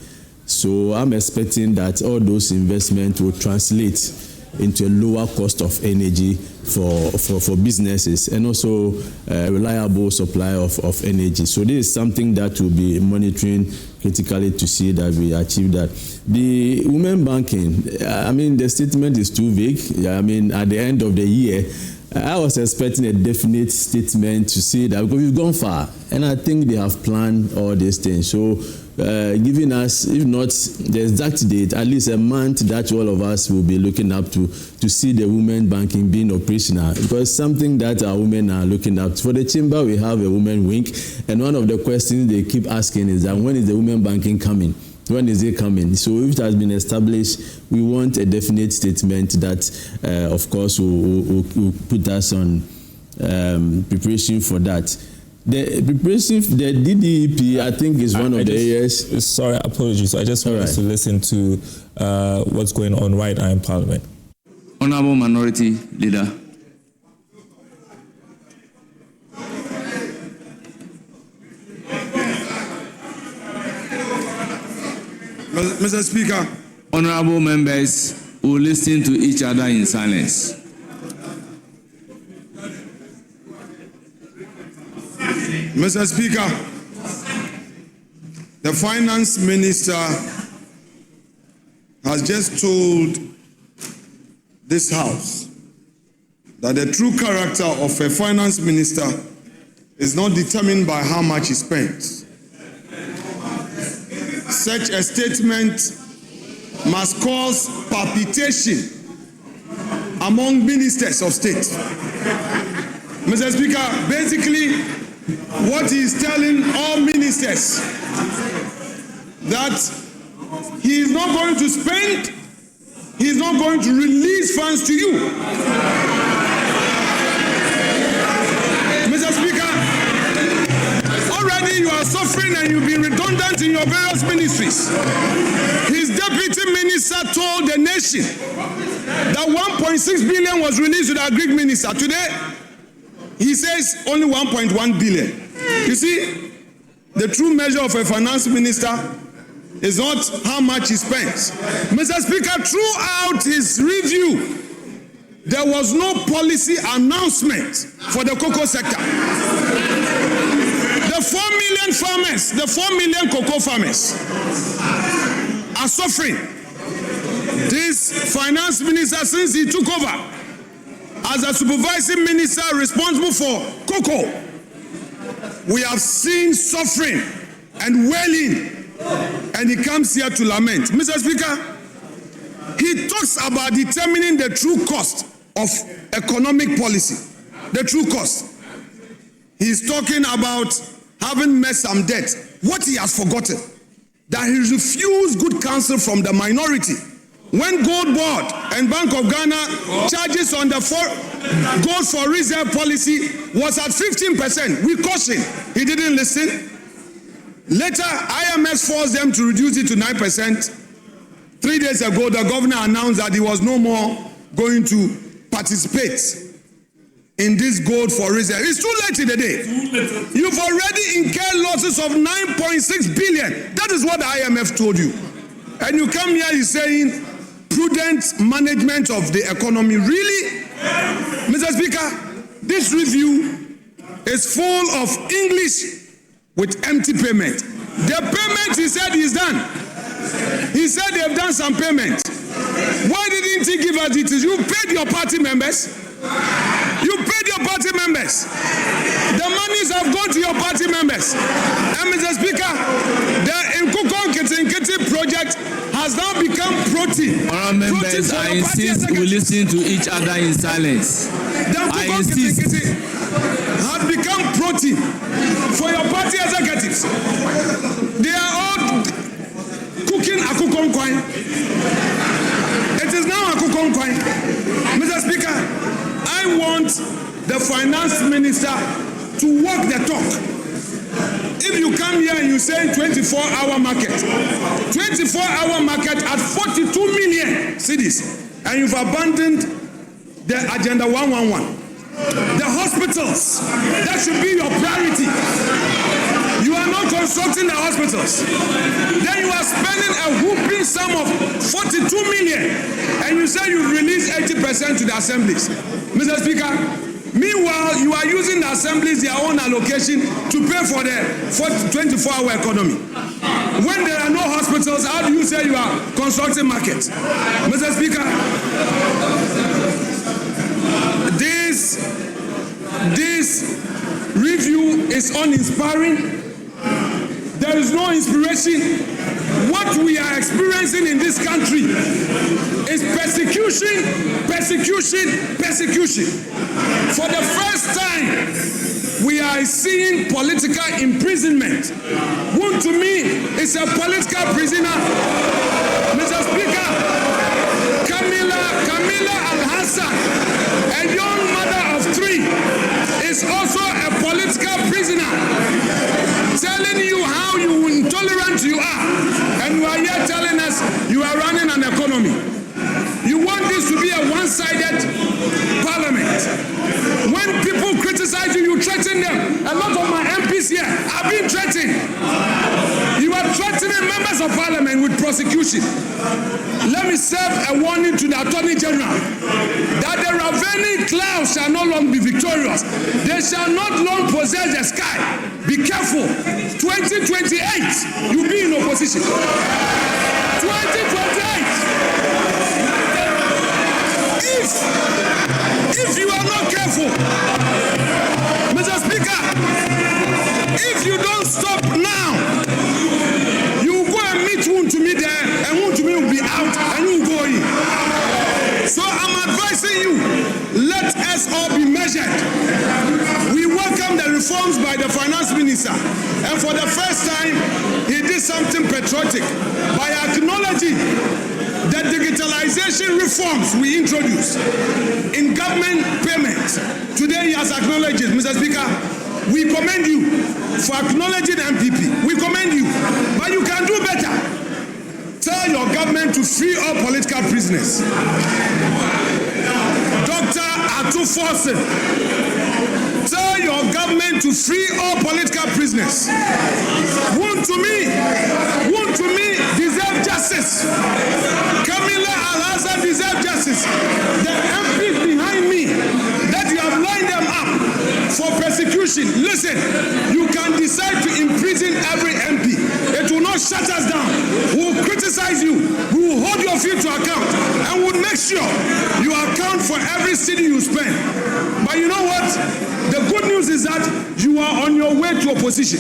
So I'm expecting that all those investments will translate into a lower cost of energy for businesses and also reliable supply of energy. So this is something that we'll be monitoring critically to see that we achieve that. The women banking, I mean, the statement is too vague. I mean, at the end of the year, I was expecting a definite statement to say that because we've gone far, and I think they have planned all these things. So giving us, if not the exact date, at least a month that all of us will be looking up to see the women banking being operational, because something that our women are looking up to. For the chamber, we have a women wing, and one of the questions they keep asking is that when is the women banking coming? When is it coming? So if it has been established, we want a definite statement that, of course, will put us on preparation for that. The preparation, the DDEP, I think, is one of the areas. Sorry, apologies. I just want us to listen to what's going on right now in Parliament. Honourable Minority Leader. Mr. Speaker. Honourable members will listen to each other in silence. Mr. Speaker, the Finance Minister has just told this House that the true character of a Finance Minister is not determined by how much he spends. Such a statement must cause palpitation among ministers of state. Mr. Speaker, basically, what he is telling all ministers that he is not going to spend, he is not going to release funds to you. Mr. Speaker, already you are suffering and you've been redundant in your various ministries. His deputy minister told the nation that 1.6 billion was released to the agri minister. Today, he says only 1.1 billion. You see, the true measure of a finance minister is not how much he spends. Mr. Speaker, throughout his review, there was no policy announcement for the cocoa sector. The 4 million farmers, the 4 million cocoa farmers are suffering. This finance minister, since he took over as a supervising minister responsible for cocoa, we have seen suffering and wailing, and he comes here to lament. Mr. Speaker, he talks about determining the true cost of economic policy. The true cost. He's talking about having met some debt. What he has forgotten, that he refused good counsel from the minority. When Gold Board and Bank of Ghana charges on the gold for reserve policy was at 15%, we cautioned. He didn't listen. Later, IMF forced them to reduce it to 9%. 3 days ago, the governor announced that he was no more going to participate in this gold for reserve. It's too late in the day. You've already incurred losses of 9.6 billion. That is what the IMF told you. And you come here, you're saying prudent management of the economy. Really? Mr. Speaker, this review is full of English with empty payment. The payment he said is done. He said they have done some payment. Why didn't he give us details? You paid your party members. You paid your party members. The monies have gone to your party members. And Mr. Speaker, the Nkukon Kitinkiti project has now become protein. Honourable members, I insist we listen to each other in silence. The Nkukon Kitinkiti has become protein for your party executives. They are all cooking Akukon Kwai. It is now Akukon Kwai. Mr. Speaker, I want the finance minister to walk the talk. If you come here and you say 24-hour market, 24-hour market at 42 million cities, and you've abandoned the Agenda 111. The hospitals, that should be your priority. You are not constructing the hospitals. Then you are spending a whooping sum of 42 million, and you say you release 80% to the assemblies. Mr. Speaker, meanwhile, you are using the assemblies, their own allocation, to pay for the 24-hour economy. When there are no hospitals, how do you say you are constructing markets? Mr. Speaker, this review is uninspiring. There is no inspiration. What we are experiencing in this country is persecution, persecution, persecution. For the first time, we are seeing political imprisonment. One to me is a political prisoner. Mr. Speaker, Camila Al-Hassan, a young mother of 3, is also a political prisoner, telling you how intolerant you are, and you are here telling us you are running an economy. You want this to be a one-sided parliament. When people criticize you, you threaten them. A lot of my MPs here have been threatened. You are threatening members of parliament with prosecution. Let me serve a warning to the Attorney General that the ravening clouds shall no longer be victorious. They shall not long possess the sky. Be careful. 2028, you'll be in opposition. 2028. If you are not careful, Mr. Speaker, if you don't stop now, you go and meet Wontumi there, and Wontumi will be out, and you will go in. So I'm advising you, let us all be measured. We welcome the reforms by the finance minister, and for the first time, he did something patriotic by acknowledging the digitalization reforms we introduced in government payments. Today he has acknowledged it. Mr. Speaker, we commend you for acknowledging MPP. We commend you, but you can do better. Tell your government to free all political prisoners. Dr. Atuforsen, tell your government to free all political prisoners. Wontumi deserve justice. Camila Al-Hassan deserve justice. The MPs behind me that you have lined them up for persecution. Listen, you can decide to imprison every MP. It will not shut us down. We will criticize you. We will hold your feet to account, and we'll make sure you account for every city you spend. But you know what? The good news is that you are on your way to opposition.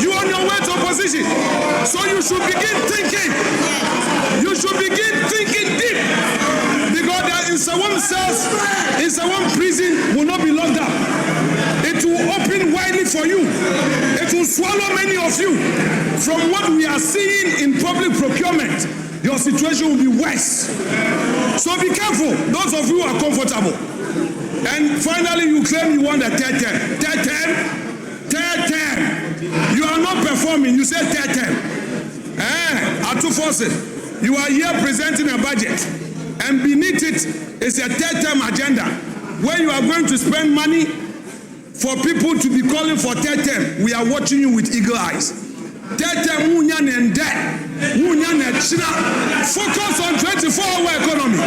You are on your way to opposition. So you should begin thinking. You should begin thinking deep. Because there in Sawam cells, in Sawam prison will not be locked up. It will open widely for you. It will swallow many of you. From what we are seeing in public procurement, your situation will be worse. So be careful, those of you who are comfortable. And finally, you claim you want a third term. Third term. You are not performing. You say third term. Atuforsen, you are here presenting a budget, and beneath it, It's a third-term agenda where you are going to spend money for people to be calling for third term. We are watching you with eagle eyes. Third term, focus on 24-hour economy.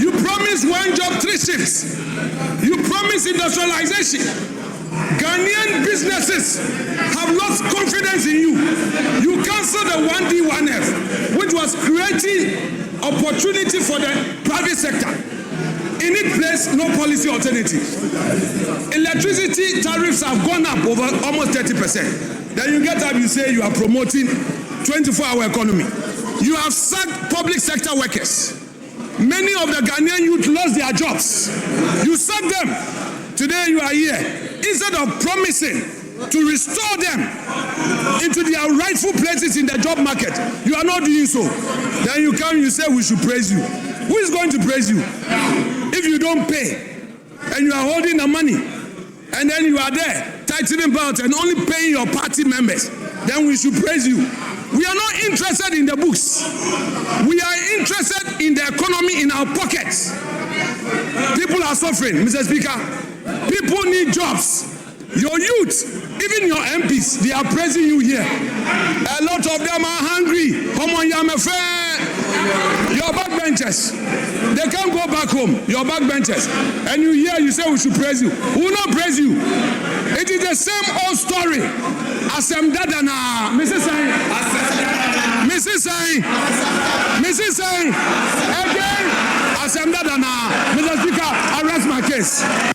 You promise one job, 3 shifts. You promise industrialization. Ghanaian businesses have lost confidence in you. You cancel the 1D, 1F, which was creating opportunity for the private sector. In its place, no policy alternative. Electricity tariffs have gone up over almost 30%. Then you get up, you say you are promoting 24-hour economy. You have sacked public sector workers. Many of the Ghanaian youth lost their jobs. You sacked them. Today you are here. Instead of promising to restore them into their rightful places in the job market, you are not doing so. Then you come, you say we should praise you. Who is going to praise you? If you don't pay and you are holding the money and then you are there tightening belt and only paying your party members, then we should praise you. We are not interested in the books. We are interested in the economy in our pockets. People are suffering, Mr. Speaker. People need jobs. Your youth, even your MPs, they are praising you here. A lot of them are hungry. Your backbenchers, they can't go back home. Your backbenchers, and you hear you say we should praise you. Who will not praise you? It is the same old story. Asem Dadana, Mrs. Say, again, Asem Dadana, Mr. Speaker, I rest my case.